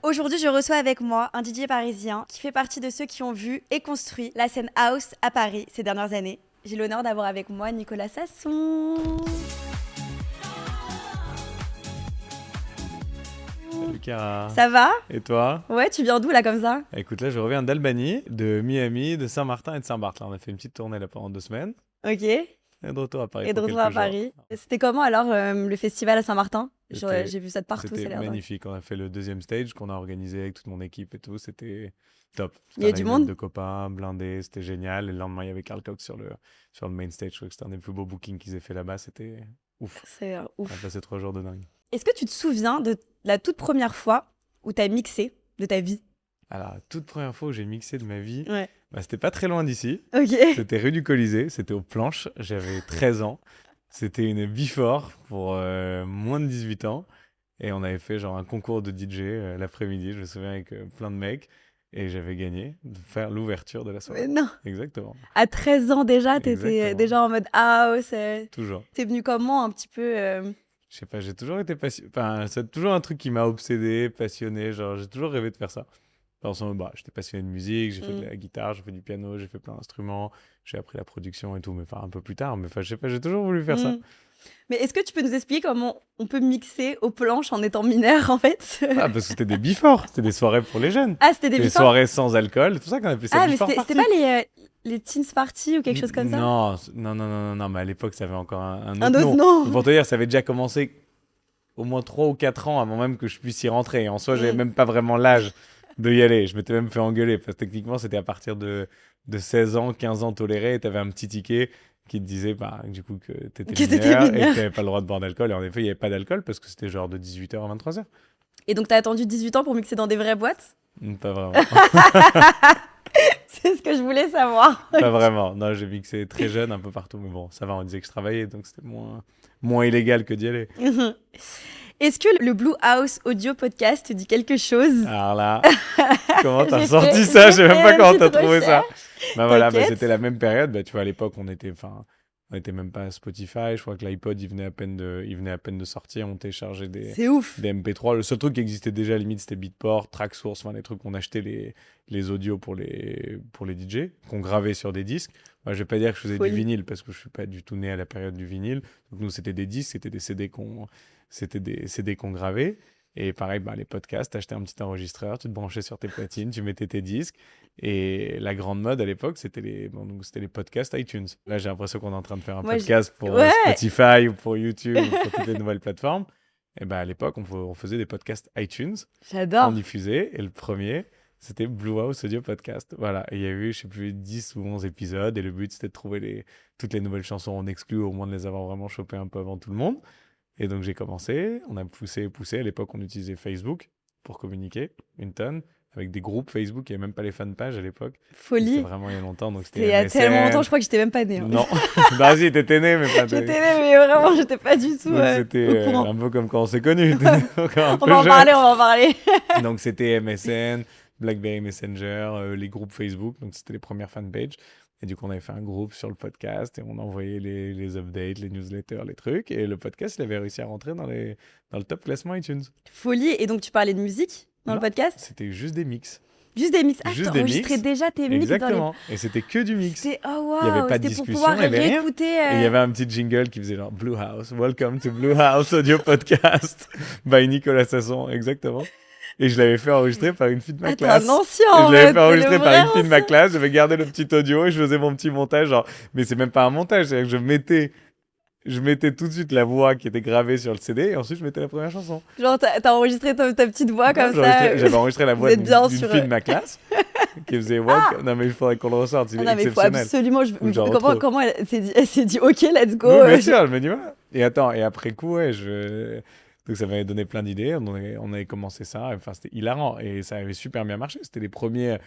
Aujourd'hui, je reçois avec moi un DJ parisien qui fait partie de ceux qui ont vu et construit la scène house à Paris ces dernières années. J'ai l'honneur d'avoir avec moi Nicolas Sasson. Salut Cara. Ça va? Et toi? Ouais, tu viens d'où là comme ça? Écoute, là je reviens d'Albanie, de Miami, de Saint-Martin et de Saint-Barth. Là, on a fait une petite tournée là pendant 2 semaines. Ok. Et Et de retour à Paris de pour retour à quelques jours. Paris. C'était comment alors le festival à Saint-Martin? J'ai vu ça de partout, ça a C'était l'air dingue. magnifique. On a fait le deuxième stage qu'on a organisé avec toute mon équipe et tout. C'était top. Il y a du Line-up monde? de copains, blindé, c'était génial. Et le lendemain, il y avait Carl Cox sur le main stage. Je crois que c'était un des plus beaux bookings qu'ils aient fait là-bas. C'était ouf. C'est On a ouf. passé 3 jours de dingue. Est-ce que tu te souviens de la toute première fois où t'as mixé de ta vie? Alors, la toute première fois où j'ai mixé de ma vie, Ouais. c'était pas très loin d'ici. Ok. C'était rue du Colisée, c'était aux Planches, j'avais 13 ans. C'était une before pour moins de 18 ans. Et on avait fait genre un concours de DJ l'après-midi, je me souviens, avec plein de mecs. Et j'avais gagné de faire l'ouverture de la Mais soirée. non. Exactement, À 13 ans déjà, t'étais exactement. déjà en mode house. Toujours. T'es venu comment un petit peu Je sais pas, j'ai toujours été passionné. Enfin, c'est toujours un truc qui m'a obsédé, passionné. Genre, j'ai toujours rêvé de faire ça. J'étais passionné de musique, j'ai fait de la guitare, j'ai fait du piano, j'ai fait plein d'instruments, j'ai appris la production et tout, mais enfin un peu plus tard. Mais enfin, je sais pas, j'ai toujours voulu faire ça. Mm. Mais est-ce que tu peux nous expliquer comment on peut mixer aux planches en étant mineur en fait? Ah, parce que c'était des before, c'était des soirées pour les jeunes. Ah, c'était des Des before? soirées sans alcool, c'est pour ça qu'on appelait ça Ah, mais before c'était party. pas les teens party ou quelque chose comme ça? Non, non, mais à l'époque, ça avait encore un Un autre autre nom. nom? Pour te dire, ça avait déjà commencé au moins 3 ou 4 ans avant même que je puisse y rentrer. Et en soi, j'avais Mm. même pas vraiment l'âge de y aller. Je m'étais même fait engueuler parce que techniquement, c'était à partir de 16 ans, 15 ans toléré. Et t'avais un petit ticket qui te disait du coup que Que t'étais t'étais mineur et mineur. que t'avais pas le droit de boire d'alcool. Et en effet, il y avait pas d'alcool parce que c'était genre de 18h à 23h. Et donc t'as attendu 18 ans pour mixer dans des vraies boîtes? Pas vraiment. C'est ce que je voulais savoir. Pas vraiment. Non, j'ai mixé très jeune un peu partout. Mais bon, ça va, on disait que je travaillais, donc c'était moins illégal que d'y aller. Est-ce que le Blue House Audio Podcast te dit quelque chose? Alors là, comment t'as J'ai sorti fait- ça? Je sais j'ai même fait pas une comment t'as petite trouvé ça. Voilà, T'inquiète. c'était la même période. Tu vois, à l'époque, on était même pas à Spotify. Je crois que l'iPod, il venait à peine de sortir. On téléchargeait C'est ouf. des MP3. Le seul truc qui existait déjà, à la limite, c'était Beatport, Tracksource, enfin, les trucs qu'on achetait les audios pour les DJ, qu'on gravait sur des disques. Moi, je vais pas dire que je faisais Folie. du vinyle parce que je suis pas du tout né à la période du vinyle. Donc, nous, c'était des disques, c'était des CD qu'on gravait. Et pareil, les podcasts, t'achetais un petit enregistreur, tu te branchais sur tes platines, tu mettais tes disques. Et la grande mode à l'époque, c'était les podcasts iTunes. Là, j'ai l'impression qu'on est en train de faire un Moi, podcast pour Ouais. Spotify ou pour YouTube ou pour toutes les nouvelles plateformes. Et à l'époque, on faisait des podcasts iTunes, on J'adore. diffusait. Et le premier, c'était Blue House Audio Podcast. Voilà. Et il y a eu, je sais plus, 10 ou 11 épisodes. Et le but, c'était de trouver toutes les nouvelles chansons en exclu, au moins de les avoir vraiment chopées un peu avant tout le monde. Et donc j'ai commencé, on a poussé. À l'époque, on utilisait Facebook pour communiquer, une tonne, avec des groupes Facebook. Il n'y avait même pas les fanpages à l'époque. C'était Folie. vraiment il y a longtemps. Donc C'était il y a c'était tellement longtemps, MSN. je crois que j'étais même pas née. Hein. Non, bah si, t'étais né, mais pas J'étais née, mais vraiment, j'étais pas du tout Donc c'était au courant. un peu comme quand on s'est connus. T'étais encore un On peu va en jeune. parler, on va en parler. Donc c'était MSN, BlackBerry Messenger, les groupes Facebook. Donc c'était les premières fanpages. Et du coup, on avait fait un groupe sur le podcast et on envoyait les updates, les newsletters, les trucs. Et le podcast, il avait réussi à rentrer dans le top classement iTunes. Folie. Et donc, tu parlais de musique dans le Non, podcast? C'était juste des mix. Juste des mix. Ah, Juste des t'enregistrais mix. déjà tes mix Exactement. Et c'était que du dans les... mix. C'était... Oh, Il y avait waouh. pas de C'était pour discussion, pouvoir il y avait rien. réécouter... Et il y avait un petit jingle qui faisait genre Blue House, welcome to Blue House Audio Podcast by Nicolas Sasson, exactement. Et je l'avais fait enregistrer par une fille de ma Ah, t'es classe. un ancien, Et en je l'avais fait. fait enregistrer Le par vrai une fille de ma ancien. classe, j'avais gardé le petit audio et je faisais mon petit montage, genre, mais c'est même pas un montage, c'est-à-dire que je mettais tout de suite la voix qui était gravée sur le CD et ensuite je mettais la première chanson. Genre, t'as enregistré ta petite voix comme Non, ça. j'avais enregistré la Vous voix êtes bien d'une sur- fille de ma classe qui faisait welcome. Non, mais il faudrait qu'on le ressorte, il Ah est non, mais il faut exceptionnel. absolument... Ou que j'en Comment, retrouve. comment elle s'est dit, ok, let's go. Oui, bien sûr, je me dis, ouais. Et attends, et après coup, ouais, donc ça m'avait donné plein d'idées. On avait commencé ça. Enfin, c'était hilarant. Et ça avait super bien marché. C'était les premiers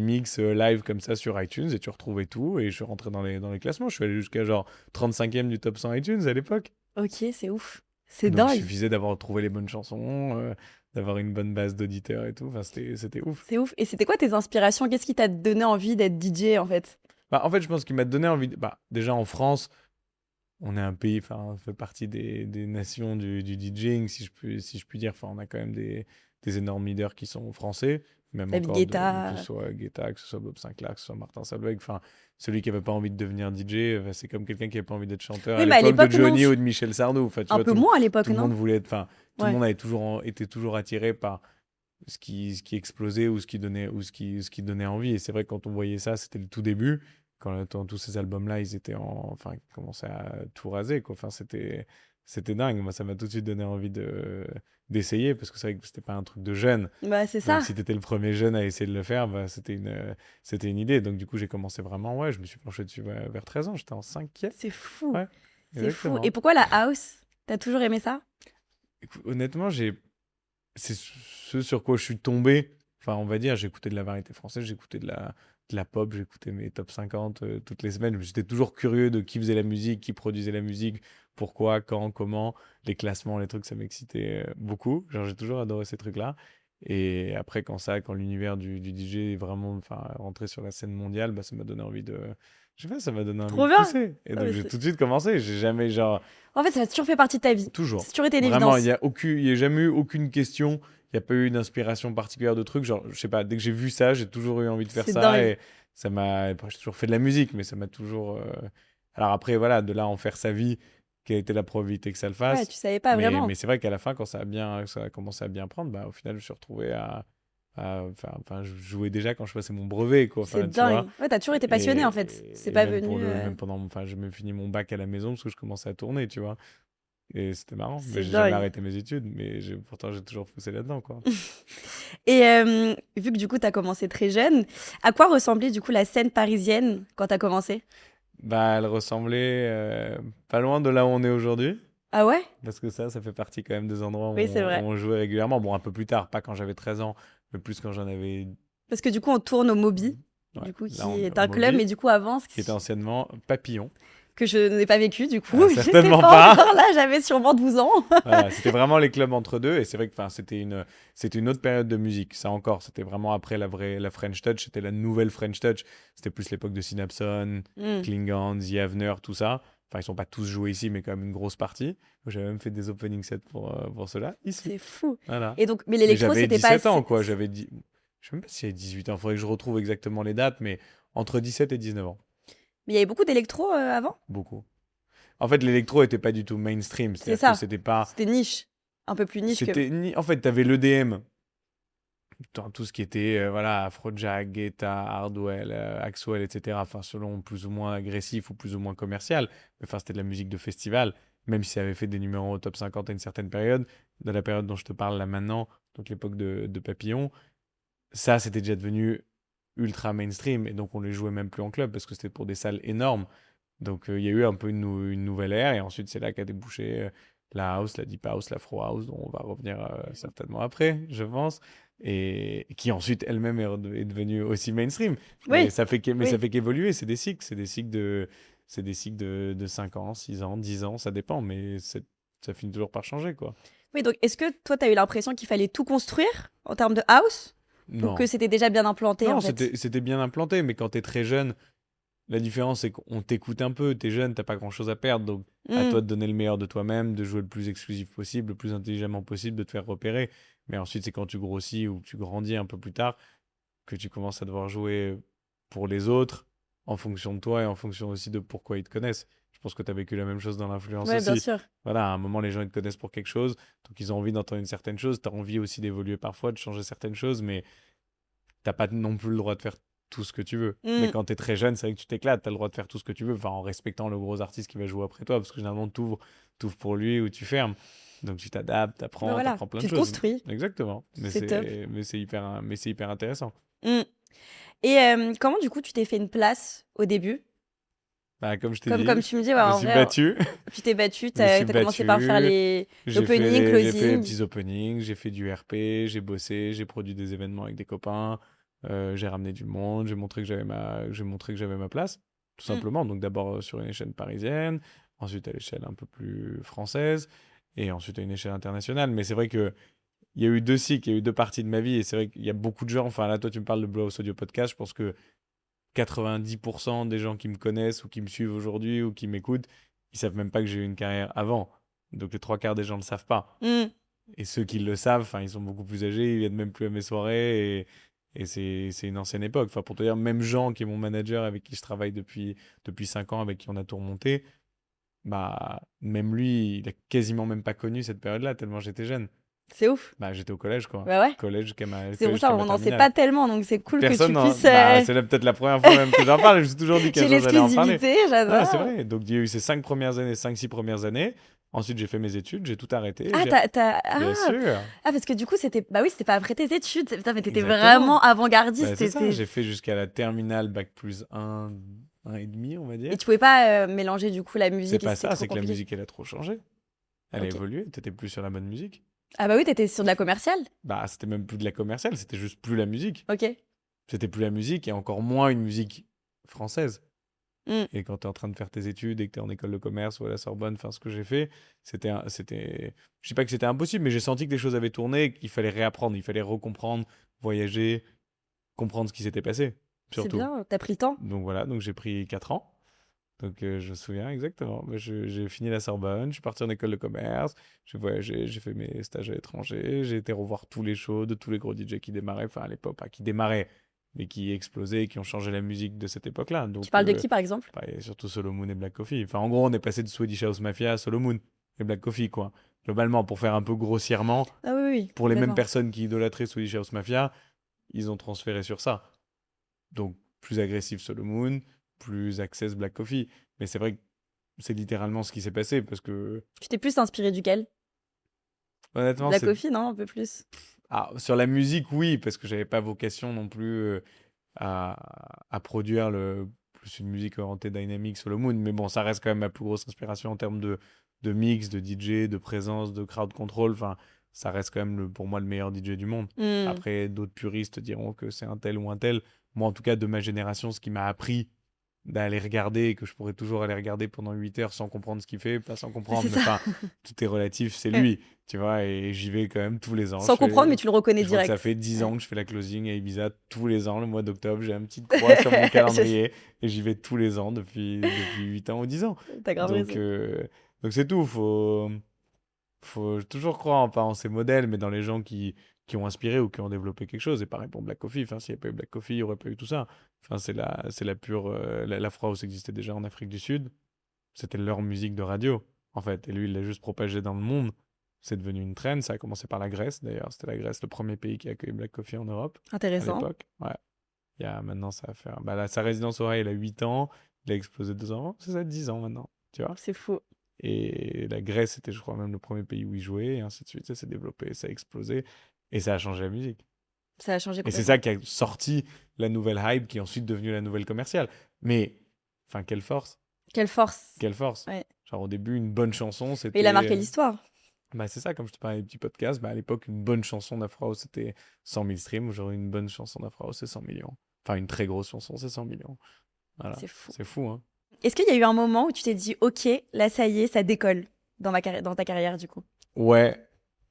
mix live comme ça sur iTunes. Et tu retrouvais tout. Et je suis rentré dans les classements. Je suis allé jusqu'à genre 35e du top 100 iTunes à l'époque. Ok, c'est ouf. C'est Donc il dingue. suffisait d'avoir trouvé les bonnes chansons, d'avoir une bonne base d'auditeurs et tout. Enfin, c'était ouf. C'est ouf. Et c'était quoi tes inspirations? Qu'est-ce qui t'a donné envie d'être DJ, en fait? En fait, je pense qu'il m'a donné envie. Déjà en France, on est un pays, enfin, on fait partie des nations du DJing, si je puis dire. Enfin, on a quand même des énormes leaders qui sont français, même David encore, Guetta. que ce soit Guetta, que ce soit Bob Sinclair, que ce soit Martin Solveig. Enfin, celui qui n'avait pas envie de devenir DJ, c'est comme quelqu'un qui n'avait pas envie d'être chanteur Oui, à mais à l'époque de l'époque, non. Johnny ou de Michel Sardou. Enfin, tu Un vois, peu moins à l'époque, tout le non? monde voulait être. Enfin, tout le Ouais. monde avait été toujours attiré par ce qui explosait ou ce qui donnait envie. Et c'est vrai que quand on voyait ça, c'était le tout début. Quand tous ces albums-là, ils étaient enfin, ils commençaient à tout raser, quoi. Enfin, c'était dingue. Moi, ça m'a tout de suite donné envie d'essayer parce que c'est vrai que c'était pas un truc de jeune. Bah, c'est Donc, ça. si tu étais le premier jeune à essayer de le faire, bah, c'était une idée. Donc, du coup, j'ai commencé vraiment, ouais, je me suis penché dessus vers 13 ans. J'étais en cinquième. C'est fou. Ouais, C'est fou. exactement. Et pourquoi la house? T'as toujours aimé ça? Écoute, honnêtement, c'est ce sur quoi je suis tombé. Enfin, on va dire, j'écoutais de la variété française, j'écoutais de la pop, j'écoutais mes top 50 toutes les semaines. J'étais toujours curieux de qui faisait la musique, qui produisait la musique, pourquoi, quand, comment, les classements, les trucs, ça m'excitait beaucoup. Genre, j'ai toujours adoré ces trucs-là. Et après, quand l'univers du DJ est vraiment enfin, rentré sur la scène mondiale, bah, ça m'a donné envie de. Je sais pas, ça m'a donné envie Trop de bien. pousser. Et Non, donc, mais j'ai tout de suite commencé. J'ai jamais, genre, en fait, ça a toujours fait partie de ta vie. Ça toujours. a toujours été une Vraiment, évidence. il y a jamais eu aucune question. Il n'y a pas eu d'inspiration particulière de trucs. Genre, je sais pas, dès que j'ai vu ça, j'ai toujours eu envie de faire C'est ça. dingue. Et ça m'a. Après, j'ai toujours fait de la musique, mais ça m'a toujours. Alors après, voilà, de là à en faire sa vie, quelle était la probabilité que ça le Ouais, fasse. tu savais pas Mais vraiment. c'est vrai qu'à la fin, quand ça a commencé à bien prendre, bah, au final, je me suis retrouvé enfin, je jouais déjà quand je passais mon brevet, quoi. C'est Enfin, tu vois. dingue. Ouais, t'as toujours été passionné en fait. C'est Et pas même venu. même pendant. Enfin, j'ai même fini mon bac à la maison parce que je commençais à tourner, tu vois. Et c'était marrant. Mais C'est j'ai jamais dingue. arrêté mes études, mais pourtant j'ai toujours poussé là-dedans, quoi. Et vu que du coup, t'as commencé très jeune, à quoi ressemblait du coup la scène parisienne quand t'as commencé? Bah, elle ressemblait pas loin de là où on est aujourd'hui. Ah ouais? Parce que ça fait partie quand même des endroits Oui, c'est où vrai. on jouait régulièrement. Bon, un peu plus tard, pas quand j'avais 13 ans, mais plus quand j'en avais. Parce que du coup, on tourne au Moby, Ouais, du coup, là qui on est est au un club, mais Moby, du coup, avant, qui était anciennement Papillon. que je n'ai pas vécu, du coup, Ah, j'étais certainement pas pas. encore là, j'avais sûrement 12 ans. Voilà, c'était vraiment les clubs entre deux. Et c'est vrai que enfin, c'était une autre période de musique. Ça encore, c'était vraiment après la French Touch. C'était la nouvelle French Touch. C'était plus l'époque de Synapson, Hmm, Klingon, The Avener, tout ça. Enfin, ils sont pas tous joués ici, mais quand même une grosse partie. J'avais même fait des opening sets pour ceux-là, ici. c'est fou. Voilà. Et donc, mais Mais l'électro, j'avais c'était pas 17 ans, assez. quoi. Je sais même pas si j'avais 18 ans. Il faudrait que je retrouve exactement les dates, mais entre 17 et 19 ans. Mais il y avait beaucoup d'électro avant? Beaucoup. En fait, l'électro était pas du tout mainstream. C'est C'est-à-dire que ça. c'était pas. C'était niche. Un peu plus niche que. En fait, t'avais l'EDM. Tout ce qui était voilà, Afrojack, Guetta, Hardwell, Axwell, etc. Enfin, selon plus ou moins agressif ou plus ou moins commercial. Mais enfin, c'était de la musique de festival. Même si ça avait fait des numéros au top 50 à une certaine période, dans la période dont je te parle là maintenant, donc l'époque de Papillon, ça, c'était déjà devenu ultra mainstream. Et donc, on les jouait même plus en club parce que c'était pour des salles énormes. Donc, il y a eu un peu une nouvelle ère. Et ensuite, c'est là qu'a débouché la house, la deep house, l'afro house, dont on va revenir certainement après, je pense. Et qui ensuite, elle-même, est devenue aussi mainstream. Mais Oui, ça fait oui. qu'évoluer. C'est des cycles. C'est des cycles de 5 ans, 6 ans, 10 ans. Ça dépend. Mais ça finit toujours par changer, quoi. Oui, donc est-ce que toi, t'as eu l'impression qu'il fallait tout construire en termes de house? Ou que Non. c'était déjà bien implanté en Non, fait? c'était bien implanté. Mais quand tu es très jeune, la différence, c'est qu'on t'écoute un peu. T'es jeune, t'as pas grand-chose à perdre. Donc, à Hmm. toi de donner le meilleur de toi-même, de jouer le plus exclusif possible, le plus intelligemment possible, de te faire repérer. Mais ensuite, c'est quand tu grossis ou que tu grandis un peu plus tard que tu commences à devoir jouer pour les autres en fonction de toi et en fonction aussi de pourquoi ils te connaissent. Je pense que tu as vécu la même chose dans l'influence Ouais, bien aussi. sûr. Voilà, à un moment, les gens ils te connaissent pour quelque chose, donc ils ont envie d'entendre une certaine chose. Tu as envie aussi d'évoluer parfois, de changer certaines choses, mais t'as pas non plus le droit de faire tout ce que tu veux. Mais Hmm. quand tu es très jeune, c'est vrai que tu t'éclates, tu as le droit de faire tout ce que tu veux, enfin, en respectant le gros artiste qui va jouer après toi, parce que généralement, tu ouvres pour lui ou tu fermes. Donc tu t'adaptes, tu Ben apprends, voilà, plein de tu te choses. construis. Exactement. C'est top. Mais c'est hyper intéressant. Hmm. Et comment du coup tu t'es fait une place au début? Bah, comme je t'ai Comme dit, tu me dis, ouais, je me en suis vrai, battu. tu t'es battu, Je me suis t'as commencé par faire battu. l'opening, J'ai fait les closing. petits openings, j'ai fait du RP, j'ai bossé, j'ai produit des événements avec des copains, j'ai ramené du monde, j'ai montré que j'avais ma place, tout Hmm. simplement. Donc d'abord sur une échelle parisienne, ensuite à l'échelle un peu plus française, et ensuite à une échelle internationale. Mais c'est vrai que il y a eu deux cycles, il y a eu deux parties de ma vie, et c'est vrai qu'il y a beaucoup de gens. Enfin là, toi, tu me parles de Blue House Audio Podcast, je pense que 90% des gens qui me connaissent ou qui me suivent aujourd'hui ou qui m'écoutent, ils savent même pas que j'ai eu une carrière avant. Donc les trois quarts des gens ne le savent pas. Hmm. Et ceux qui le savent, enfin, ils sont beaucoup plus âgés, ils viennent même plus à mes soirées. Et c'est une ancienne époque. Enfin, pour te dire, même Jean, qui est mon manager avec qui je travaille depuis 5 ans, avec qui on a tout remonté, bah, même lui, il a quasiment même pas connu cette période-là, tellement j'étais jeune. C'est ouf. Bah, j'étais au collège, quoi. Bah ouais. Collège jusqu'à ma, C'est pour collège ça, jusqu'à on ma n'en sait terminale. pas tellement, donc c'est cool que Personne tu n'en... puisses. Bah, c'est là peut-être la première fois même que j'en parle. Je me suis toujours dit qu'un J'ai jour j'allais en parler. l'exclusivité, j'adore. Ouais, c'est vrai. Donc, il y a eu ces 5 premières années, 5-6 premières années. Ensuite, j'ai fait mes études, j'ai tout arrêté. Ah, Bien sûr. parce que du coup, c'était. Bah oui, c'était pas après tes études. Putain, mais t'étais Exactement. vraiment avant-gardiste. Bah, c'est ça, j'ai fait jusqu'à la terminale, bac plus 1, 1,5, on va dire. Et tu pouvais pas mélanger du coup la C'est musique. pas et c'était ça, trop c'est que la compliqué. musique, elle a trop changé. Elle a Ok. évolué, t'étais plus sur la bonne musique. Ah bah oui, t'étais sur de la commerciale. Bah, c'était même plus de la commerciale, c'était juste plus la musique. Ok. C'était plus la musique et encore moins une musique française. Mm. Et quand tu es en train de faire tes études et que tu es en école de commerce ou à la Sorbonne, enfin ce que j'ai fait, je sais pas que c'était impossible, mais j'ai senti que les choses avaient tourné et qu'il fallait réapprendre, il fallait recomprendre, voyager, comprendre ce qui s'était passé, C'est surtout. bien, t'as pris le temps. Donc voilà, donc j'ai pris 4 ans. Donc je me souviens exactement. Bah, j'ai fini la Sorbonne, je suis parti en école de commerce, j'ai voyagé, j'ai fait mes stages à l'étranger, j'ai été revoir tous les shows de tous les gros DJ qui démarraient, enfin à l'époque, pas qui démarraient, mais qui explosaient et qui ont changé la musique de cette époque-là. Donc, Tu parles de qui par exemple? bah, et surtout Solo Moon et Black Coffee. Enfin, en gros, on est passé de Swedish House Mafia à Solo Moon et Black Coffee, quoi. Globalement, pour faire un peu grossièrement, Ah oui, oui. pour les mêmes complètement. personnes qui idolâtraient Swedish House Mafia, ils ont transféré sur ça. Donc, plus agressif Solo Moon, plus access Black Coffee. Mais c'est vrai que c'est littéralement ce qui s'est passé parce que, Tu t'es plus inspiré duquel? honnêtement, La c'est. coffee, non? Un peu plus. Ah, sur la musique, oui, parce que j'avais pas vocation non plus à produire plus une musique orientée dynamique Solo Moon. Mais bon, ça reste quand même ma plus grosse inspiration en termes de mix, de DJ, de présence, de crowd control. Enfin, ça reste quand même pour moi le meilleur DJ du monde. Hmm. Après, d'autres puristes diront que c'est un tel ou un tel. Moi, en tout cas, de ma génération, ce qui m'a appris d'aller regarder et que je pourrais toujours aller regarder pendant 8 heures sans comprendre ce qu'il fait, pas sans comprendre, C'est mais ça. enfin, tout est relatif, c'est lui, tu vois, et j'y vais quand même tous les ans. Sans Je fais- comprendre, mais tu le reconnais je crois que direct. ça fait 10 Ouais. ans que je fais la closing à Ibiza tous les ans, le mois d'octobre, j'ai une petite croix sur mon calendrier et j'y vais tous les ans depuis 8 ans ou 10 ans. T'as grave Donc, raison. donc c'est tout, faut toujours croire, pas en ces modèles, mais dans les gens qui ont inspiré ou qui ont développé quelque chose. Et pareil pour Black Coffee. Enfin, s'il n'y avait pas eu Black Coffee, il n'y aurait pas eu tout ça. Enfin, c'est la pure. L'Afro House existait déjà en Afrique du Sud. C'était leur musique de radio, en fait. Et lui, il l'a juste propagé dans le monde. C'est devenu une trend. Ça a commencé par la Grèce, d'ailleurs. C'était la Grèce, le premier pays qui a accueilli Black Coffee en Europe, à Intéressant. l'époque. Ouais. Maintenant, ça va faire. Bah, sa résidence au Rail, elle a 8 ans. Il a explosé 2 ans avant. C'est ça, 10 ans maintenant. Tu vois? C'est fou. Et la Grèce, c'était, je crois, même le premier pays où il jouait, et ainsi de suite. Ça s'est développé, ça a explosé, et ça a changé la musique. Ça a changé Et c'est complètement. ça qui a sorti la nouvelle hype, qui est ensuite devenue la nouvelle commerciale. Mais, enfin, quelle force, Quelle force. quelle force. Ouais. Genre, au début, une bonne chanson, c'était. Mais il a marqué l'histoire. Bah, c'est ça, comme je te parlais des petits podcasts, bah, à l'époque, une bonne chanson d'Afro House, c'était 100 000 streams. Aujourd'hui, une bonne chanson d'Afro House, c'est 100 millions. Enfin, une très grosse chanson, c'est 100 millions. Voilà. C'est fou. C'est fou, hein. Est-ce qu'il y a eu un moment où tu t'es dit, ok, là ça y est, ça décolle dans ta carrière du coup? Ouais,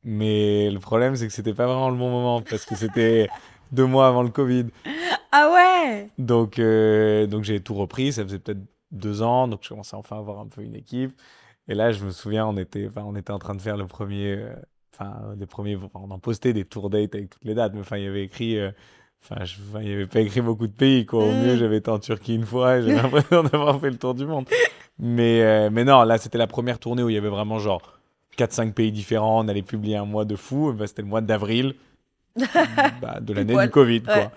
mais le problème, c'est que c'était pas vraiment le bon moment, parce que c'était 2 mois avant le Covid. Ah ouais! Donc j'ai tout repris, ça faisait peut-être 2 ans, donc je commençais enfin à avoir un peu une équipe. Et là, je me souviens, on était en train de faire on en postait des tour dates avec toutes les dates, mais enfin, il y avait écrit, il y avait pas écrit beaucoup de pays, quoi. Au mieux, Mm. j'avais été en Turquie une fois et j'avais l'impression d'avoir fait le tour du monde. Mais non, là, c'était la première tournée où il y avait vraiment genre 4-5 pays différents, on allait publier un mois de fou, et bah, c'était le mois d'avril, de Pile l'année du poil. Covid, quoi. Ouais.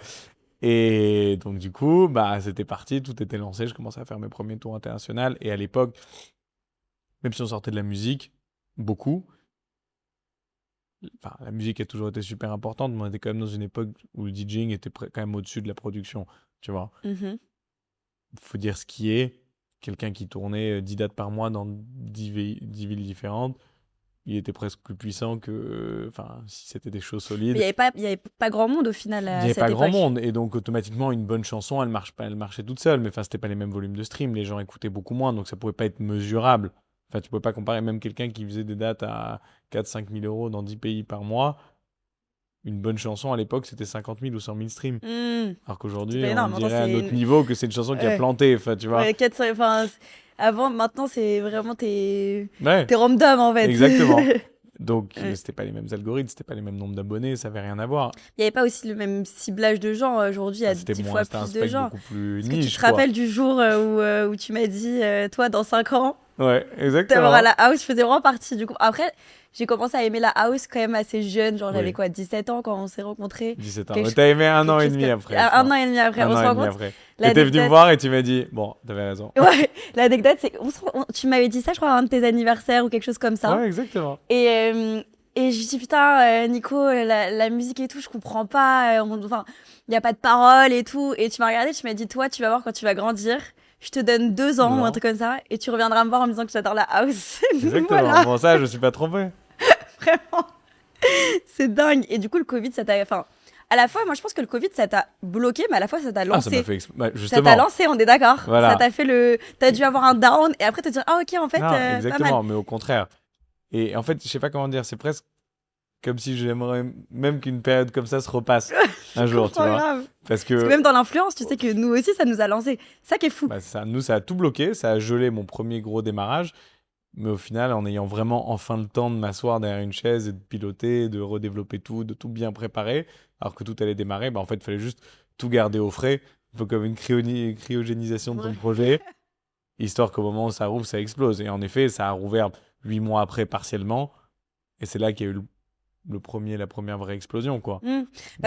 Et donc, du coup, bah, c'était parti, tout était lancé. Je commençais à faire mes premiers tours internationaux. Et à l'époque, même si on sortait de la musique, beaucoup, enfin, la musique a toujours été super importante, mais on était quand même dans une époque où le DJing était quand même au-dessus de la production. Tu vois, Mhm. faut dire ce qui est. Quelqu'un qui tournait 10 dates par mois dans 10 villes différentes, il était presque plus puissant que, si c'était des shows Mais solides. il y avait pas grand monde au final Il n'y à avait cette pas grand époque. monde, et donc automatiquement une bonne chanson, elle marche pas, elle marchait toute seule, mais enfin c'était pas les mêmes volumes de stream, les gens écoutaient beaucoup moins, donc ça pouvait pas être mesurable. Enfin, tu pouvais pas comparer même quelqu'un qui faisait des dates à 4-5 000 euros dans 10 pays par mois. Une bonne chanson à l'époque, c'était 50 000 ou 100 000 streams. Mm. Alors C'est qu'aujourd'hui, pas on énorme. Maintenant, dirait à c'est notre niveau que c'est une chanson qui a ouais. planté, enfin tu vois. Ouais, enfin, avant, maintenant, c'est vraiment tes Ouais, rom-dom en fait. exactement. Donc, c'était pas les mêmes algorithmes, c'était pas les mêmes nombres d'abonnés, ça avait rien à voir. Il n'y avait pas aussi le même ciblage de gens. Aujourd'hui, il y a 10 fois C'était un plus de spectre gens. beaucoup plus Est-ce que tu niche, te quoi. rappelles du jour où tu m'as dit, toi, dans 5 ans, Ouais, t'aimeras exactement. la house? Je faisais vraiment partie du coup. Après, j'ai commencé à aimer la house quand même assez jeune. Genre, j'avais Oui. quoi, 17 ans quand on s'est rencontrés. 17 ans. Quelque Mais ch- t'as aimé un an quelque et chose demi comme- après, je Un crois. an et demi après, Un on an se et rend demi compte. après. T'étais venu me L'anecdote- voir et tu m'as dit, bon, t'avais raison. Ouais, l'anecdote, c'est tu m'avais dit ça, je crois, à un de tes anniversaires ou quelque chose comme ça. Ouais, exactement. Et je dis, putain, Nico, la musique et tout, je comprends pas. Enfin, il n'y a pas de paroles et tout. Et tu m'as regardé, tu m'as dit, toi, tu vas voir quand tu vas grandir. Je te donne 2 ans ou un Non. truc comme ça. Et tu reviendras me voir en me disant que j'adore la house. Exactement. Voilà, Bon, ça, je me suis pas trompé. vraiment. C'est dingue. Et du coup, le Covid, ça t'a. Enfin, à la fois, moi, je pense que le Covid, ça t'a bloqué, mais à la fois, ça t'a Ah, ça m'a lancé. fait Ça justement. t'a lancé, on est d'accord. Voilà. Ça t'a fait le. T'as dû avoir un down et après te dire, ah, ok, en fait, Non, pas mal. exactement, mais au contraire. Et en fait, je sais pas comment dire, c'est presque comme si j'aimerais même qu'une période comme ça se repasse un jour, tu Trop vois. grave. Parce Parce que que même dans l'influence, tu sais que nous aussi, ça nous a lancé. Ça qui est fou. bah, nous, ça a tout bloqué, ça a gelé mon premier gros démarrage. Mais au final, en ayant vraiment enfin le temps de m'asseoir derrière une chaise et de piloter, de redévelopper tout, de tout bien préparer, alors que tout allait démarrer, bah, en fait, il fallait juste tout garder au frais, un peu comme une cryogénisation de ton Ouais. projet, histoire qu'au moment où ça rouvre, ça explose. Et en effet, ça a rouvert 8 mois après partiellement, et c'est là qu'il y a eu la première vraie explosion, quoi. Bah,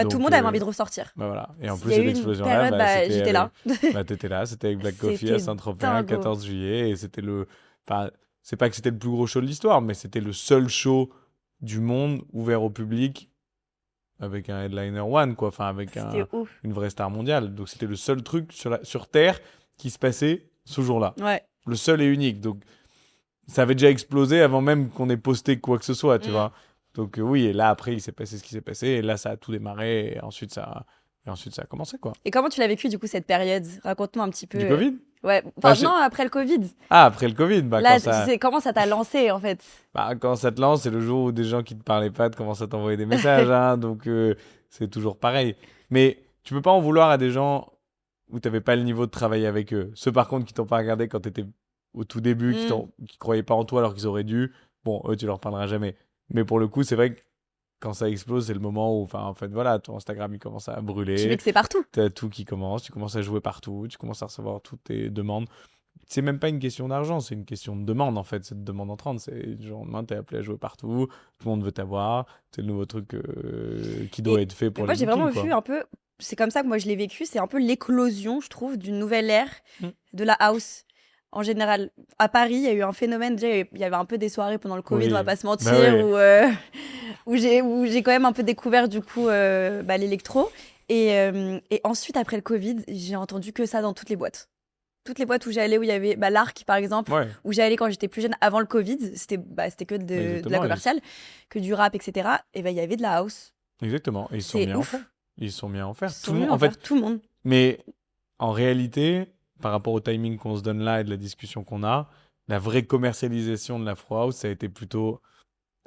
tout le Donc, monde avait envie de ressortir. bah voilà. Et en Il plus, y a cette eu une explosion-là, période, bah, bah, c'était j'étais là. bah, t'étais là, c'était avec Black Coffee à C'était Saint-Tropez, dingo. 14 juillet, et c'était enfin, c'est pas que c'était le plus gros show de l'histoire, mais c'était le seul show du monde ouvert au public avec un headliner one, quoi, enfin, avec C'était ouf. une vraie star mondiale. Donc, c'était le seul truc sur Terre qui se passait ce jour-là. Ouais. Le seul et unique. Donc, ça avait déjà explosé avant même qu'on ait posté quoi que ce soit, tu Mm. vois. Donc, oui, et là, après, il s'est passé ce qui s'est passé, et là, ça a tout démarré, et ensuite, ça a commencé, quoi. Et comment tu l'as vécu, du coup, cette période? Raconte-moi un petit peu. Du Covid? Ouais. Bah, Enfin, non, après le Covid. Ah, après le Covid, bah, Là, quand ça... tu sais, comment ça t'a lancé, en fait? Bah, quand ça te lance, c'est le jour où des gens qui te parlaient pas te commencent à t'envoyer des messages, hein, donc c'est toujours pareil. Mais tu peux pas en vouloir à des gens où t'avais pas le niveau de travailler avec eux. Ceux par contre qui t'ont pas regardé quand t'étais au tout début, qui croyaient pas en toi alors qu'ils auraient dû, bon, eux tu leur parleras jamais. Mais pour le coup, c'est vrai que quand ça explose, c'est le moment où, enfin, en fait, voilà, ton Instagram il commence à Tu brûler, mixes partout. t'as tout qui commence, tu commences à jouer partout, tu commences à recevoir toutes tes demandes. C'est même pas une question d'argent, c'est une question de demande en fait, c'est de demande entrante. C'est du jour au lendemain, t'es appelé à jouer partout, tout le monde veut t'avoir, c'est le nouveau truc qui doit Et être fait pour moi, les j'ai vraiment bookings, vu quoi. un peu. C'est comme ça que moi, je l'ai vécu. C'est un peu l'éclosion, je trouve, d'une nouvelle ère Mm. de la house. En général, à Paris, il y a eu un phénomène. Déjà, il y avait un peu des soirées pendant le Covid, Oui. on va pas se mentir, Bah oui. où j'ai quand même un peu découvert du coup l'électro. Et ensuite, après le Covid, j'ai entendu que ça dans toutes les boîtes. Toutes les boîtes où j'allais, où il y avait l'Arc, par exemple, Ouais, où j'allais quand j'étais plus jeune, avant le Covid, c'était que de la exactement. commerciale, que du rap, etc. Et ben il y avait de la house. Exactement. Et ils sont C'est mis à en ouf. faire. Ils sont mis à en faire. Ils Tout sont le mieux monde, à en fait. faire, tout le monde. Mais en réalité, par rapport au timing qu'on se donne là et de la discussion qu'on a, la vraie commercialisation de l'Afro House, ça a été plutôt.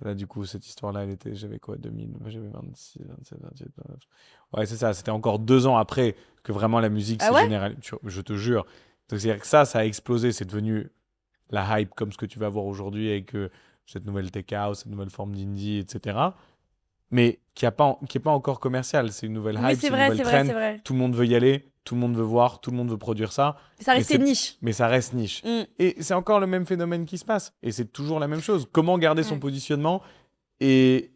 Là, du coup, cette histoire-là, j'avais quoi, 2000, moi, j'avais 26, 27, 28, 29. Ouais, c'est ça, c'était encore 2 ans après que vraiment la musique Ah s'est ouais? généralisée. Je te jure. Donc, c'est-à-dire que ça a explosé, c'est devenu la hype comme ce que tu vas voir aujourd'hui avec cette nouvelle tech house, cette nouvelle forme d'indie, etc. Mais qui est pas encore commercial. C'est une nouvelle Oui, hype, c'est c'est une vrai, nouvelle c'est vrai, trend. c'est vrai. Tout le monde veut y aller, tout le monde veut voir, tout le monde veut produire ça. Ça restait niche. Mais ça reste niche. Mm. Et c'est encore le même phénomène qui se passe. Et c'est toujours la même chose. Comment garder son Ouais. positionnement et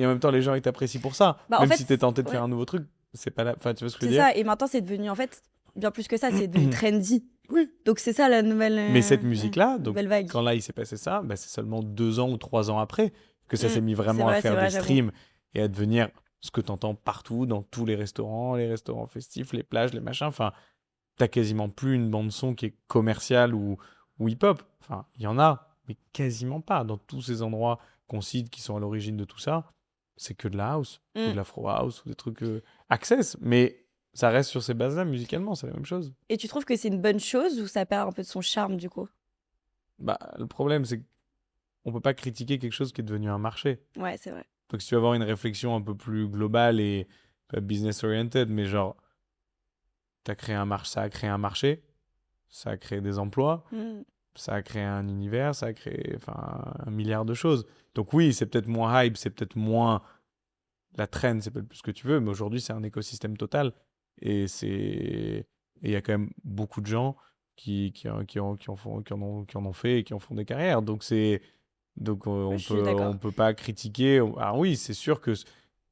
en même temps, les gens, ils t'apprécient pour ça. Bah, en Même fait, si t'es tenté de ouais. faire un nouveau truc, c'est pas là. Enfin, tu vois ce que je veux C'est dire? ça. Et maintenant, c'est devenu, en fait, bien plus que ça, c'est devenu trendy. Oui. Donc, c'est ça la nouvelle. Mais cette musique-là, donc, nouvelle vague. quand là, il s'est passé ça, bah, c'est seulement 2 ans ou 3 ans après que ça Mm. s'est mis C'est vraiment vrai, à faire c'est vrai, des j'avoue. streams et à devenir ce que t'entends partout, dans tous les restaurants festifs, les plages, les machins. Enfin, t'as quasiment plus une bande-son qui est commerciale ou hip-hop. Enfin, il y en a, mais quasiment pas. Dans tous ces endroits qu'on cite qui sont à l'origine de tout ça, c'est que de la house, ou de Mm. l'afro house, ou des trucs access. Mais ça reste sur ces bases-là, musicalement, c'est la même chose. Et tu trouves que c'est une bonne chose ou ça perd un peu de son charme, du coup? Bah, le problème, c'est qu'on peut pas critiquer quelque chose qui est devenu un marché. Ouais, c'est vrai. Donc, si tu veux avoir une réflexion un peu plus globale et pas business-oriented, mais genre, ça a créé un marché, ça a créé des emplois. Mm. ça a créé un univers, ça a créé un milliard de choses. Donc oui, c'est peut-être moins hype, c'est peut-être moins la trend, c'est peut-être plus ce que tu veux, mais aujourd'hui, c'est un écosystème total. Et il y a quand même beaucoup de gens qui en ont fait et qui en font des carrières. Donc Ouais, on je suis peut, on d'accord. peut pas critiquer. Alors oui, c'est sûr que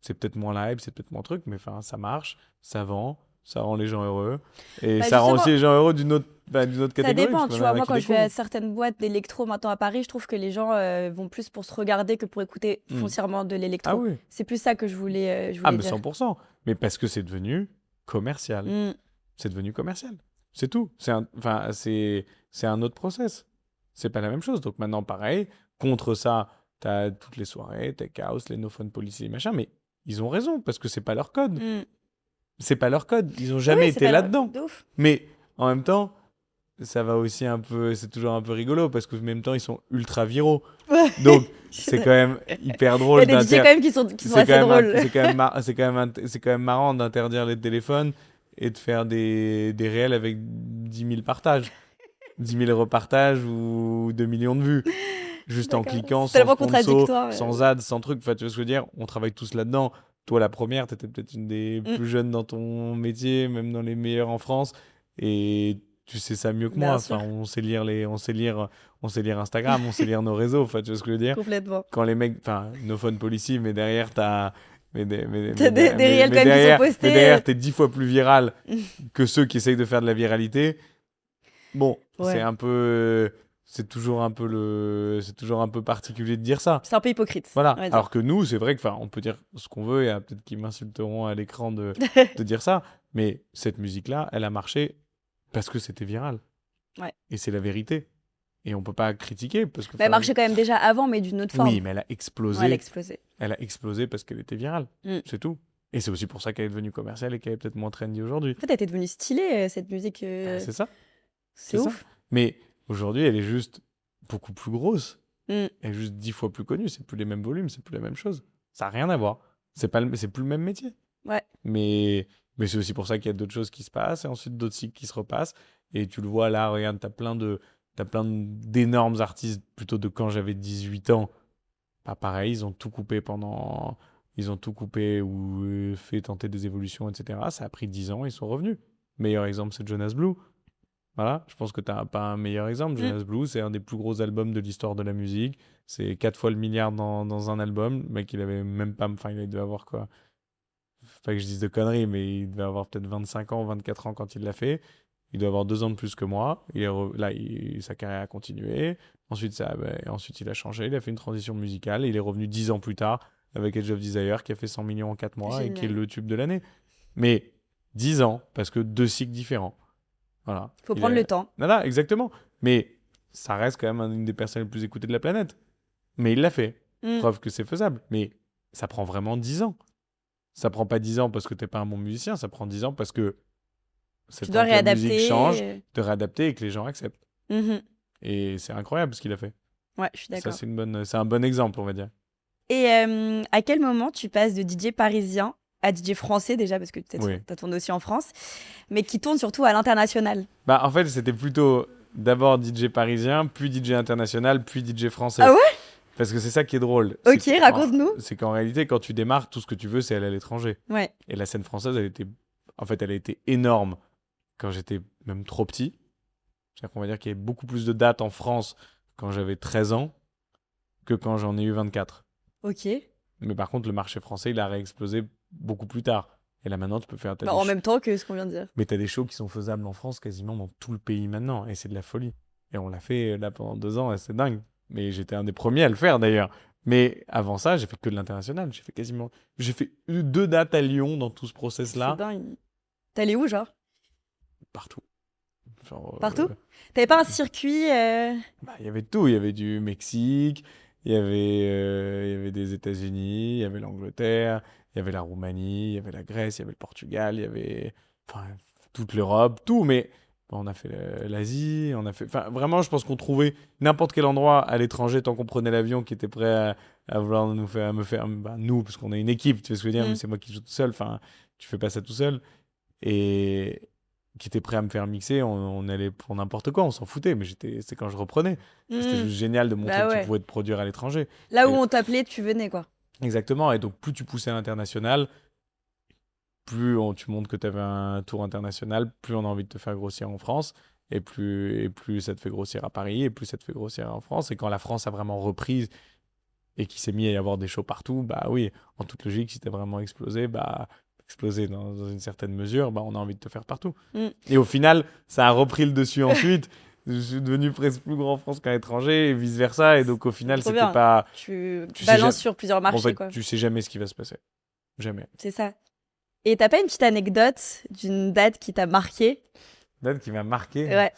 c'est peut-être moins la hype, c'est peut-être moins truc, mais ça marche, ça vend, ça rend les gens heureux. Et Bah ça rend justement, aussi les gens heureux d'une autre ça catégorie, parce dépend, qu'il tu y en vois. a Moi, qui quand je vais à découvrent. certaines boîtes d'électro maintenant à Paris, je trouve que les gens vont plus pour se regarder que pour écouter Hmm. foncièrement de Ah l'électro. oui. C'est plus ça que je Ah, voulais mais dire. 100%. Mais parce que c'est devenu commercial. Mm. C'est devenu commercial. C'est tout. C'est un autre process. C'est pas la même chose. Donc maintenant, pareil, contre ça, t'as toutes les soirées, Tech House, les No Fun Policy, machin, mais ils ont raison, parce que c'est pas leur code. Mm. C'est pas leur code. Ils ont Oui, jamais c'est été pas leur... là-dedans. de ouf. Mais en même temps, ça va aussi un peu, c'est toujours un peu rigolo, parce qu'en même temps, ils sont ultra viraux. Ouais. Donc, Je suis c'est quand d'accord. même hyper Il y a drôle des DJ quand même qui sont c'est quand assez même, drôles. c'est quand même marrant d'interdire les téléphones et de faire des réels avec 10 000 partages, 10 000 repartages ou 2 millions de vues. Juste en D'accord. cliquant, C'est sans tellement sponsor, contradictoire. sans ads, sans truc. Enfin, tu vois ce que je veux dire? On travaille tous là-dedans. Toi, la première, tu étais peut-être une des Mm. plus jeunes dans ton métier, même dans les meilleurs en France. Et tu sais ça mieux que moi. Bien Enfin, sûr, on sait lire Instagram, on sait lire nos réseaux. Enfin, tu vois ce que je veux dire? complètement. Quand les mecs, enfin, no phone policy, mais derrière, t'as. T'as des réels quand même qui sont Mais postés. derrière, t'es 10 fois plus viral que ceux qui essayent de faire de la viralité. Bon, c'est Ouais, un peu. C'est toujours un peu particulier de dire ça. c'est un peu hypocrite, on Voilà. va dire. Alors que nous, c'est vrai que, enfin, on peut dire ce qu'on veut, et peut-être qu'ils m'insulteront à l'écran de dire ça, mais cette musique-là, elle a marché parce que c'était viral. Ouais. Et c'est la vérité. Et on peut pas critiquer parce que, Bah, elle marchait quand même déjà avant, mais d'une autre oui, forme. mais elle a Ouais, elle a explosé. explosé. Elle a explosé parce qu'elle était virale. Mm. C'est tout. Et c'est aussi pour ça qu'elle est devenue commerciale et qu'elle est peut-être moins trendy aujourd'hui. En fait, elle était devenue stylée, cette musique. C'est ça. C'est C'est ça. ouf. Mais aujourd'hui, elle est juste beaucoup plus grosse. Mm. Elle est juste 10 fois plus connue. C'est plus les mêmes volumes, c'est plus la même chose. Ça n'a rien à voir. C'est plus le même métier. Ouais. Mais c'est aussi pour ça qu'il y a d'autres choses qui se passent et ensuite d'autres cycles qui se repassent. Et tu le vois là, regarde, t'as plein d'énormes artistes plutôt de quand j'avais 18 ans. Pas pareil, ils ont tout coupé ou fait tenter des évolutions, etc. Ça a pris 10 ans, ils sont revenus. Meilleur exemple, c'est Jonas Blue. Voilà, je pense que tu n'as pas un meilleur exemple. Mm. Jonas Blue, c'est un des plus gros albums de l'histoire de la musique. C'est 4 fois le milliard dans un album. Le mec, il avait même pas. Enfin, il devait avoir quoi? Faut pas que je dise de conneries, mais il devait avoir peut-être 25 ans, 24 ans quand il l'a fait. Il doit avoir 2 ans de plus que moi. Là, sa carrière a continué. Ensuite, il a changé. Il a fait une transition musicale. Et il est revenu 10 ans plus tard avec Edge of Desire qui a fait 100 millions en 4 mois et qui est Génial. le tube de l'année. Mais 10 ans, parce que 2 cycles différents. Voilà. Faut prendre le temps. Voilà, exactement. Mais ça reste quand même une des personnes les plus écoutées de la planète. Mais il l'a fait. Mm. Preuve que c'est faisable. Mais ça prend vraiment 10 ans. Ça prend pas 10 ans parce que t'es pas un bon musicien. Ça prend 10 ans parce que c'est Tu le dois temps que la musique change, réadapter. de réadapter et que les gens acceptent. Mhm. Et c'est incroyable ce qu'il a fait. Ouais, je suis Ça, d'accord. c'est un bon exemple, on va dire. Et à quel moment tu passes de DJ parisien à DJ français déjà, parce que peut-être Oui. tu as tourné aussi en France, mais qui tourne surtout à l'international? Bah, en fait, c'était plutôt d'abord DJ parisien, puis DJ international, puis DJ français. Ah ouais? Parce que c'est ça qui est drôle. Ok, C'est raconte-nous. c'est qu'en réalité, quand tu démarres, tout ce que tu veux, c'est aller à l'étranger. Ouais. Et la scène française, elle a été énorme quand j'étais même trop petit. C'est-à-dire qu'on va dire qu'il y avait beaucoup plus de dates en France quand j'avais 13 ans que quand j'en ai eu 24. Ok. Mais par contre, le marché français, il a réexplosé beaucoup plus tard. Et là, maintenant, tu peux faire... Bah, en même temps que ce qu'on vient de dire. Mais tu as des shows qui sont faisables en France quasiment dans tout le pays maintenant. Et c'est de la folie. Et on l'a fait là pendant 2 ans et c'est dingue. Mais j'étais un des premiers à le faire d'ailleurs. Mais avant ça, j'ai fait que de l'international. J'ai fait 2 dates à Lyon dans tout ce C'est process-là. dingue. T'es allé où, genre? Partout. Genre, Partout? T'avais pas un circuit il y avait tout. Il y avait du Mexique, il y avait des États-Unis, il y avait l'Angleterre, il y avait la Roumanie, il y avait la Grèce, il y avait le Portugal, il y avait enfin, toute l'Europe, tout. Mais bon, on a fait l'Asie, enfin, vraiment, je pense qu'on trouvait n'importe quel endroit à l'étranger tant qu'on prenait l'avion qui était prêt à vouloir nous, parce qu'on est une équipe, tu vois ce que je veux dire, mais hmm. c'est moi qui joue tout seul. Enfin, tu fais pas ça tout seul. Et, qui étaient prêts à me faire mixer, on allait pour n'importe quoi, on s'en foutait, mais c'est quand je reprenais. C'était Hmm. juste génial de montrer Bah que tu ouais. pouvais te produire à l'étranger. Là où Et on t'appelait, tu venais, quoi. exactement, et donc plus tu poussais à l'international, tu montres que tu avais un tour international, plus on a envie de te faire grossir en France, et plus ça te fait grossir à Paris, et plus ça te fait grossir en France. Et quand la France a vraiment repris et qu'il s'est mis à y avoir des shows partout, bah oui, en toute logique, si t'as vraiment explosé, bah explosé dans une certaine mesure, bah on a envie de te faire partout. Hmm. Et au final, ça a repris le dessus ensuite. Je suis devenu presque plus grand en France qu'à l'étranger et vice versa. Et donc au final, Trop c'était bien. pas. Tu Tu sais balances jamais. sur plusieurs En marchés, fait, quoi. tu sais jamais ce qui va se passer. Jamais. C'est ça. Et t'as pas une petite anecdote d'une date qui t'a marqué? Date qui m'a marqué. Ouais.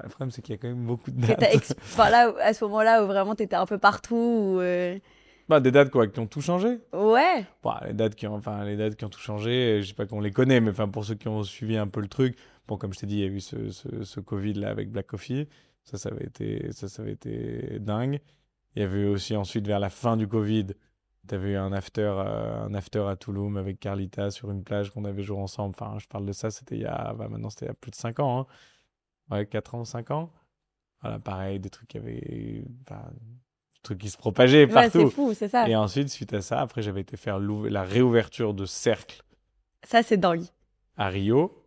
Le problème, c'est qu'il y a quand même beaucoup de Que t'as dates. enfin, là, à ce moment-là où vraiment t'étais un peu partout. Bah, des dates quoi, qui ont tout changé. Ouais. Bah, les dates qui ont tout changé, je sais pas qu'on les connaît, mais enfin, pour ceux qui ont suivi un peu le truc, bon, comme je t'ai dit, il y a eu ce Covid là avec Black Coffee. Ça avait été dingue. Il y avait eu aussi ensuite, vers la fin du Covid, tu avais eu un after à Touloum avec Carlita sur une plage qu'on avait joué ensemble. Enfin, je parle de ça, maintenant c'était il y a plus de 5 ans, hein. Ouais, 4 ans, 5 ans. Voilà, pareil, des trucs enfin, des trucs qui se propageaient Ouais, c'est partout. fou, c'est ça. Et ensuite, suite à ça, après, j'avais été faire la réouverture de Cercle Ça, c'est dingue. à Rio,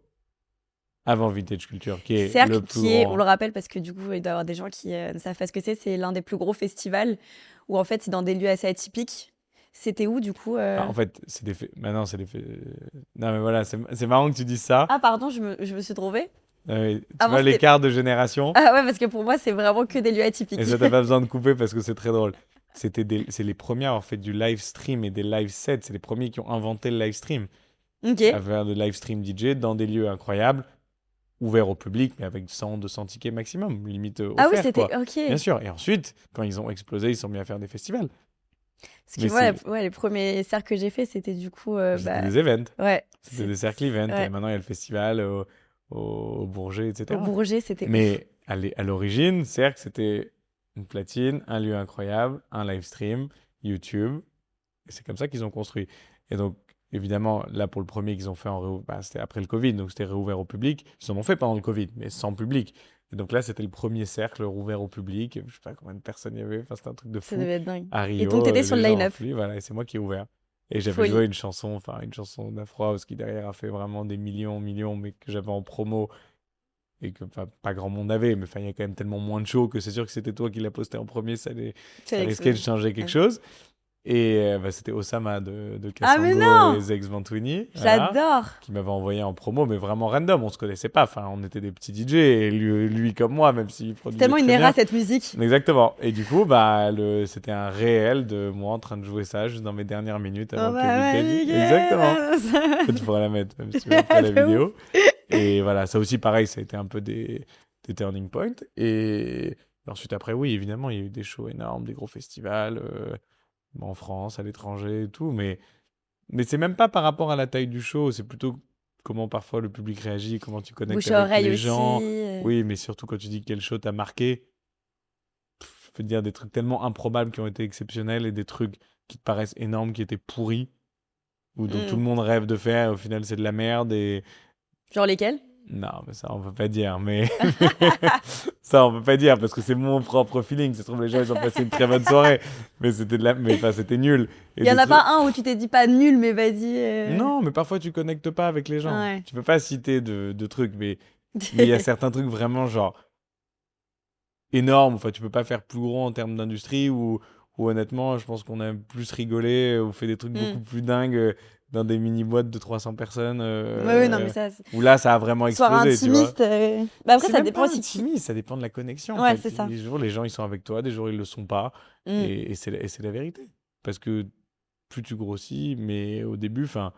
avant Vintage Culture, qui est le Cercle, plus qui est, on grand. le rappelle parce que du coup, il doit y avoir des gens qui ne savent pas ce que c'est l'un des plus gros festivals où en fait, c'est dans des lieux assez atypiques. C'était où du coup En fait, c'est des faits. Maintenant, c'est des faits. Non, mais voilà, c'est marrant que tu dises ça. Ah, pardon, je me suis trompée. Tu Avant, vois c'était. l'écart de génération. Ah ouais, parce que pour moi, c'est vraiment que des lieux atypiques. Et ça, t'as pas besoin de couper parce que c'est très drôle. C'est les premiers à avoir fait du live stream et des live sets. C'est les premiers qui ont inventé le live stream. Ok. À faire de live stream DJ dans des lieux incroyables, ouverts au public, mais avec 100, 200 tickets maximum, limite Ah oui, offert, c'était. quoi. Ok. Bien sûr. Et ensuite, quand ils ont explosé, ils sont mis à faire des festivals. Parce que Mais moi, c'est ouais, les premiers cercles que j'ai fait, c'était du coup. C'était des events. Ouais. C'était des cercle events. Et Ouais. maintenant, il y a le festival au Bourget, Au etc. Bourget, c'était ouf. Mais à l'origine, Cercle, c'était une platine, un lieu incroyable, un live stream, YouTube. Et c'est comme ça qu'ils ont construit. Et donc, évidemment, là, pour le premier qu'ils ont fait c'était après le Covid, donc c'était réouvert au public. Ils en ont fait pendant le Covid, mais sans public. Et donc là, c'était le premier cercle rouvert au public. Je sais pas combien de personnes il y avait. Enfin, c'était un truc de Ça fou. devait être dingue. À Et Rio, donc, t'étais sur le les gens line-up. affluent, voilà, et c'est moi qui ai ouvert. Et j'avais Folie. joué une chanson d'Afro House qui derrière a fait vraiment des millions, millions, mais que j'avais en promo et que pas grand monde avait. Mais enfin, il y a quand même tellement moins de shows que c'est sûr que c'était toi qui l'as posté en premier, ça Ça risquait de explose. changer quelque Ouais. chose. Et c'était Osama de Ah, mais Kassango non! et Zex Ventouini, voilà, J'adore! qui m'avait envoyé en promo, mais vraiment random, on se connaissait pas. Enfin, on était des petits DJ, et lui comme moi, même s'il C'est produisait tellement une très era bien. cette musique. Exactement. Et du coup, c'était un réel de moi en train de jouer ça juste dans mes dernières minutes avant Oh, que le public ait dit. bah, Exactement. Tu pourras la mettre, même si tu veux, après la De ouf. vidéo. Et voilà, ça aussi, pareil, ça a été un peu des turning points. Et ensuite, après, oui, évidemment, il y a eu des shows énormes, des gros festivals, en France, à l'étranger et tout. Mais c'est même pas par rapport à la taille du show, c'est plutôt comment parfois le public réagit, comment tu connectes Bouche à avec oreille les aussi. gens. Oui, mais surtout quand tu dis quel show t'a marqué, je peux te dire des trucs tellement improbables qui ont été exceptionnels et des trucs qui te paraissent énormes qui étaient pourris ou dont tout le Mm. monde rêve de faire et au final c'est de la merde et Genre lesquels? non, mais ça on peut pas dire, mais ça on peut pas dire parce que c'est mon propre feeling. Ça se trouve les gens ils ont passé une très bonne soirée, mais enfin c'était nul. Et Il y en des a trucs- pas un où tu t'es dit pas nul, mais vas-y. Non, mais parfois tu connectes pas avec les gens. Ouais. Tu peux pas citer de trucs, mais il y a certains trucs vraiment genre énormes. Enfin, tu peux pas faire plus gros en termes d'industrie ou honnêtement, je pense qu'on a plus rigolé ou fait des trucs beaucoup Mm. plus dingues dans des mini-boîtes de 300 personnes Ouais, non, mais ça. où là, ça a vraiment Soir explosé, tu vois. intimiste. Bah après, C'est ça même dépend pas aussi qui. intimiste, ça dépend de la connexion. En Ouais, fait. c'est ça. Des jours, les gens, ils sont avec toi, des jours, ils le sont pas. Mm. Et c'est la vérité. Parce que plus tu grossis, mais au début, enfin,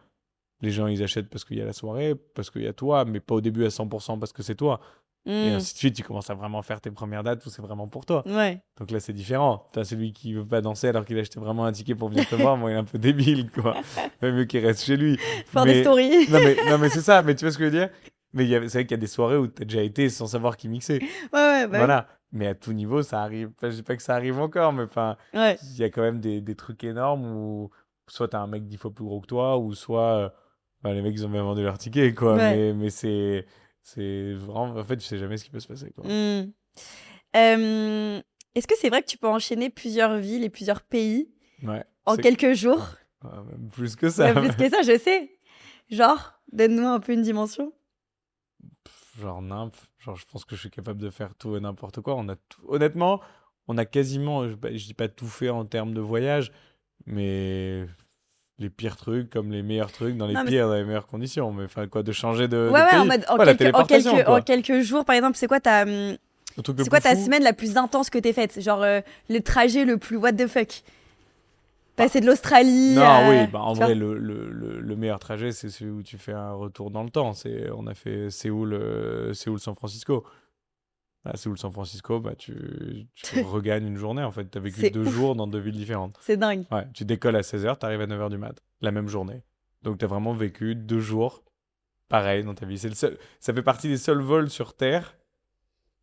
les gens, ils achètent parce qu'il y a la soirée, parce qu'il y a toi, mais pas au début à 100% parce que c'est toi. Et Mm. ainsi de suite, tu commences à vraiment faire tes premières dates où c'est vraiment pour toi. Ouais. Donc là, c'est différent. T'as celui qui veut pas danser alors qu'il a acheté vraiment un ticket pour venir te voir. Moi, il est un peu débile, quoi. Même mieux qu'il reste chez lui. Faire des Mais stories. non, mais c'est ça. Mais tu vois ce que je veux dire? Mais c'est vrai qu'il y a des soirées où t'as déjà été sans savoir qui mixer. Ouais, bah oui. Voilà. Mais à tout niveau, ça arrive. Enfin, je dis pas que ça arrive encore, mais enfin, Ouais. il y a quand même des trucs énormes où soit t'as un mec 10 fois plus gros que toi, ou soit Bah, les mecs, ils ont bien vendu leur ticket, quoi. Ouais. Mais c'est vraiment... En fait, tu sais jamais ce qui peut se passer, quoi. Hmm. Est-ce que c'est vrai que tu peux enchaîner plusieurs villes et plusieurs pays Ouais. en quelques jours? Même plus que ça. Ouais, plus que ça, je sais. Genre, donne-nous un peu une dimension. Genre, genre, je pense que je suis capable de faire tout et n'importe quoi. Honnêtement, on a quasiment, je dis pas tout fait en termes de voyage, mais les pires trucs comme les meilleurs trucs Non, mais dans les meilleures conditions. Mais enfin, quoi, de changer ouais, de ouais, en pays. mode Ouais, la téléportation, en quoi. quelques jours, par exemple, Le truc le c'est plus quoi ta fou. semaine la plus intense que t'aies faite? Genre, le trajet le plus what the fuck? Bah, Passer de l'Australie non, à. oui, bah, en Tu vois? vrai, le meilleur trajet, c'est celui où tu fais un retour dans le temps. On a fait Séoul-San Francisco. À Séoul-San Francisco, bah, tu regagnes une journée, en fait. Tu as vécu C'est 2 jours ouf, dans 2 villes différentes. c'est dingue. Ouais, tu décolles à 16h, tu arrives à 9h du mat, la même journée. Donc, tu as vraiment vécu 2 jours pareil dans ta vie. Ça fait partie des seuls vols sur Terre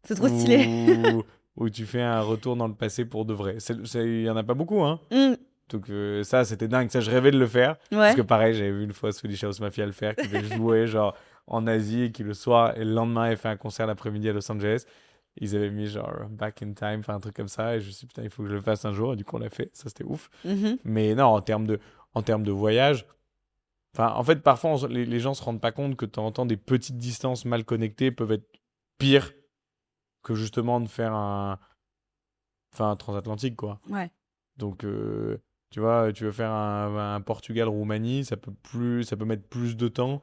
C'est trop stylé. où, où tu fais un retour dans le passé pour de vrai. Il y en a pas beaucoup, hein. Hmm, Donc ça, c'était dingue. Ça, je rêvais de le faire. Parce que ouais. pareil, j'avais vu une fois Swedish House Mafia le faire, qui avait joué genre en Asie et qui le soir et le lendemain, avait fait un concert l'après-midi à Los Angeles. Ils avaient mis genre Back in Time, enfin un truc comme ça. Et je me suis dit, putain, il faut que je le fasse un jour. Et du coup, on l'a fait. Ça, c'était ouf. Mhm. Mais non, en termes de voyage, enfin, en fait, parfois, les gens se rendent pas compte que de temps en temps, des petites distances mal connectées peuvent être pires que justement de faire un transatlantique, quoi. Ouais. Donc, tu vois, tu veux faire un Portugal-Roumanie, ça peut mettre plus de temps.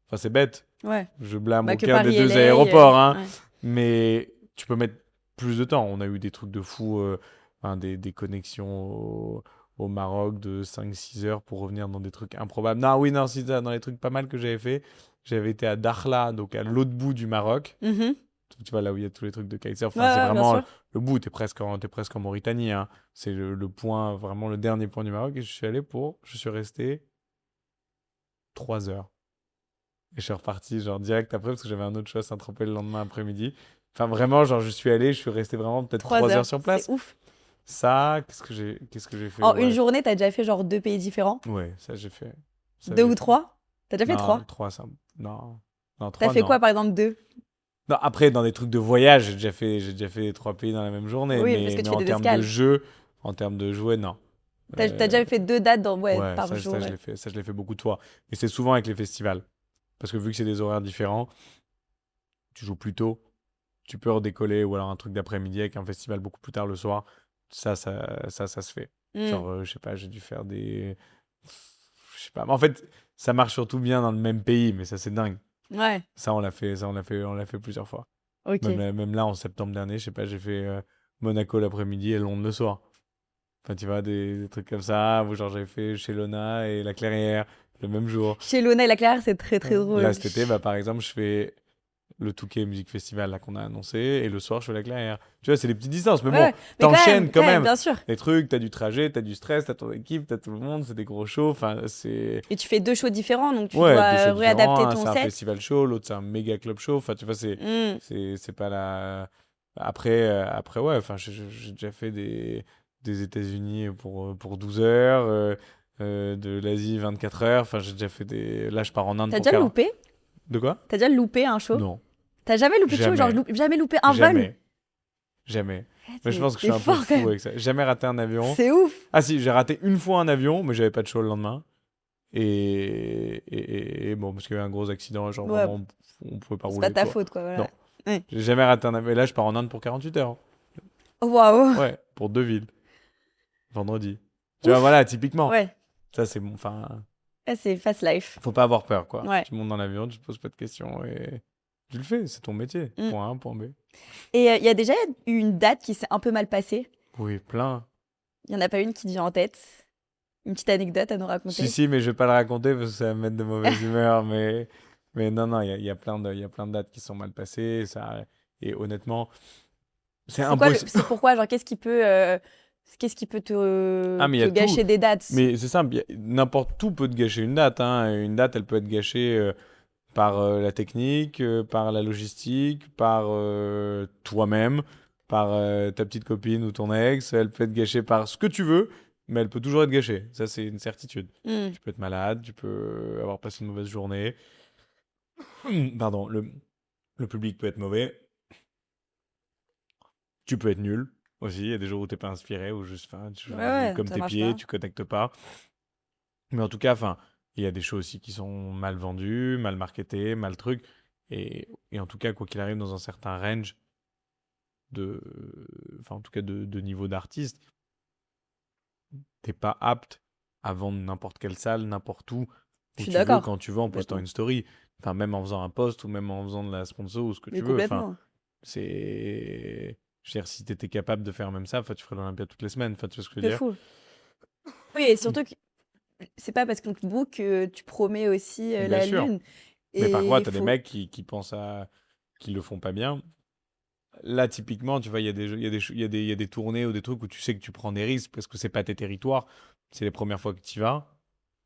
Enfin, c'est bête. Ouais. Je blâme Bah, que aucun des Paris deux LA. aéroports, hein. Ouais. Mais tu peux mettre plus de temps. On a eu des trucs de fou, enfin, des connexions au Maroc de 5-6 heures pour revenir dans des trucs improbables. Non, oui, non, si, ça, dans les trucs pas mal que j'avais fait, j'avais été à Dakhla, donc à l'autre bout du Maroc. Mhm. Tu vois, là où il y a tous les trucs de kitesurf. Ouais, Enfin, c'est ouais, bien vraiment sûr. le bout. T'es presque en Mauritanie, hein. C'est le point, vraiment le dernier point du Maroc. Et je suis resté 3 heures. Et je suis reparti, genre, direct après, parce que j'avais un autre chose à Saint-Tropez le lendemain après-midi. Enfin, vraiment, genre, je suis resté vraiment peut-être Trois 3 heures heures. sur C'est place. ouf. Ça, qu'est-ce que j'ai fait? En une Ouais. journée, t'as déjà fait genre 2 pays différents? Ouais, ça, j'ai fait. Ça, Deux j'ai ou fait. trois? T'as déjà fait Non, trois? 3, ça. Non. Non, T'as 3, fait non. quoi, par exemple, deux? Non, après, dans des trucs de voyage, j'ai déjà fait les 3 pays dans la même journée. Oui, parce que Mais tu fais en des termes de escales. jeu, en termes de jouets, non. T'as Euh, déjà fait 2 dates ouais, ouais, par ça, jour, je ouais. l'ai fait. Ça, je l'ai fait beaucoup de fois. Mais c'est souvent avec les festivals. Parce que vu que c'est des horaires différents, tu joues plus tôt, tu peux redécoller ou alors un truc d'après-midi avec un festival beaucoup plus tard le soir. Ça se fait. Hmm. Genre, je sais pas, j'ai dû faire des. Je sais pas. Mais en fait, ça marche surtout bien dans le même pays, mais ça, c'est dingue. Ouais, Ça, on l'a fait plusieurs fois. Même ok. là, même là, en septembre dernier, je sais pas, j'ai fait Monaco l'après-midi et Londres le soir. Enfin, tu vois, des trucs comme ça, où genre j'avais fait chez Lona et La Clairière le même jour. Chez Lona et la Claire, c'est très très Là, drôle. cet été, bah, par exemple, je fais le Touquet Music Festival là qu'on a annoncé et le soir, je fais La Clairière. Tu vois, c'est des petites distances, mais Ouais, bon, ouais. Mais t'enchaînes quand ouais, même. bien sûr. Des trucs, t'as du trajet, t'as du stress, t'as ton équipe, t'as tout le monde, c'est des gros shows. Enfin, c'est. Et tu fais 2 shows différents, donc tu Ouais, deux dois shows réadapter différents. Un, ton c'est un set. festival show, l'autre, c'est un méga club show. Enfin, tu vois, c'est. Hmm. C'est pas la. Après, ouais, enfin, j'ai déjà fait des États-Unis pour 12 heures, de l'Asie 24 heures. Enfin, j'ai déjà fait des. Là, je pars en Inde T'as pour déjà 40. loupé? De quoi? T'as déjà loupé un show? Non, T'as jamais loupé de show? Genre, jamais. jamais loupé un vol? Jamais. Jamais. Ouais, Mais je pense que je t'es suis un peu fort quand fou même. avec ça. Jamais raté un avion. C'est ouf. Ah si, j'ai raté une fois un avion, mais j'avais pas de show le lendemain. Et bon, parce qu'il y avait un gros accident, genre Ouais, vraiment, on pouvait pas c'est pas rouler, ta quoi. faute, quoi, voilà. Non, Ouais. j'ai jamais raté un avion. Et là, je pars en Inde pour 48 heures. Waouh. Ouais, pour 2 villes, vendredi. Tu vois, Ouf. voilà, typiquement. Ouais. Ça, c'est bon. Enfin, Ah, c'est fast life. faut pas avoir peur, quoi. Ouais. Tu montes dans l'avion, tu te poses pas de questions et tu le fais, c'est ton métier. Mm. Point A, point B. Et il y a déjà eu une date qui s'est un peu mal passée. Oui, plein. Il y en a pas une qui te vient en tête. Une petite anecdote à nous Si, raconter. si, mais je vais pas le raconter parce que ça va me mettre de mauvaise humeur. Mais non, non, il y a plein de dates qui sont mal passées. Et honnêtement, c'est C'est quoi impossible. c'est pourquoi, genre, qu'est-ce qui peut Ah, mais il y te a tout. gâcher des dates? Mais c'est simple, n'importe tout peut te gâcher une date, hein. Une date, elle peut être gâchée par la technique, par la logistique, par toi-même, par ta petite copine ou ton ex. Elle peut être gâchée par ce que tu veux. mais elle peut toujours être gâchée. Ça, c'est une certitude. Hmm. Tu peux être malade, tu peux avoir passé une mauvaise journée. Pardon, le public peut être mauvais. Tu peux être nul aussi. Il y a des jours où t'es pas inspiré, ou juste, enfin, tu Ouais, joues ouais, comme ça tes marche pieds, pas. tu connectes pas. Mais en tout cas, enfin, il y a des shows aussi qui sont mal vendus, mal marketés, mal trucs. Et en tout cas, quoi qu'il arrive, dans un certain range de, enfin, en tout cas, de niveau d'artiste, t'es pas apte à vendre n'importe quelle salle, n'importe Je où suis tu veux, d'accord, quand tu veux, en postant complètement. une story. Enfin, même en faisant un post ou même en faisant de la sponsor ou ce que Mais tu veux. Enfin, complètement. c'est. Je veux dire, si t'étais capable de faire même ça, enfin, tu ferais l'Olympia toutes les semaines. Enfin, tu vois ce que je C'est veux dire? fou. Oui, et surtout que c'est pas parce qu'on te book que tu promets aussi Bien la sûr. lune. Mais parfois, Et il tu as des faut. mecs qui pensent à. Qui le font pas bien. Là, typiquement, tu vois, il y a des, jeux- il y a des, ch- il y a des tournées ou des trucs où tu sais que tu prends des risques parce que c'est pas tes territoires. C'est les premières fois que tu y vas.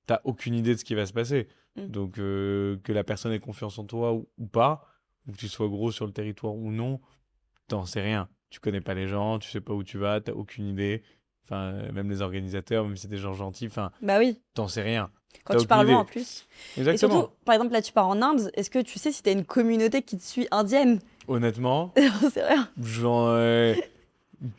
T'as aucune idée de ce qui va se passer. Hmm. Donc, que la personne ait confiance en toi ou pas, ou que tu sois gros sur le territoire ou non, t'en sais rien. Tu connais pas les gens, tu sais pas où tu vas, t'as aucune idée. Enfin, même les organisateurs, même si c'est des gens gentils, enfin, Bah oui, t'en sais rien. quand T'as tu aucune pars loin en idée. plus. Et surtout, Exactement. par exemple, là, tu pars en Inde. Est-ce que tu sais si t'as une communauté qui te suit indienne? Honnêtement, C'est rien. j'en,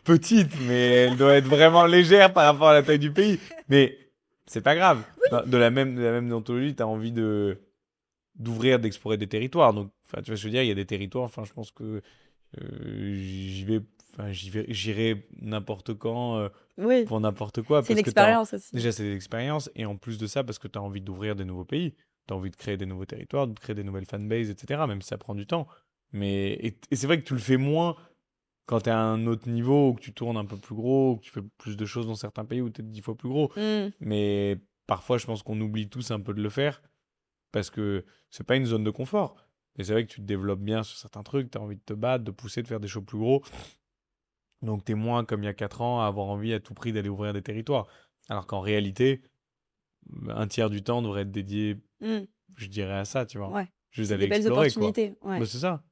petite, mais elle doit être vraiment légère par rapport à la taille du pays. Mais c'est pas grave. De la même déontologie, tu as envie d'ouvrir, d'explorer des territoires. Donc, enfin, tu vois ce que je veux dire, il y a des territoires, enfin, je pense que j'y vais, enfin, j'irai n'importe quand, Oui, pour n'importe quoi, c'est une parce que expérience aussi. déjà, c'est des expériences, et en plus de ça, parce que tu as envie d'ouvrir des nouveaux pays, tu as envie de créer des nouveaux territoires, de créer des nouvelles fanbases, etc., même si ça prend du temps. Et c'est vrai que tu le fais moins quand tu es à un autre niveau, ou que tu tournes un peu plus gros, ou que tu fais plus de choses dans certains pays où tu es 10 fois plus gros. Hmm. Mais parfois, je pense qu'on oublie tous un peu de le faire parce que c'est pas une zone de confort. Mais c'est vrai que tu te développes bien sur certains trucs, tu as envie de te battre, de pousser, de faire des shows plus gros. Donc tu es moins comme il y a 4 ans à avoir envie à tout prix d'aller ouvrir des territoires. Alors qu'en réalité, un tiers du temps devrait être dédié, Hmm. je dirais, à ça, tu vois. Ouais, Juste c'est d'aller des belles explorer, quoi. opportunités. Bah, Ouais. c'est ça.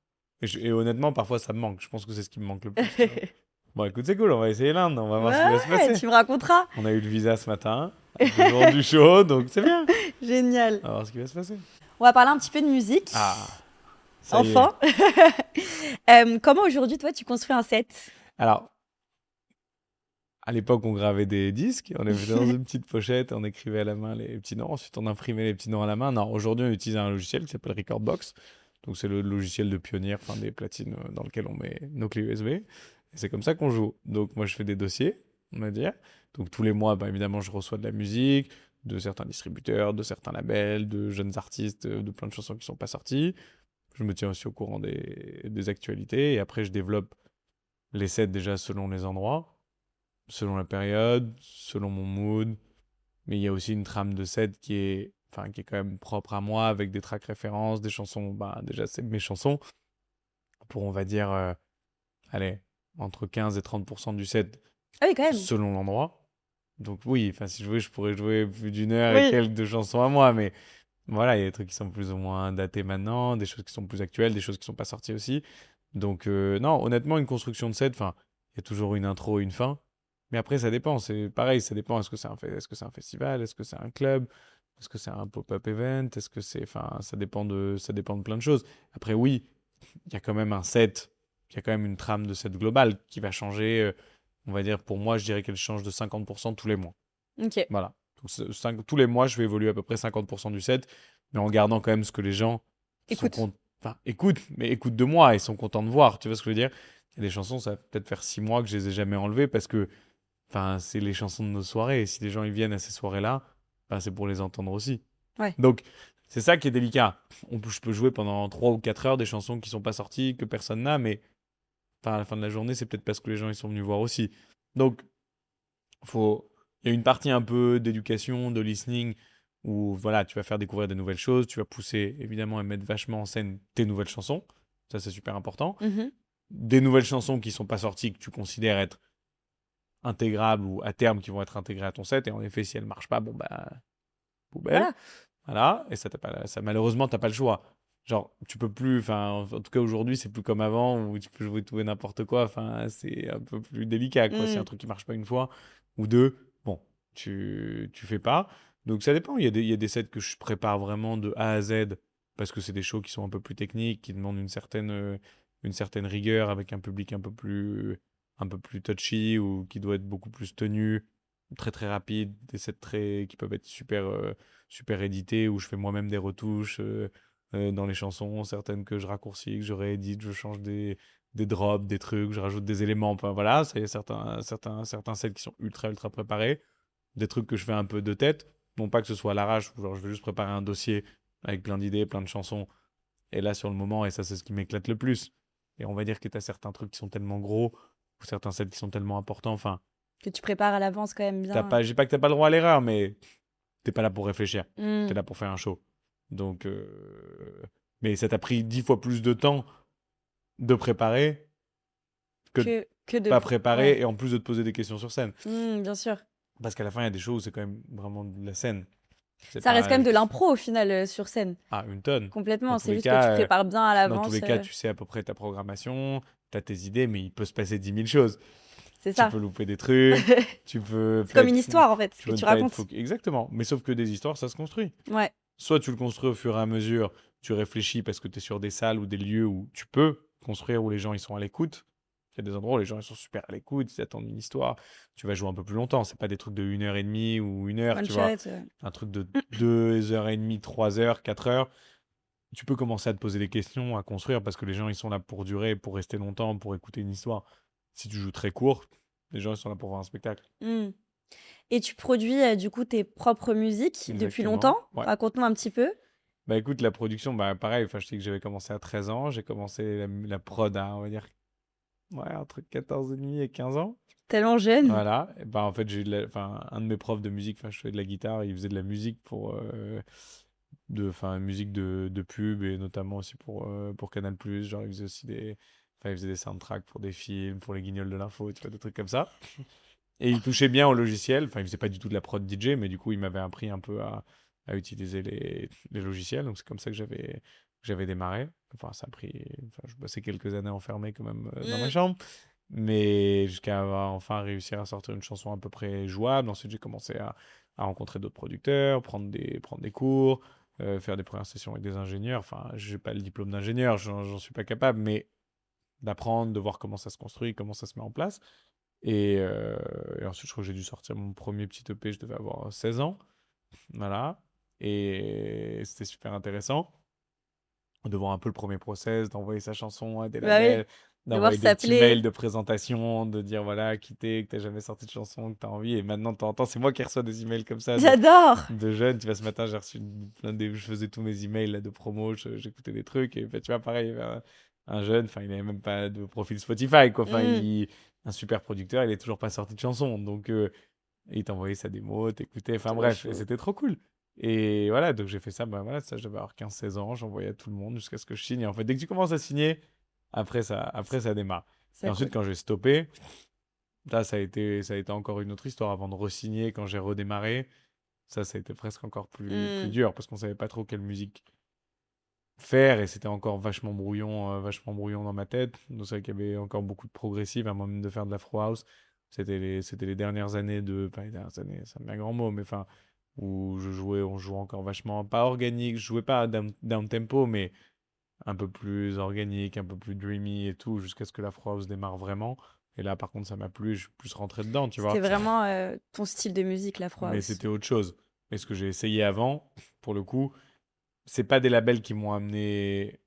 Et honnêtement, parfois, ça me manque. Je pense que c'est ce qui me manque le plus, tu vois. Bon, écoute, c'est cool, on va essayer l'Inde, on va voir ce qui va se Ouais, passer. tu me raconteras. On a eu le visa ce matin, le jour du show, donc c'est bien. Génial. On va voir ce qui va se passer. On va parler un petit peu de musique. Ah, ça y est. Enfin. Comment aujourd'hui, toi, tu construis un set? Alors, à l'époque, on gravait des disques, on les mettait dans une petite pochette, on écrivait à la main les petits noms, ensuite on imprimait les petits noms à la main. Non, aujourd'hui, on utilise un logiciel qui s'appelle Recordbox. Donc, c'est le logiciel de pionnière, enfin des platines dans lequel on met nos clés USB. Et c'est comme ça qu'on joue. Donc, moi, je fais des dossiers, on va dire. Donc, tous les mois, bah, évidemment, je reçois de la musique, de certains distributeurs, de certains labels, de jeunes artistes, de plein de chansons qui sont pas sorties. Je me tiens aussi au courant des actualités. Et après, je développe les sets déjà selon les endroits, selon la période, selon mon mood. Mais il y a aussi une trame de set qui est quand même propre à moi, avec des tracks références, des chansons. Bah, déjà, c'est mes chansons. Pour, on va dire, allez, entre 15 et 30% du set Ah oui, quand même. selon l'endroit. Donc oui, enfin, si je voulais, je pourrais jouer plus d'une heure et Oui. quelques de chansons à moi, mais voilà, il y a des trucs qui sont plus ou moins datés maintenant, des choses qui sont plus actuelles, des choses qui sont pas sorties aussi. Donc non, honnêtement, une construction de set, enfin, il y a toujours une intro et une fin. Mais après, ça dépend. C'est pareil, ça dépend. Est-ce que c'est un festival? Est-ce que c'est un club? Est-ce que c'est un pop-up event? Est-ce que c'est, enfin, ça dépend de plein de choses. Après, oui, il y a quand même un set, il y a quand même une trame de set globale qui va changer. On va dire, pour moi, je dirais qu'elle change de 50% tous les mois. Ok. Voilà. Donc, tous les mois, je vais évoluer à peu près 50% du set, mais en gardant quand même ce que les gens sont Écoute. contents. Enfin, écoute, mais écoute de moi, ils sont contents de voir. Tu vois ce que je veux dire? Il y a des chansons, ça va peut-être faire 6 mois que je les ai jamais enlevées parce que, enfin, c'est les chansons de nos soirées. Et si les gens ils viennent à ces soirées-là, ben, c'est pour les entendre aussi. Ouais. Donc, c'est ça qui est délicat. Je peux jouer pendant 3 ou 4 heures des chansons qui sont pas sorties, que personne n'a, mais enfin, à la fin de la journée, c'est peut-être parce que les gens ils sont venus voir aussi. Donc, faut... il y a une partie un peu d'éducation, de listening, où voilà, tu vas faire découvrir des nouvelles choses, tu vas pousser évidemment et mettre vachement en scène tes nouvelles chansons. Ça, c'est super important. Mhm. Des nouvelles chansons qui sont pas sorties, que tu considères être intégrables ou à terme qui vont être intégrées à ton set. Et en effet, si elles marchent pas, bon bah, poubelle. Voilà. Voilà. Et ça, malheureusement, t'as pas le choix. Genre, tu peux plus, enfin, en tout cas aujourd'hui, c'est plus comme avant où tu peux jouer tout et n'importe quoi. Enfin, c'est un peu plus délicat, quoi. C'est un Hmm. truc qui marche pas une fois ou deux. Bon, tu fais pas. Donc ça dépend. Il y a des sets que je prépare vraiment de A à Z parce que c'est des shows qui sont un peu plus techniques, qui demandent une certaine rigueur avec un public un peu plus touchy ou qui doit être beaucoup plus tenu, très très rapide, des sets qui peuvent être super édités où je fais moi-même des retouches dans les chansons, certaines que je raccourcis, que je réédite, je change des drops, des trucs, je rajoute des éléments. Enfin voilà, c'est certains sets qui sont ultra préparés, des trucs que je fais un peu de tête. Non pas que ce soit à l'arrache, genre je vais juste préparer un dossier avec plein d'idées, plein de chansons, et là sur le moment, et ça c'est ce qui m'éclate le plus. Et on va dire que tu as certains trucs qui sont tellement gros, ou certains sets qui sont tellement importants, enfin, Que tu prépares à l'avance quand même bien. je dis pas que t'as pas le droit à l'erreur, mais t'es pas là pour réfléchir, t'es Hmm. là pour faire un show. Donc, mais ça t'a pris 10 fois plus de temps de préparer que de Que de... pas préparer Ouais. et en plus de te poser des questions sur scène. Bien sûr. Parce qu'à la fin, il y a des shows où c'est quand même vraiment de la scène. C'est Ça reste quand pas même de l'impro au final sur scène. une tonne. Dans Complètement. tous C'est les juste que tu cas, prépares bien à dans tous l'avance. les cas, tu sais à peu près ta programmation, tu as tes idées, mais il peut se passer 10 000 choses. C'est Tu ça. peux louper des trucs, tu peux C'est pas comme être une histoire en fait, ce tu que peux ne tu pas être racontes. exactement. Mais sauf que des histoires, ça se construit. Ouais. Soit tu le construis au fur et à mesure, tu réfléchis parce que tu es sur des salles ou des lieux où tu peux construire, où les gens ils sont à l'écoute. Il y a des endroits où les gens ils sont super à l'écoute, ils attendent une histoire. Tu vas jouer un peu plus longtemps. C'est pas des trucs de 1 heure et demie ou 1 heure, One tu vois. shot. Un truc de 2 heures et demie, 3 heures, 4 heures. Tu peux commencer à te poser des questions, à construire parce que les gens ils sont là pour durer, pour rester longtemps, pour écouter une histoire. Si tu joues très court, les gens ils sont là pour voir un spectacle. Hmm. Et tu produis du coup tes propres musiques depuis longtemps. Exactement. Ouais. Raconte-nous un petit peu. Bah écoute, la production, bah pareil, enfin, je sais que j'avais commencé à 13 ans, j'ai commencé la prod à, on va dire, ouais, entre 14 et demi et 15 ans. Tellement jeune. Voilà, et bah en fait, enfin, un de mes profs de musique, enfin, je faisais de la guitare, il faisait de la musique enfin, musique de pub et notamment aussi pour Canal+, genre il faisait aussi enfin, il faisait des soundtracks pour des films, pour les Guignols de l'info, tu vois, des trucs comme ça. Et il touchait bien au logiciel. Enfin, il faisait pas du tout de la prod DJ, mais du coup, il m'avait appris un peu à utiliser les logiciels. Donc, c'est comme ça que j'avais démarré. Enfin, ça a pris. Enfin, je bossais quelques années enfermé quand même dans ma Hmm. chambre. Mais jusqu'à avoir enfin réussir à sortir une chanson à peu près jouable. Ensuite, j'ai commencé à rencontrer d'autres producteurs, prendre des cours, faire des premières sessions avec des ingénieurs. Enfin, j'ai pas le diplôme d'ingénieur, j'en suis pas capable, mais d'apprendre, de voir comment ça se construit, comment ça se met en place. Et ensuite, je crois que j'ai dû sortir mon premier petit EP, je devais avoir 16 ans. Voilà. Et c'était super intéressant de voir un peu le premier process, d'envoyer sa chanson à des Bah oui. labels, De voir d'envoyer si des ça petits mails plaît. de présentation, de dire voilà, quitter, que t'as jamais sorti de chanson, que t'as envie. Et maintenant, de temps en temps, c'est moi qui reçois des emails comme ça J'adore. de jeunes. Tu vois, ce matin, j'ai reçu je faisais tous mes emails là, de promo, j'écoutais des trucs. Et bah, tu vois, pareil, il y avait un jeune, enfin, il n'avait même pas de profil Spotify, quoi. Enfin, Hmm. un super producteur, il est toujours pas sorti de chanson. Donc, il t'envoyait sa démo, t'écoutais. Enfin, Trop bref, et chaud. c'était trop cool. Et voilà, donc j'ai fait ça, bah voilà, ça, je devais avoir 15 16 ans, j'envoyais à tout le monde jusqu'à ce que je signe. Et en fait, dès que tu commences à signer, après ça démarre. Et C'est ensuite, cool. quand j'ai stoppé, là, ça a été encore une autre histoire avant de re-signer quand j'ai redémarré. Ça a été presque encore plus Hmm. dur parce qu'on savait pas trop quelle musique faire et c'était encore vachement brouillon dans ma tête. Donc c'est vrai qu'il y avait encore beaucoup de progressifs avant même de faire de l'afro house. C'était les dernières années pas les dernières années, c'est un grand mot, mais enfin, où on jouait encore vachement, pas organique, je jouais pas down tempo, mais un peu plus organique, un peu plus dreamy et tout, jusqu'à ce que l'afro house démarre vraiment. Et là, par contre, ça m'a plu, je suis plus rentré dedans, tu C'était vois. vraiment ton style de musique, l'afro Mais house. c'était autre chose. Et ce que j'ai essayé avant, pour le coup, c'est pas des labels qui m'ont amené.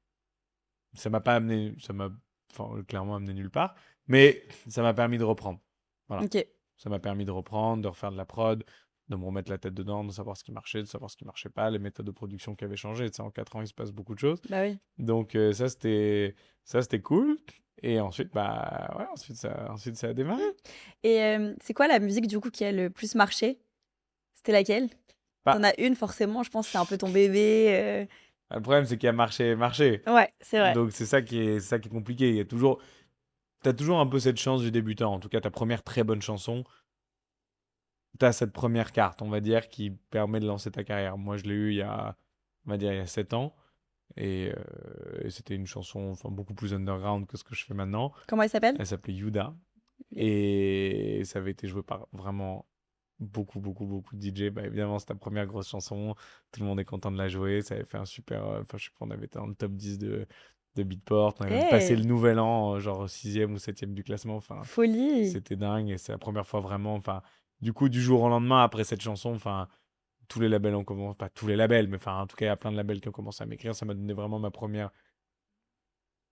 Ça m'a pas amené. Ça m'a enfin, clairement amené nulle part. Mais ça m'a permis de reprendre. Voilà. Ok. Ça m'a permis de reprendre, de refaire de la prod, de me remettre la tête dedans, de savoir ce qui marchait, de savoir ce qui marchait pas, les méthodes de production qui avaient changé. Tu sais, en 4 ans, il se passe beaucoup de choses. Bah oui. Donc, ça, c'était cool. Et ensuite, bah, ouais, ensuite, ça a démarré. Et c'est quoi la musique du coup qui a le plus marché? C'était laquelle? T'en Bah, as une forcément, je pense que c'est un peu ton bébé. le problème, c'est qu'il y a marché. Ouais, c'est vrai. Donc, c'est ça qui est compliqué. T'as toujours un peu cette chance du débutant. En tout cas, ta première très bonne chanson, t'as cette première carte, on va dire, qui permet de lancer ta carrière. Moi, je l'ai eu on va dire, il y a 7 ans. Et c'était une chanson enfin, beaucoup plus underground que ce que je fais maintenant. Comment elle s'appelle? Elle s'appelait Yuda. Ok. Et ça avait été joué par vraiment beaucoup de DJ. Bah, évidemment, c'est ta première grosse chanson. Tout le monde est content de la jouer. Ça avait fait un super. Enfin, je sais pas, on avait été dans le top 10 de Beatport. On avait même passé le Hey, nouvel an, genre 6e ou 7e du classement. Enfin, folie. c'était dingue. Et c'est la première fois vraiment. Enfin, du coup, du jour au lendemain, après cette chanson, enfin, tous les labels ont commencé. Pas tous les labels, mais enfin, en tout cas, il y a plein de labels qui ont commencé à m'écrire. Ça m'a donné vraiment ma première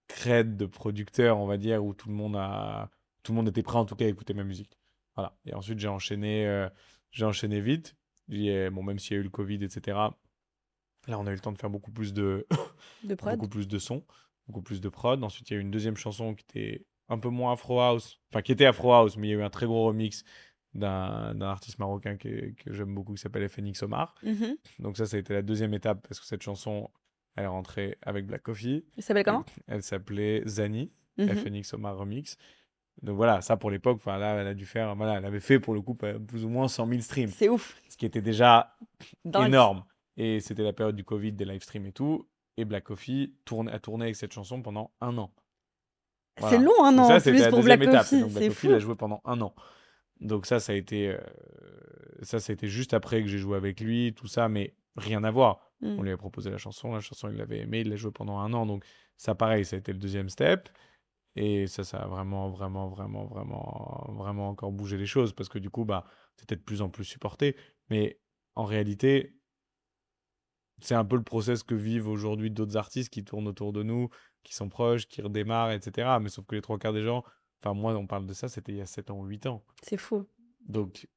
cred de producteur, on va dire, où tout le monde était prêt en tout cas à écouter ma musique. Voilà. Et ensuite, j'ai enchaîné vite. Bon, même s'il y a eu le Covid, etc. Là, on a eu le temps de faire beaucoup plus de, De prod. beaucoup plus de sons, beaucoup plus de prod. Ensuite, il y a eu une deuxième chanson qui était un peu moins Afro House, enfin qui était Afro House, mais il y a eu un très gros remix d'un artiste marocain que j'aime beaucoup qui s'appelle FNX Omar. Mhm. Donc ça a été la deuxième étape parce que cette chanson, elle est rentrée avec Black Coffee. Il s'appelle Et comment? elle s'appelait Zani, Mhm. FNX Omar Remix. Donc voilà, ça pour l'époque, enfin là, elle a dû faire, voilà, elle avait fait pour le coup plus ou moins 100 000 streams, C'est ouf. ce qui était déjà Dingue. énorme. Et c'était la période du Covid, des live streams et tout. Et Black Coffee a tourné avec cette chanson pendant un an. C'est Voilà. long, un Donc an en ça, c'était plus la pour deuxième Black étape. Et Coffee. donc Black C'est Coffee l'a fou. joué pendant un an. Donc ça a été juste après que j'ai joué avec lui, tout ça, mais rien à voir. On Mm. lui a proposé la chanson il l'avait aimée, il l'a joué pendant un an. Donc ça, pareil, ça a été le deuxième step. Et ça a vraiment encore bougé les choses parce que du coup, bah, c'était de plus en plus supporté. Mais en réalité, c'est un peu le process que vivent aujourd'hui d'autres artistes qui tournent autour de nous, qui sont proches, qui redémarrent, etc. Mais sauf que les trois quarts des gens, enfin, moi, on parle de ça, c'était il y a 7 ans ou 8 ans. C'est fou. Donc,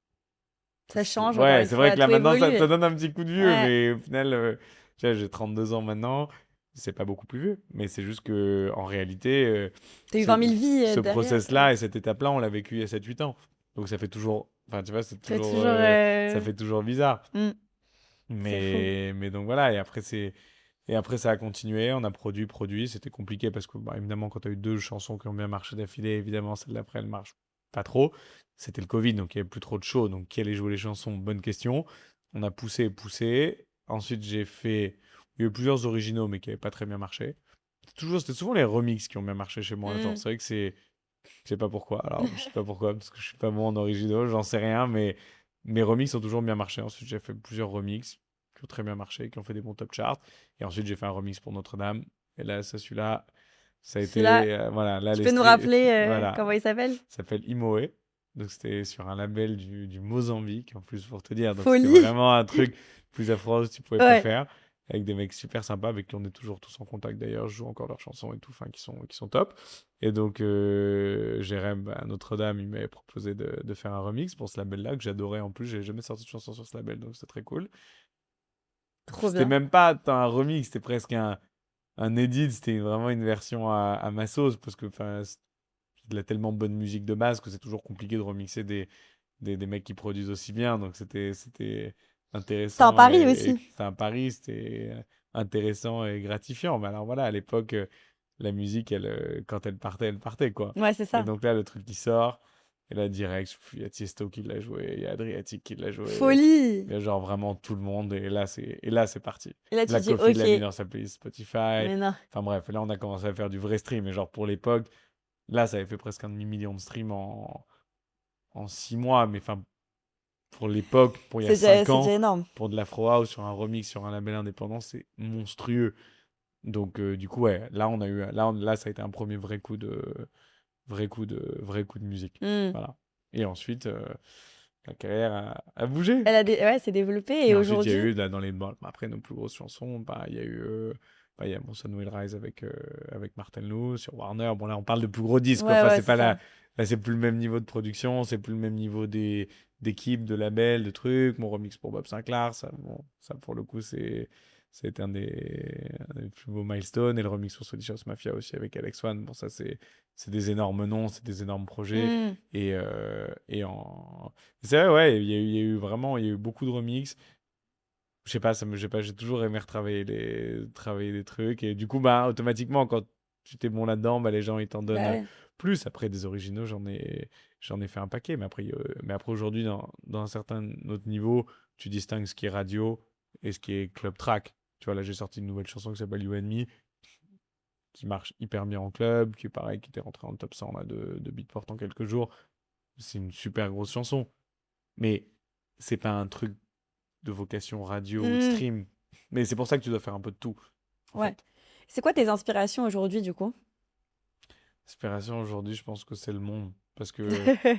Ça change, encore ouais, une c'est vrai fois. que là Tout maintenant, évolue. ça donne un petit coup de vieux, Ouais. mais au final, tu vois, j'ai 32 ans maintenant, c'est pas beaucoup plus vieux. Mais c'est juste que en réalité, T'as eu 20 000 vies ce derrière, quoi. process-là et cette étape-là, on l'a vécu il y a 7 8 ans. Donc ça fait toujours, enfin, tu vois, Tu fais toujours. ça fait toujours bizarre. Mm. C'est fou. Mais donc voilà, et après ça a continué, on a produit, c'était compliqué parce que bah, évidemment quand tu as eu deux chansons qui ont bien marché d'affilée, évidemment celle d'après elle marche pas trop. C'était le Covid, donc il n'y avait plus trop de show, donc qui allait jouer les chansons? Bonne question. On a poussé. Ensuite il y a eu plusieurs originaux mais qui n'avaient pas très bien marché. C'était souvent les remixes qui ont bien marché chez moi. Genre Mm. c'est vrai que je sais pas pourquoi. Alors je sais pas pourquoi parce que je suis pas bon en originaux, j'en sais rien, mais mes remixes ont toujours bien marché. Ensuite j'ai fait plusieurs remixes qui ont très bien marché, qui ont fait des bons top charts. Et ensuite, j'ai fait un remix pour Notre-Dame. Et là, celui-là, ça a Celui-là, été. Voilà, là, tu peux nous rappeler voilà, comment il s'appelle? ça s'appelle Imoe. Donc, c'était sur un label du Mozambique, en plus, pour te dire. Donc, c'était Folie. vraiment un truc plus afro, tu pouvais pas Ouais. faire. Avec des mecs super sympas, avec qui on est toujours tous en contact d'ailleurs. Je joue encore leurs chansons et tout, enfin, qui sont top. Et donc, Jérém, à Notre-Dame, il m'avait proposé de faire un remix pour ce label-là, que j'adorais en plus. J'ai jamais sorti de chanson sur ce label, donc c'était très cool. Trop C'était bien. même pas un remix, c'était presque un edit, c'était vraiment une version à ma sauce, parce que il a tellement bonne musique de base que c'est toujours compliqué de remixer des mecs qui produisent aussi bien, donc c'était C'était un intéressant pari et aussi. c'était un pari, c'était intéressant et gratifiant. Mais alors voilà, à l'époque, la musique, quand elle partait, quoi. Ouais, c'est Et ça. donc là, le truc qui sort, et là, direct, il y a Tiesto qui l'a joué, il y a Adriatic qui l'a joué, Folie. il y a genre vraiment tout le monde, et là, c'est parti. Et là, tu Black dis, Coffee l'a mis ok. dans sa playlist Spotify. Mais non. Enfin bref, là, on a commencé à faire du vrai stream, et genre pour l'époque, là, ça avait fait presque un demi-million de streams en 6 mois, mais enfin, pour l'époque, pour il y a 5 C'est ans, déjà énorme. pour de l'Afro House sur un remix, sur un label indépendant, c'est monstrueux. Donc, du coup, ouais, là, là, ça a été un premier vrai coup de musique. Hmm. Voilà. Et ensuite, la carrière a bougé. Ouais, c'est développé. Et Et ensuite, il y a aujourd'hui, eu, là, bon, après nos plus grosses chansons, bah, il y a eu, bah, il y a Mon Son Will Rise avec Martin Lou sur Warner. Bon, là, on parle de plus gros disques, quoi. ouais, Enfin, ouais, c'est c'est pas ça. là, c'est plus le même niveau de production, c'est plus le même niveau d'équipe, de label, de trucs. Mon remix pour Bob Sinclair, ça, bon, ça pour le coup, c'est un des plus beaux milestones. Et le remix pour Swedish House Mafia aussi avec Alex One. Bon, ça, c'est des énormes noms, c'est des énormes projets. Hmm. Et c'est vrai, ouais, il y a eu vraiment, il y a eu beaucoup de remix. Je sais pas, j'ai toujours aimé travailler des trucs. Et du coup, bah, automatiquement, quand tu t'es bon là-dedans, bah, les gens, ils t'en Bah donnent ouais. plus. Après, des originaux, j'en ai fait un paquet. Mais après aujourd'hui, dans un certain autre niveau, tu distingues ce qui est radio et ce qui est club track. Tu vois, là, j'ai sorti une nouvelle chanson qui s'appelle You and Me, qui marche hyper bien en club, qui est pareil, qui était rentré dans le top 100 là, de Beatport en quelques jours. C'est une super grosse chanson. Mais c'est pas un truc de vocation radio ou de Hmm, stream. Mais c'est pour ça que tu dois faire un peu de tout, en ouais. fait. C'est quoi tes inspirations aujourd'hui, du coup? L'inspiration aujourd'hui, je pense que c'est le monde. Parce que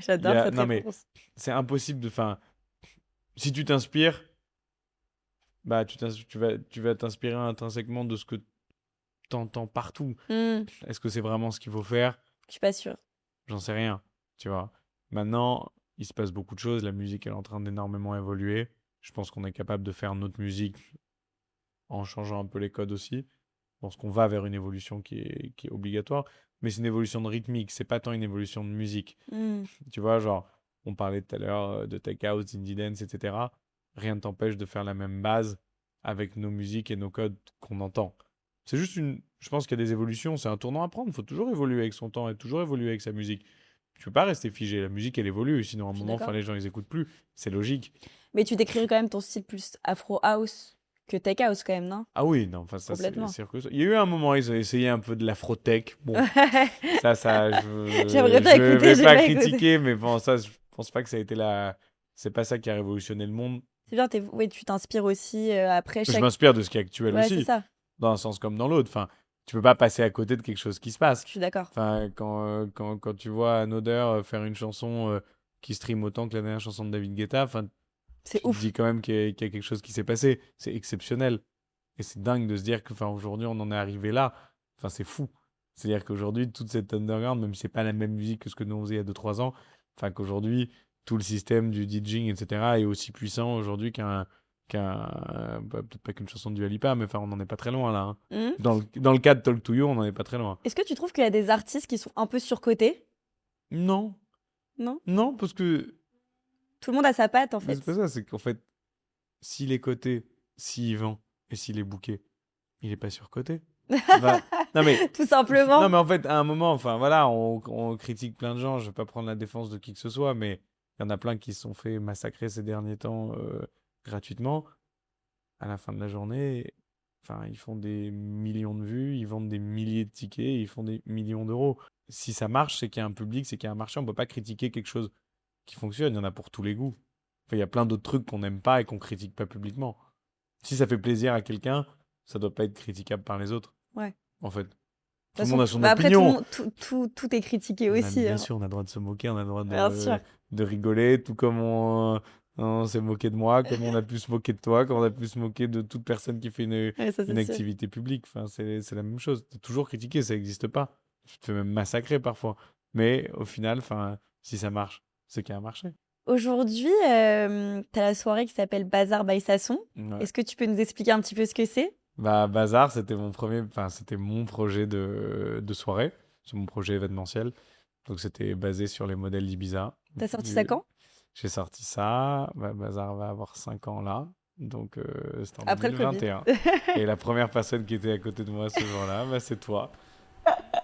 J'adore cette non mais réponse. c'est impossible de. Enfin, si tu t'inspires, bah tu vas t'inspirer intrinsèquement de ce que t'entends partout. Hmm, Est-ce que c'est vraiment ce qu'il faut faire? je suis pas sûre. J'en sais rien, tu vois. Maintenant, il se passe beaucoup de choses. La musique elle est en train d'énormément évoluer. Je pense qu'on est capable de faire notre musique en changeant un peu les codes aussi. Je pense qu'on va vers une évolution qui est obligatoire. Mais c'est une évolution de rythmique, c'est pas tant une évolution de musique. Hmm, Tu vois, genre, on parlait tout à l'heure de tech house, indie dance, etc. Rien ne t'empêche de faire la même base avec nos musiques et nos codes qu'on entend. C'est juste une. Je pense qu'il y a des évolutions, c'est un tournant à prendre. Il faut toujours évoluer avec son temps et toujours évoluer avec sa musique. Tu peux pas rester figé. La musique, elle évolue. Sinon, à un je suis moment, enfin, d'accord. les gens, ils écoutent plus. C'est logique. Mais tu décrirais quand même ton style plus Afro House que Tech House, quand même, non? Ah oui, non, enfin, ça, c'est Complètement. sûr que ça. Il y a eu un moment, ils ont essayé un peu de l'afro-tech. Bon, Ouais. ça, J'aimerais bien je écouter, vais pas j'aimerais écouter. critiquer, mais bon, ça, je pense pas que ça a été la. C'est pas ça qui a révolutionné le monde. C'est bien, oui, tu t'inspires aussi après Je chaque. m'inspire de ce qui est actuel Ouais, c'est aussi, ça. dans un sens comme dans l'autre. Enfin, tu peux pas passer à côté de quelque chose qui se passe. Je suis d'accord. Enfin, quand tu vois Another faire une chanson qui stream autant que la dernière chanson de David Guetta, enfin, C'est tu te ouf. dis quand même qu'il y a quelque chose qui s'est passé. C'est exceptionnel. Et c'est dingue de se dire que, enfin, aujourd'hui, on en est arrivé là. Enfin, c'est fou. C'est-à-dire qu'aujourd'hui, toute cette underground, même si c'est pas la même musique que ce que nous on faisait il y a 2 3 ans, enfin, qu'aujourd'hui, tout le système du DJing, etc., est aussi puissant aujourd'hui peut-être pas qu'une chanson de Dua Lipa, mais enfin, on n'en est pas très loin là, hein. Hmm. Dans le cas de Talk to You, on n'en est pas très loin. Est-ce que tu trouves qu'il y a des artistes qui sont un peu surcotés? Non, Non? non, parce que Tout le monde a sa patte, en mais c'est pas fait. ça, c'est qu'en fait, s'il est coté, s'il vend et s'il est booké, il est pas surcoté. Bah, non mais, Tout non simplement. mais en fait, à un moment, enfin voilà, on critique plein de gens, je vais pas prendre la défense de qui que ce soit, mais il y en a plein qui se sont fait massacrer ces derniers temps gratuitement. À la fin de la journée, enfin, ils font des millions de vues, ils vendent des milliers de tickets, ils font des millions d'euros. Si ça marche, c'est qu'il y a un public, c'est qu'il y a un marché. On peut pas critiquer quelque chose qui fonctionne. Il y en a pour tous les goûts. Enfin, il y a plein d'autres trucs qu'on n'aime pas et qu'on critique pas publiquement. Si ça fait plaisir à quelqu'un, ça doit pas être critiquable par les autres, Ouais. De en fait. toute Tout le monde façon, a son bah après, tout le opinion. monde, tout est critiqué aussi, Bien hein. sûr, on a le droit de se moquer, on a le droit Bien sûr. de rigoler, tout comme on s'est moqué de moi, comme on a pu se moquer de toi, comme on a pu se moquer de toute personne qui fait Ouais, ça, c'est une sûr. activité publique. Enfin, c'est la même chose. T'es toujours critiqué, ça n'existe pas. Tu te fais même massacrer parfois. Mais au final, enfin, si ça marche, c'est qu'il y a un marché. Aujourd'hui, tu as la soirée qui s'appelle Bazar by Sasson. Ouais. Est-ce que tu peux nous expliquer un petit peu ce que c'est? Bah, Bazar, c'était mon projet de soirée. C'est mon projet événementiel. Donc, c'était basé sur les modèles d'Ibiza. T'as sorti ça quand? J'ai sorti ça. Bah, Bazar va avoir 5 ans là. Donc, c'était en Après le Covid. 2021. Et la première personne qui était à côté de moi ce jour-là, bah, c'est toi.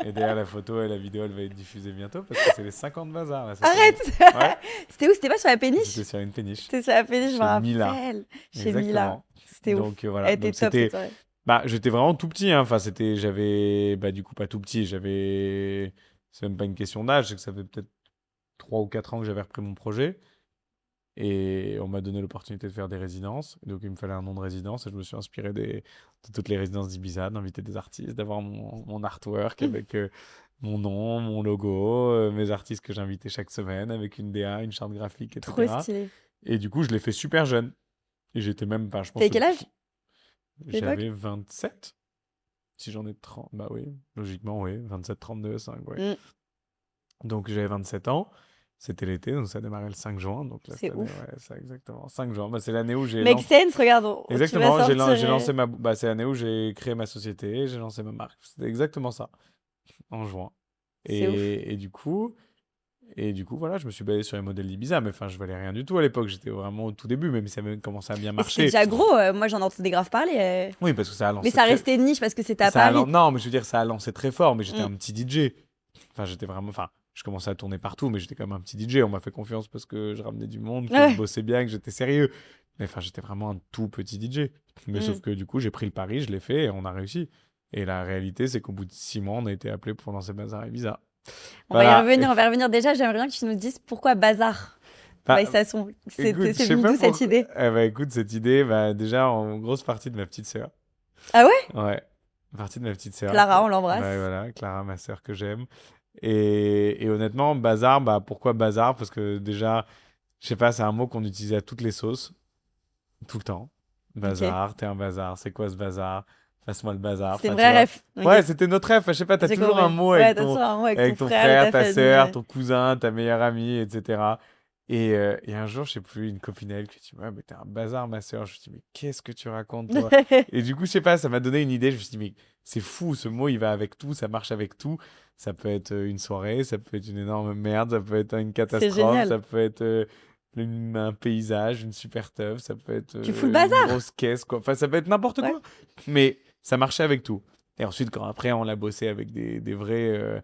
Et d'ailleurs, la photo et la vidéo, elle va être diffusée bientôt parce que c'est les 5 ans de Bazar là, cette année. Arrête! Ouais, C'était où? C'était pas sur la péniche? c'était sur une péniche C'était sur la péniche, je me chez Mila. rappelle. Chez Mila. Exactement. C'était ouf. Donc, voilà. Elle était Donc, top cette c'était. soirée. Bah, j'étais vraiment tout petit, hein. Enfin, j'avais, bah, du coup, pas tout petit. C'est même pas une question d'âge, c'est que ça fait peut-être 3 ou 4 ans que j'avais repris mon projet. Et on m'a donné l'opportunité de faire des résidences. Donc, il me fallait un nom de résidence. Et je me suis inspiré de toutes les résidences d'Ibiza, d'inviter des artistes, d'avoir mon artwork avec mon nom, mon logo, mes artistes que j'invitais chaque semaine avec une DA, une charte graphique, Trop etc. stylé. Et du coup, je l'ai fait super jeune. Et j'étais même pas, je pense, T'avais quel âge à l'époque? j'avais 27. Si j'en ai 30, bah oui, logiquement, oui, 27, 32, 5, ouais. Mm, Donc j'avais 27 ans, c'était l'été, donc ça démarrait le 5 juin, donc là cette c'est année, ouf. ouais, ça exactement. 5 juin, bah, c'est l'année où j'ai Make lancé. sense, regarde, tu vas Exactement, sortir. j'ai lancé bah, c'est l'année où j'ai créé ma société, j'ai lancé ma marque. C'était exactement ça, en juin. C'est ouf. Et du coup, voilà, je me suis basé sur les modèles d'Ibiza, mais enfin, je valais rien du tout à l'époque, j'étais vraiment au tout début, même si ça avait commencé à bien Et c'était marcher. déjà gros, moi j'en entendais grave parler. Oui, parce que ça a Mais lancé ça très, restait niche parce que c'était à Paris. Non, mais je veux dire, ça a lancé très fort, mais j'étais Mm, un petit DJ. Enfin, j'étais vraiment. Enfin, je commençais à tourner partout, mais j'étais quand même un petit DJ. On m'a fait confiance parce que je ramenais du monde, que je ouais. bossais bien, que j'étais sérieux. Mais enfin, j'étais vraiment un tout petit DJ. Mais Mm. sauf que du coup, j'ai pris le pari, je l'ai fait et on a réussi. Et la réalité, c'est qu'au bout de 6 mois, on a été appelé pour lancer Bazar Ibiza. On va y Voilà. revenir, on va y revenir. Déjà, j'aimerais bien que tu nous dises pourquoi Bazar. Bah, Sasson. écoute, je C'est sais venu pas d'où cette pourquoi. idée? Eh ben, écoute, cette idée, bah, déjà, en grosse partie de ma petite sœur. Ah ouais? Ouais, une partie de ma petite sœur. Clara, on Ouais, l'embrasse. voilà, Clara, ma sœur que j'aime. Et honnêtement, bazar, bah, pourquoi bazar? Parce que déjà, je sais pas, c'est un mot qu'on utilise à toutes les sauces, tout le temps. Ok. Bazar, t'es un bazar, c'est quoi ce bazar? Passe-moi le bazar, C'était une enfin, tu vraie vois. ref. Ouais, Ok. c'était notre rêve, je sais pas, t'as J'ai toujours un compris. mot Ouais, t'as toujours un mot avec ton frère et frère, ta ta famille. sœur, Ouais. ton cousin, ta meilleure amie, etc. Et un jour, je sais plus, une copine à elle qui dit, ouais, mais t'es un bazar, ma sœur. Je me dis, mais qu'est-ce que tu racontes, toi? Et du coup, je sais pas, ça m'a donné une idée. Je me suis dit, mais c'est fou, ce mot, il va avec tout, ça marche avec tout. Ça peut être une soirée, ça peut être une énorme merde, ça peut être une C'est catastrophe, génial. ça peut être un paysage, une super teuf, ça peut être Tu fous le une bazar. grosse caisse, quoi. Enfin, ça peut être n'importe Ouais. quoi. Mais ça marchait avec tout. Et ensuite, quand après, on l'a bossé avec des vrais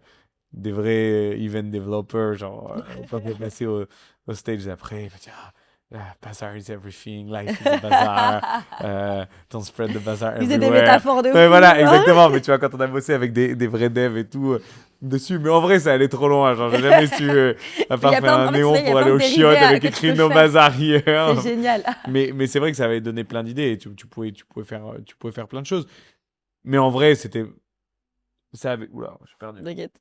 event developers, genre, quand on est passé au stage d'après, il m'a dit, bazar is everything, life is a bazar, don't spread the bazar Ils faisaient des everywhere. métaphores de Ouais, fou. voilà, Hein. exactement. Mais tu vois, quand on a bossé avec des vrais devs et tout dessus, mais en vrai, ça allait trop loin. Genre, j'ai jamais su, à Mais il y part a faire plein de... un En fait, c'est vrai, néon il y a pour plein aller de au dérivés chiottes avec que tu écrit peux No faire. Bazar C'est here. génial. Mais c'est vrai que ça avait donné plein d'idées et tu pouvais faire plein de choses. Mais en vrai, c'était. Ça avait. Oula, j'ai perdu. T'inquiète.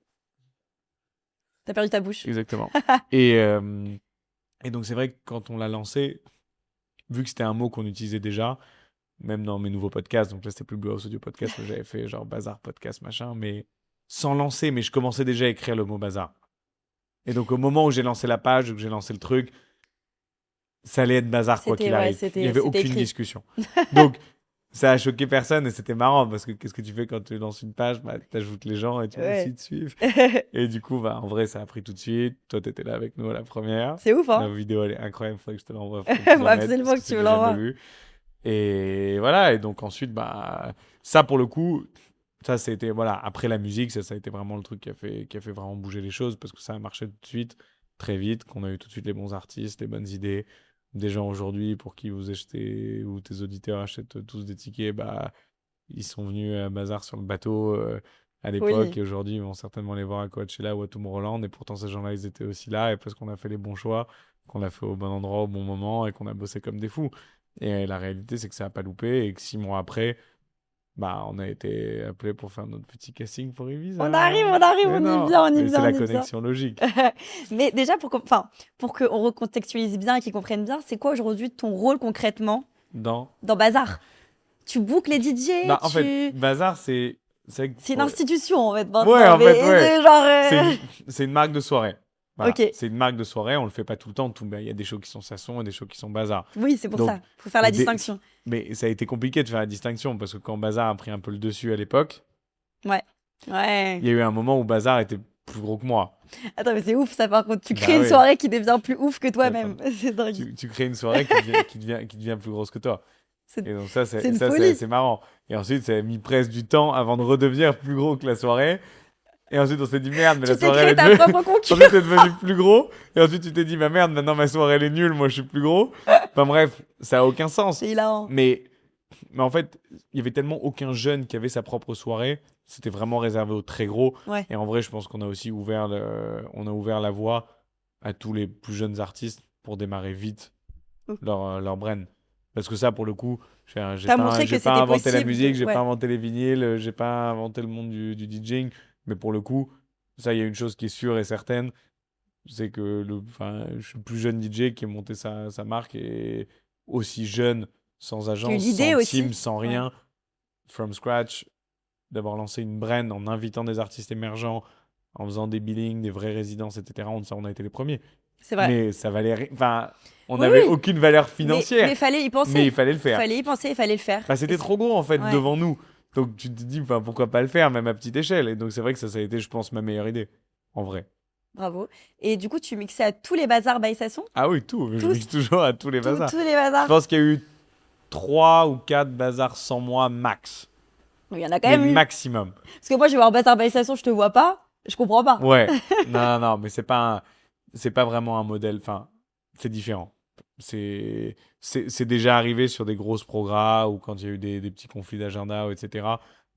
T'as perdu ta bouche. Exactement. Et, euh, et donc, c'est vrai que quand on l'a lancé, vu que c'était un mot qu'on utilisait déjà, même dans mes nouveaux podcasts, donc là, c'était plus Blue House Audio Podcast, j'avais fait genre bazar podcast, machin, mais sans lancer, mais je commençais déjà à écrire le mot bazar. Et donc, au moment où j'ai lancé la page, où j'ai lancé le truc, ça allait être bazar quoi C'était qu'il ouais, arrive. Il n'y avait c'était aucune écrit. discussion. Donc, ça a choqué personne et c'était marrant parce que qu'est-ce que tu fais quand tu lances une page? Bah, t'ajoutes les gens et tu Ouais. décides de suivre. Et du coup, bah, en vrai, ça a pris tout de suite. Toi, t'étais là avec nous à la première. C'est ouf, La hein? vidéo, elle est incroyable. Faudrait que je te l'envoie. Faut que tu Faut la mettes absolument parce que que tu c'est me du jamais l'envoies. vu. Et voilà. Et donc, ensuite, bah, ça, pour le coup, ça, c'était, voilà, après la musique, ça a été vraiment le truc qui a fait vraiment bouger les choses parce que ça a marché tout de suite, très vite, qu'on a eu tout de suite les bons artistes, les bonnes idées. Des gens aujourd'hui pour qui vous achetez ou tes auditeurs achètent tous des tickets, bah, ils sont venus à Bazar sur le bateau à l'époque Folie. et aujourd'hui ils vont certainement les voir à Coachella ou à Tomorrowland et pourtant ces gens-là ils étaient aussi là et parce qu'on a fait les bons choix, qu'on l'a fait au bon endroit au bon moment et qu'on a bossé comme des fous. Et la réalité c'est que ça n'a pas loupé et que 6 mois après, bah on a été appelé pour faire notre petit casting pour Ibiza. On arrive, Mais on y non, vient, on y mais c'est vient, on la y vient. connexion logique. Mais déjà, enfin, pour qu'on recontextualise bien et qu'ils comprennent bien, c'est quoi aujourd'hui ton rôle concrètement Dans dans Bazar? Tu bookes les DJ, Bah, en fait, Bazar, c'est C'est une institution en fait Ouais, maintenant, en fait, mais ouais. c'est genre... C'est une marque de soirée. Voilà. Ok, C'est une marque de soirée, on le fait pas tout le temps. Il y a des shows qui sont Sasson et des shows qui sont Bazar. oui, c'est pour Donc, ça. Faut faire la au dé- distinction. mais ça a été compliqué de faire la distinction parce que quand Bazar a pris un peu le dessus à l'époque, Ouais. Ouais. il y a eu un moment où Bazar était plus gros que moi. Attends, mais c'est ouf ça par contre. Tu Bah crées une oui. soirée qui devient plus ouf que Attends, toi-même. C'est dingue. tu crées une soirée qui devient plus grosse que toi. C'est Et donc ça, c'est une c'est folie. assez marrant. Et ensuite, ça a mis presque du temps avant de redevenir plus gros que la soirée. Et ensuite, on s'est dit merde, mais Tu la t'es soirée elle créé est ta devenue... propre ensuite, concurrence. t'es devenu plus gros. Et ensuite, tu t'es dit, bah merde, maintenant ma soirée elle est nulle, moi je suis plus gros. Enfin bref, ça a aucun sens. C'est hilarant. Mais en fait, il y avait tellement aucun jeune qui avait sa propre soirée. C'était vraiment réservé aux très gros. Ouais. Et en vrai, je pense qu'on a aussi on a ouvert la voie à tous les plus jeunes artistes pour démarrer vite Ouf. leur brand. Parce que ça, pour le coup, T'as montré que j'ai pas c'était inventé la possible. musique, j'ai Ouais. pas inventé les vinyles, j'ai pas inventé le monde du DJing. Mais pour le coup, ça, il y a une chose qui est sûre et certaine, c'est que je suis le plus jeune DJ qui a monté sa marque et aussi jeune, sans Qui a eu agence, l'idée sans aussi. team, sans Ouais. rien, from scratch, d'avoir lancé une brand en invitant des artistes émergents, en faisant des billings, des vraies résidences, etc. On a été les premiers. C'est vrai. Mais ça valait enfin, on Oui, n'avait oui. aucune valeur Mais financière, fallait y penser. mais il fallait le faire. Fallait y penser, il fallait le faire. Bah, c'était Et trop gros en fait ouais. devant nous. Donc tu te dis, enfin, pourquoi pas le faire, même à petite échelle. Et donc c'est vrai que ça a été, je pense, ma meilleure idée, en vrai. Bravo. Et du coup, tu mixais à tous les bazars by Sasson? Ah oui, tout. Je Tous. mixe toujours à tous les bazars. Tous les Je bazars. pense qu'il y a eu 3 ou 4 bazars sans moi max. Il y en a quand Mais même eu. maximum. Parce que moi, je vais voir bazar by Sasson, je te vois pas. Je comprends pas. Ouais. Non, mais c'est pas vraiment un modèle. Enfin, c'est différent. C'est déjà arrivé sur des grosses programmes ou quand il y a eu des petits conflits d'agenda, etc.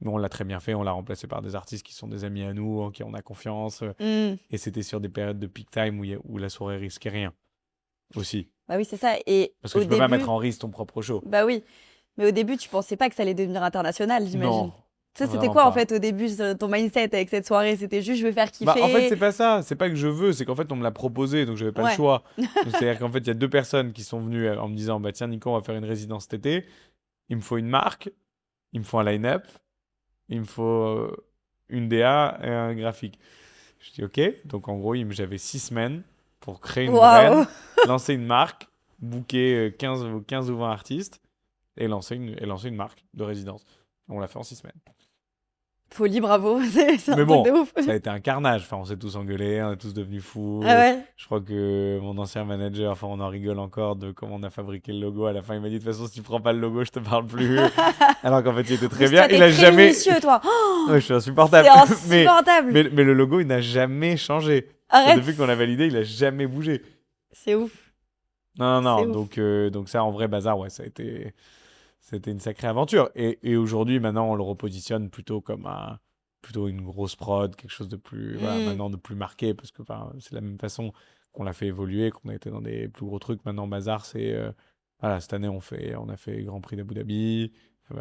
Mais on l'a très bien fait. On l'a remplacé par des artistes qui sont des amis à nous, en qui on a confiance. Hmm. Et c'était sur des périodes de peak time où la soirée risquait rien. aussi. Bah oui, c'est ça. Et Parce que au tu peux pas début, mettre en risque ton propre show. bah oui. Mais au début, tu pensais pas que ça allait devenir international, j'imagine. Non, Ça, c'était vraiment quoi en pas. fait au début, ton mindset avec cette soirée? C'était juste je veux faire Bah, en fait, kiffer. c'est pas ça. C'est pas que je veux, c'est qu'en fait, on me l'a proposé, donc j'avais pas le Ouais. choix. Donc, c'est-à-dire qu'en fait, il y a deux personnes qui sont venues en me disant, bah tiens, Nico, on va faire une résidence cet été. Il me faut une marque, il me faut un line-up, il me faut une DA et un graphique. Je dis OK. Donc, en gros, j'avais 6 semaines pour créer une Waouh. brand, lancer une marque, booker 15 ou 20 artistes et lancer une marque de résidence. On l'a fait en 6 semaines. Folie, bravo. C'est un Mais truc de bon, ouf. ça a été un carnage. Enfin, on s'est tous engueulés, on est tous devenus Ah fous. ouais. Je crois que mon ancien manager, enfin, on en rigole encore de comment on a fabriqué le logo. À la fin, il m'a dit, de toute façon, si tu prends pas le logo, je te parle plus. Alors qu'en fait, il était En très plus, bien. toi, Il t'es a très jamais. minutieux, toi. Oh, Ouais, je suis c'est insupportable. Mais, insupportable. mais le logo, il n'a jamais changé. Enfin, Arrête. depuis qu'on a validé, il a jamais bougé. C'est ouf. Non, non, non. C'est ouf. Donc ça, en vrai, bazar, ouais, c'était une sacrée aventure. Et aujourd'hui, maintenant, on le repositionne plutôt comme plutôt une grosse prod, quelque chose de plus, voilà, Hmm. maintenant de plus marqué, parce que enfin, c'est la même façon qu'on l'a fait évoluer, qu'on a été dans des plus gros trucs. Maintenant, bazar, voilà, cette année, on a fait le Grand Prix d'Abu Dhabi,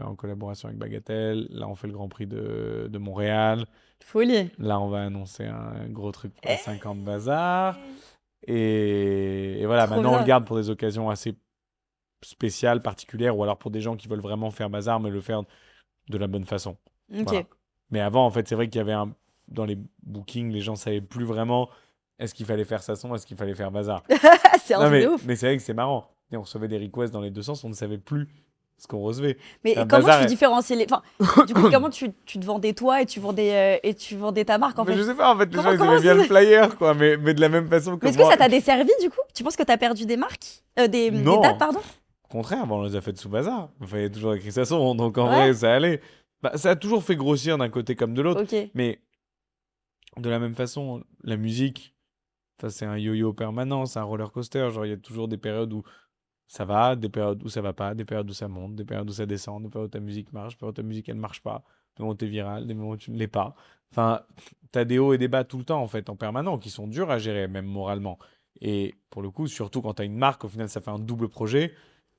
en collaboration avec Bagatelle. Là, on fait le Grand Prix de Montréal. Folie. Là, on va annoncer un gros truc pour les Eh, 5 ans de bazar. Et voilà, trop maintenant on le bien. garde pour des occasions assez spéciales, particulières, ou alors pour des gens qui veulent vraiment faire bazar, mais le faire de la bonne façon. Voilà. Ok. Mais avant, en fait, c'est vrai qu'il y avait dans les bookings, les gens savaient plus vraiment est-ce qu'il fallait faire Sasson, est-ce qu'il fallait faire bazar. C'est un Non, truc de mais, ouf. mais c'est vrai que c'est marrant. Et on recevait des requests dans les deux sens, on ne savait plus ce qu'on recevait. Mais Un comment bazar. tu différenciais les. Enfin, du coup, comment tu te vendais toi et tu vendais ta marque en Mais fait? je sais pas, en fait, les gens, ils Comment aimaient bien le ça. flyer, quoi. Mais de la même façon que Mais est-ce que moi. ça t'a desservi du coup? Tu penses que t'as perdu des marques? Des dates, Non, pardon? au contraire, bah, on les a fait sous bazar. Enfin, il y a toujours écrit Sasson, donc en Ouais? vrai, ça allait. Bah, ça a toujours fait grossir d'un côté comme de l'autre. Ok. Mais de la même façon, la musique, enfin, c'est un yo-yo permanent, c'est un roller coaster. Genre, il y a toujours des périodes où ça va, des périodes où ça va pas, des périodes où ça monte, des périodes où ça descend, des périodes où ta musique marche, des périodes où ta musique elle marche pas, des moments où t'es viral, des moments où tu ne l'es pas. Enfin, t'as des hauts et des bas tout le temps en fait, en permanent, qui sont durs à gérer, même moralement. Et pour le coup, surtout quand t'as une marque, au final, ça fait un double projet.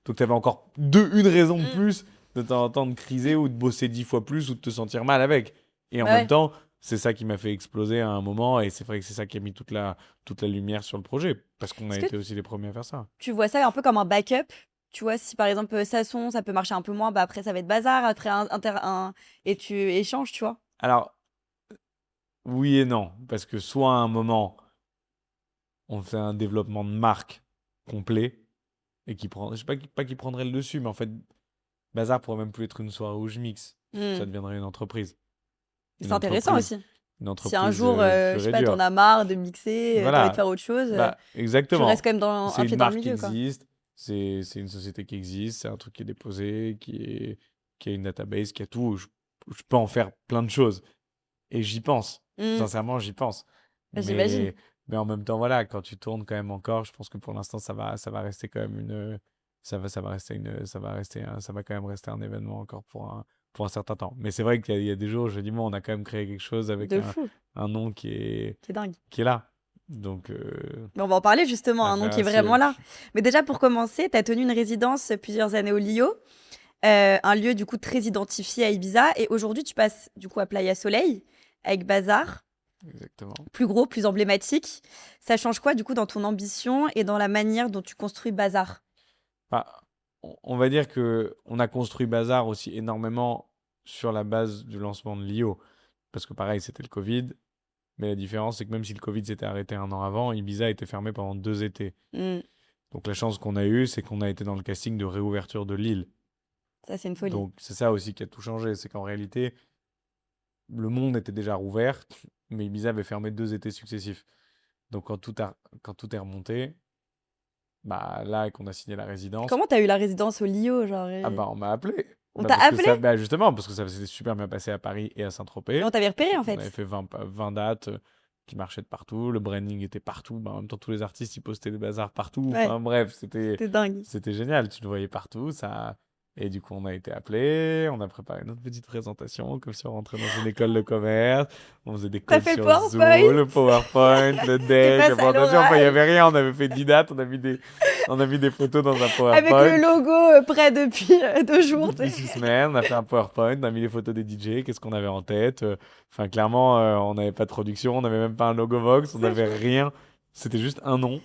Donc t'avais encore une raison de Mm. plus de temps en temps de criser ou de bosser 10 fois plus ou de te sentir mal avec. Et en Bah même ouais. temps, c'est ça qui m'a fait exploser à un moment, et c'est vrai que c'est ça qui a mis toute la lumière sur le projet, parce qu'on a Est-ce que été aussi les premiers à faire ça. tu vois ça un peu comme un backup? Tu vois, si par exemple Sasson, ça peut marcher un peu moins, bah après ça va être bazar, après et tu échanges, tu vois. Alors, oui et non, parce que soit à un moment, on fait un développement de marque complet et qui prend, je sais pas qui prendrait le dessus, mais en fait, Bazar pourrait même plus être une soirée où je mixe. Hmm. Ça deviendrait une entreprise. C'est Une intéressant entreprise, aussi. une Si un entreprise jour, je pure sais et pas, dure. t'en as marre de mixer, t'as envie de Voilà, faire autre chose, bah tu restes quand exactement. même C'est un une pied dans le marque qui milieu, quoi. existe, c'est une société qui existe, c'est un truc qui est déposé, qui a une database, qui a tout. Je peux en faire plein de choses. Et j'y pense. Hmm. Sincèrement, j'y pense. J'imagine. Mais en même temps, voilà, quand tu tournes quand même encore, je pense que pour l'instant, ça va rester quand même ça va quand même rester un événement encore pour un certain temps. Mais c'est vrai qu'il y a des jours, je dis, moi, on a quand même créé quelque chose avec De fou. un nom qui est, C'est dingue. qui est là. Donc, Mais on va en parler justement, un nom affaire qui est à vraiment suivre. là. Mais déjà, pour commencer, tu as tenu une résidence plusieurs années au Lio, un lieu du coup très identifié à Ibiza. Et aujourd'hui, tu passes du coup à Playa Soleil avec Bazar, Exactement. plus gros, plus emblématique. Ça change quoi du coup dans ton ambition et dans la manière dont tu construis Bazar? Bah, on va dire que on a construit Bazar aussi énormément sur la base du lancement de Lio. Parce que pareil, c'était le Covid. Mais la différence, c'est que même si le Covid s'était arrêté un an avant, Ibiza était fermé pendant 2 étés. Hmm, Donc la chance qu'on a eue, c'est qu'on a été dans le casting de réouverture de l'île. ça, c'est une folie. Donc c'est ça aussi qui a tout changé. C'est qu'en réalité, le monde était déjà rouvert, mais Ibiza avait fermé 2 étés successifs. Donc quand tout est remonté, bah là, et qu'on a signé la résidence, Comment t'as eu la résidence au Lio, genre ah bah on m'a appelé. On Bah t'a parce que appelé? ça, bah justement, parce que ça s'était super bien passé à Paris et à Mais on Saint-Tropez. t'avait repéré en On avait fait. fait 20 dates qui marchaient de partout. Le branding était partout. Bah, en même temps, tous les artistes, ils postaient des bazars partout. Ouais, Enfin bref, c'était, c'était dingue. c'était génial. Tu le voyais partout. Et du coup, on a été appelés, on a préparé notre petite présentation, comme si on rentrait dans une école de commerce. On faisait des T'as calls fait le sur PowerPoint? Zoom, le PowerPoint, le T'es deck, la passé à présentation. Enfin, il n'y l'oral. avait rien, on avait fait 10 dates, on a mis des photos dans un Avec PowerPoint. le logo prêt depuis 2 jours. Depuis 6 semaines, on a fait un PowerPoint, on a mis les photos des DJ, qu'est-ce qu'on avait en tête. Enfin, clairement, on n'avait pas de production, on n'avait même pas un logo Vox, on C'est n'avait fou. rien. C'était juste un nom.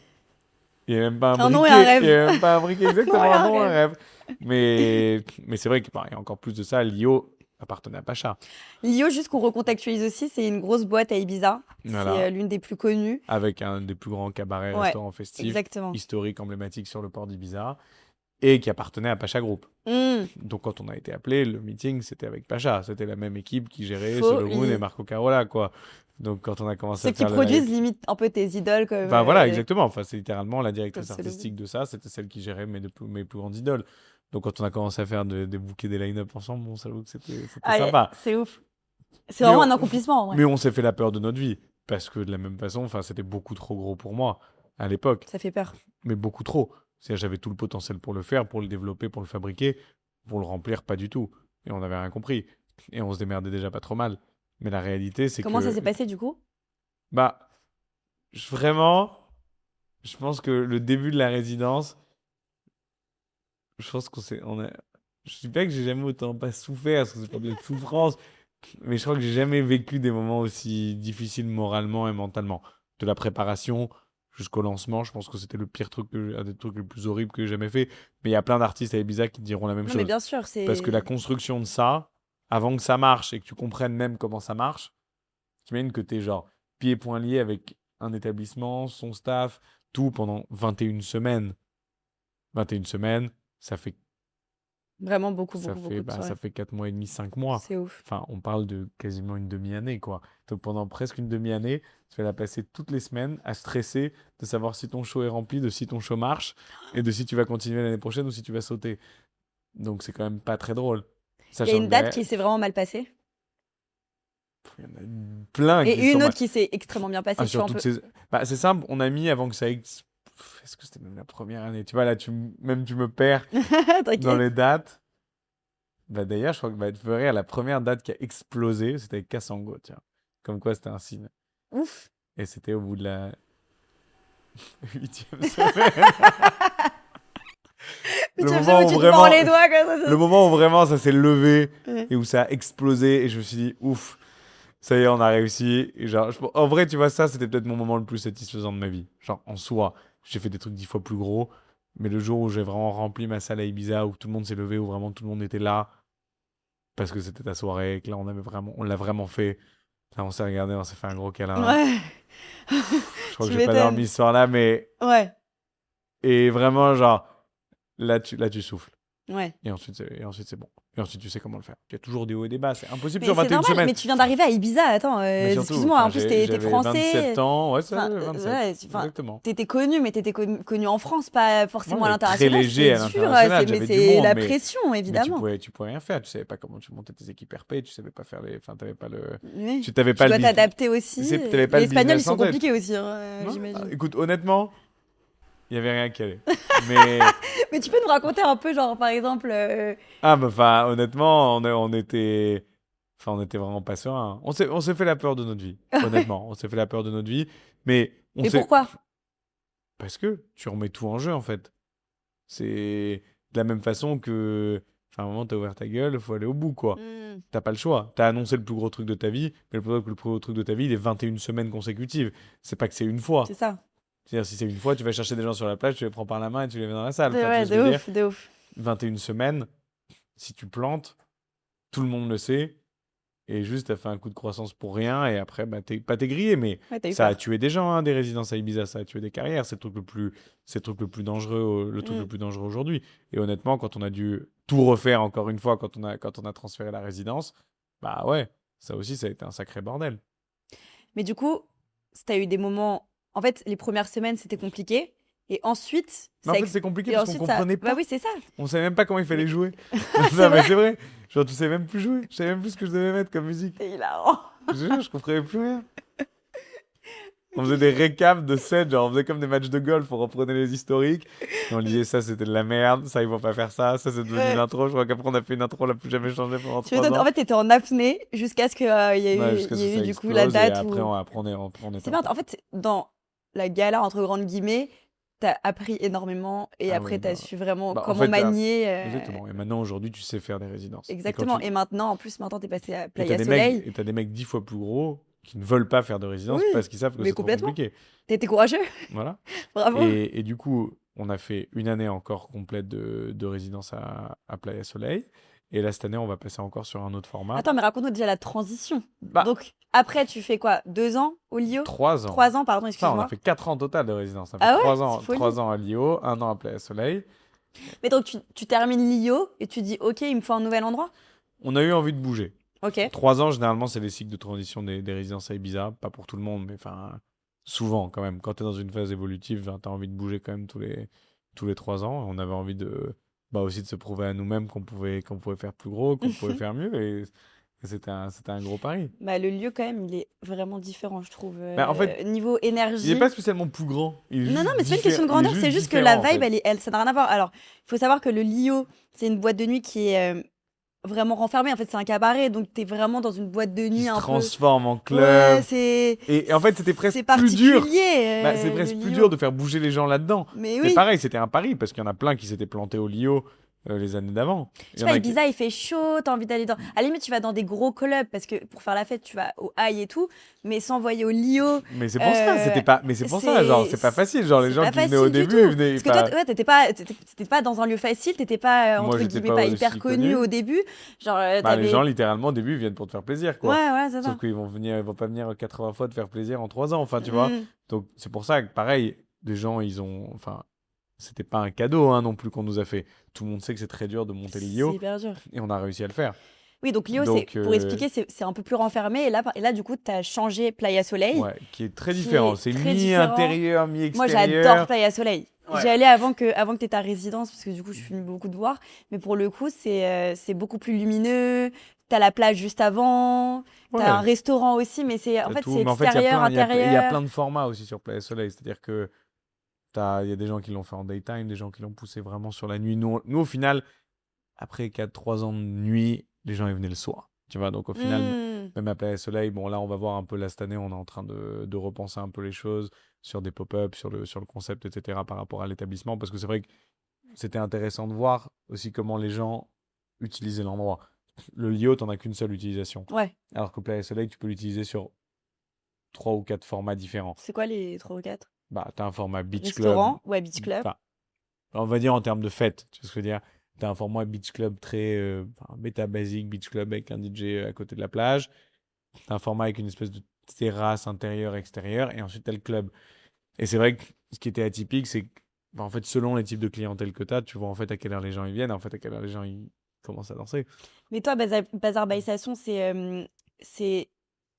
Il n'y avait même pas un Un nom et un briquet. Il n'y rêve. avait même pas un briquet, Un nom et exactement, un un nom, un rêve. rêve. Mais c'est vrai qu'il y a encore plus de ça. Lio appartenait à Pacha. Lio, juste qu'on recontextualise aussi, c'est une grosse boîte à Ibiza. C'est Voilà. l'une des plus connues. Avec un des plus grands cabarets, Ouais, restaurants festifs, exactement. historiques, emblématiques sur le port d'Ibiza. Et qui appartenait à Pacha Group. Mmh, Donc quand on a été appelé, le meeting, c'était avec Pacha. C'était la même équipe qui gérait Solomon et folie. Marco Carola, quoi. Donc quand on a commencé Ceux à qui faire le produisent live... limite un peu tes idoles comme, Bah voilà, exactement. Enfin, c'est littéralement la comme directrice Solomon. artistique de ça. C'était celle qui gérait mes plus grandes idoles. Donc quand on a commencé à faire des bookets, des line-up ensemble, bon, ça avoue que c'était Allez, sympa. c'est ouf. C'est Mais vraiment on, un accomplissement, en vrai. mais on s'est fait la peur de notre vie. Parce que de la même façon, enfin, c'était beaucoup trop gros pour moi à l'époque. Ça fait peur. Mais beaucoup trop. C'est-à-dire, j'avais tout le potentiel pour le faire, pour le développer, pour le fabriquer. Pour le remplir, pas du tout. Et on n'avait rien compris. Et on se démerdait déjà pas trop mal. Mais la réalité, c'est Comment ça que, s'est passé du coup? bah, vraiment, je pense que le début de la résidence, je pense qu'on s'est, on a, je dis pas que j'ai jamais autant pas souffert, parce que c'est pas de la souffrance, mais je crois que j'ai jamais vécu des moments aussi difficiles moralement et mentalement. De la préparation jusqu'au lancement, je pense que c'était le pire truc, un des trucs les plus horribles que j'ai jamais fait. Mais il y a plein d'artistes à Ibiza qui diront la même Non, mais chose. bien sûr, Parce que la c'est. construction de ça, avant que ça marche et que tu comprennes même comment ça marche, t'imagines que t'es genre pieds et poings liés avec un établissement, son staff, tout pendant 21 semaines. 21 semaines, ça fait Vraiment beaucoup, beaucoup, beaucoup de ça soirées. fait 4 mois et demi, 5 mois. C'est ouf. Enfin, on parle de quasiment une demi-année, quoi. Donc pendant presque une demi-année, tu vas la passer toutes les semaines à stresser de savoir si ton show est rempli, de si ton show marche, et de si tu vas continuer l'année prochaine ou si tu vas sauter. Donc c'est quand même pas très drôle. Il y a Sachant une que date derrière, qui s'est vraiment mal passée il y en a plein qui et sont une mal. autre qui s'est extrêmement bien passée. Ah, Tu sur vois, un toutes peu. ces... Bah, c'est simple, on a mis avant que ça... Est-ce que c'était même la première année? Tu vois, là, même tu me perds dans T'inquiète. les dates. Bah, d'ailleurs, je crois que tu peux rire, la première date qui a explosé, c'était avec Kassango, tiens. Comme quoi, c'était un signe. Ouf. Et c'était au bout de la 8e semaine. Mais Le tu moment sais où où tu te vraiment... mords les doigts comme ça. Le moment où vraiment ça s'est levé Ouais. et où ça a explosé et je me suis dit, ouf, ça y est, on a réussi. Et genre, en vrai, tu vois, ça, c'était peut-être mon moment le plus satisfaisant de ma vie. Genre, en soi, j'ai fait des trucs 10 fois plus gros, mais le jour où j'ai vraiment rempli ma salle à Ibiza, où tout le monde s'est levé, où vraiment tout le monde était là, parce que c'était ta soirée, que là, on l'a vraiment fait. Là, on s'est regardé, on s'est fait un gros câlin. Ouais. Je crois que Tu j'ai pas dormi m'étonnes. ce soir-là, mais. Ouais. Et vraiment, genre, là, tu souffles. Ouais. Et ensuite, c'est bon. Et ensuite, tu sais comment le faire. Il y a toujours des hauts et des bas. C'est impossible Mais sur c'est 21 normal. semaines. Mais tu viens d'arriver à Ibiza. Attends, Mais surtout, excuse-moi. enfin, En plus, t'es j'avais français. 27 ans. Ouais, ça, Enfin, 27. ouais, enfin, Exactement. t'étais connu, mais t'étais connu en France, pas forcément à Ouais, très l'international. léger à C'est dur, l'international. mais J'avais du c'est monde, la mais, pression, mais évidemment. tu pouvais rien faire. Tu savais pas comment tu montais tes équipes RP. Tu savais pas faire les. Enfin, t'avais pas le. Oui. Tu t'avais Tu pas le dois business. t'adapter aussi. T'avais pas Les le Espagnols, ils business sont en tête. compliqués aussi, Non, j'imagine. écoute, honnêtement, il y avait rien qui allait. Mais. Mais tu peux nous raconter un peu, genre, par exemple. Ah, mais enfin, honnêtement, on était. Enfin, on était vraiment pas serein. On s'est fait la peur de notre vie. Honnêtement, on s'est fait la peur de notre vie. Mais on Mais s'est. pourquoi? Parce que tu remets tout en jeu, en fait. C'est de la même façon que. Enfin, à un moment, t'as ouvert ta gueule, faut aller au bout, quoi. Hmm, T'as pas le choix. T'as annoncé le plus gros truc de ta vie, mais le plus gros truc de ta vie, il est 21 semaines consécutives. C'est pas que c'est une fois. c'est ça. C'est-à-dire, si c'est une fois, tu vas chercher des gens sur la plage, tu les prends par la main et tu les mets dans la salle. De, Enfin, tu vois ouais, ce que je de veux dire? ouf, de ouf. 21 semaines, si tu plantes, tout le monde le sait. Et juste, t'as fait un coup de croissance pour rien. Et après, bah, t'es grillé, mais Ouais, t'as eu ça a peur. tué des gens, hein, des résidences à Ibiza. Ça a tué des carrières. C'est le truc le plus dangereux, le truc le Hmm. plus dangereux aujourd'hui. Et honnêtement, quand on a dû tout refaire encore une fois, quand on a transféré la résidence, bah ouais, ça aussi, ça a été un sacré bordel. Mais du coup, t'as eu des moments. En fait, les premières semaines, c'était compliqué. Et ensuite, Mais en ça. fait, c'est compliqué Et parce qu'on ensuite, ça. comprenait Bah pas. oui, c'est ça. On savait même pas comment il fallait Mais- jouer. C'est Non, mais vrai. c'est vrai. Genre, tu savais même plus jouer. Je savais même plus ce que je devais mettre comme musique. C'est hilarant. Je te jure, je comprenais plus rien. On faisait des récaps de sets, genre on faisait comme des matchs de golf, on reprenait les historiques. Et on disait ça c'était de la merde, ça ils vont pas faire ça, ça c'est devenu Ouais. l'intro. Je crois qu'après on a fait une intro, on l'a plus jamais changé pendant Tu 3 m'étonnes. En ans. fait, t'étais en apnée jusqu'à ce qu'il y ait Ouais, eu, jusqu'à il ce y que ait eu ça du coup la explose et date après où... après on était C'est bien. En fait, dans la galère, entre grandes guillemets, t'as appris énormément et Ah après, oui, t'as bah, su vraiment bah en comment fait, manier. exactement. Et maintenant aujourd'hui tu sais faire des résidences. Et quand Exactement. tu Et maintenant, en plus, maintenant, t'es passé à et Playa Soleil. t'as des mecs 10 fois plus gros qui ne veulent pas faire de résidence Oui, parce qu'ils savent que mais c'est trop complètement. compliqué. T'as été courageux. Voilà. Bravo. Et du coup, on a fait une année encore complète de résidence à Playa Soleil. Et là, cette année, on va passer encore sur un autre format. Attends, mais raconte-nous déjà la transition. Bah, Donc, après, tu fais quoi? 2 ans au Lio? 3 ans. 3 ans, pardon, Enfin, on a excuse-moi. fait 4 ans au total de résidence. On a fait Ah ouais? 3 C'est ans, folie. 3 ans à Lio, 1 an à Playa Soleil. Mais donc, tu termines Lio et tu dis, OK, il me faut un nouvel endroit? On a eu envie de bouger. OK. 3 ans, généralement, c'est les cycles de transition des résidences à Ibiza. Pas pour tout le monde, mais enfin, souvent quand même. Quand tu es dans une phase évolutive, tu as envie de bouger quand même tous les 3 ans. On avait envie bah aussi de se prouver à nous-mêmes qu'on pouvait faire plus gros, qu'on pouvait faire mieux. Et c'était un gros pari. Bah, le lieu, quand même, il est vraiment différent, je trouve. Bah, en fait, Niveau il n'est énergie. pas spécialement plus grand. Il est Non, non, juste mais c'est pas une question de il est grandeur, juste c'est juste que la différent, en vibe, fait. ça n'a rien à voir. Alors, il faut savoir que le Lio, c'est une boîte de nuit qui est vraiment renfermée. En fait, c'est un cabaret, donc t'es vraiment dans une boîte de Qui nuit se un peu. transforme en club. Ouais, c'est. Et en fait, c'était presque C'est plus dur. particulier, Bah, c'est le presque plus Lio. dur de faire bouger les gens là-dedans. Mais Mais oui. pareil, c'était un pari parce qu'il y en a plein qui s'étaient plantés au Lio les années d'avant. Je Il y sais en pas, a qui- Ibiza, il fait chaud, t'as envie d'aller dans. À la limite, tu vas dans des gros clubs parce que pour faire la fête, tu vas au High et tout, mais s'envoyer au Lio. Mais c'est pour ça, c'était pas. Mais c'est pour ça, genre, c'est pas facile. Genre, les C'est gens pas qui venaient au facile du début, ils tout. venaient Parce que toi, pas. ouais, t'étais pas dans un lieu facile, t'étais pas, Moi, entre j'étais guillemets, pas pas aussi hyper connu connu. au début. Genre, Bah, les t'avais. gens, littéralement, au début, ils viennent pour te faire plaisir, quoi. Ouais, ouais, c'est ça. Sauf qu'ils vont pas venir 80 fois te faire plaisir en 3 ans, enfin, tu vois. Mm. Donc, c'est pour ça que, pareil, les gens, enfin, c'était pas un cadeau, hein, non plus qu'on nous a fait. Tout le monde sait que c'est très dur de monter le C'est Lio hyper dur. et on a réussi à le faire. Oui, donc Lio, Donc, pour expliquer, c'est un peu plus renfermé. Et là, du coup, t'as changé Playa Soleil, ouais, qui est très qui différent. est C'est très différent. mi-intérieur, Moi, mi-extérieur. j'adore Playa Soleil. Ouais. J'y allais avant que tu aies ta résidence, parce que du coup, je suis venue beaucoup te voir. Mais pour le coup, c'est beaucoup plus lumineux. T'as la plage juste avant. Ouais. T'as un restaurant aussi, mais en T'as fait, tout. c'est Mais en fait, il y a extérieur, plein, il y a intérieur. plein de formats aussi sur Playa Soleil. C'est-à-dire que il y a des gens qui l'ont fait en daytime, des gens qui l'ont poussé vraiment sur la nuit. Nous, au final, après 3 ans de nuit, les gens ils venaient le soir. Tu vois, donc au final, Hmm. même à Playa Soleil, bon là on va voir un peu là cette année, on est en train de repenser un peu les choses sur des pop-up, sur le concept, etc. par rapport à l'établissement, parce que c'est vrai que c'était intéressant de voir aussi comment les gens utilisaient l'endroit. Le Lio, t'en as qu'une seule utilisation. Ouais. Alors que Playa Soleil, tu peux l'utiliser sur 3 ou 4 formats différents. C'est quoi les 3 ou 4? Bah, t'as un format beach club. Restaurant, ouais, beach club. Enfin, on va dire en termes de fête, tu vois ce que je veux dire. T'as un format beach club très bêta basique, beach club avec un DJ à côté de la plage. T'as un format avec une espèce de terrasse intérieure, extérieure. Et ensuite, t'as le club. Et c'est vrai que ce qui était atypique, c'est que, bah, en fait, selon les types de clientèle que t'as, tu vois en fait à quelle heure les gens ils viennent, en fait à quelle heure les gens ils commencent à danser. Mais toi, Bazar by Station, c'est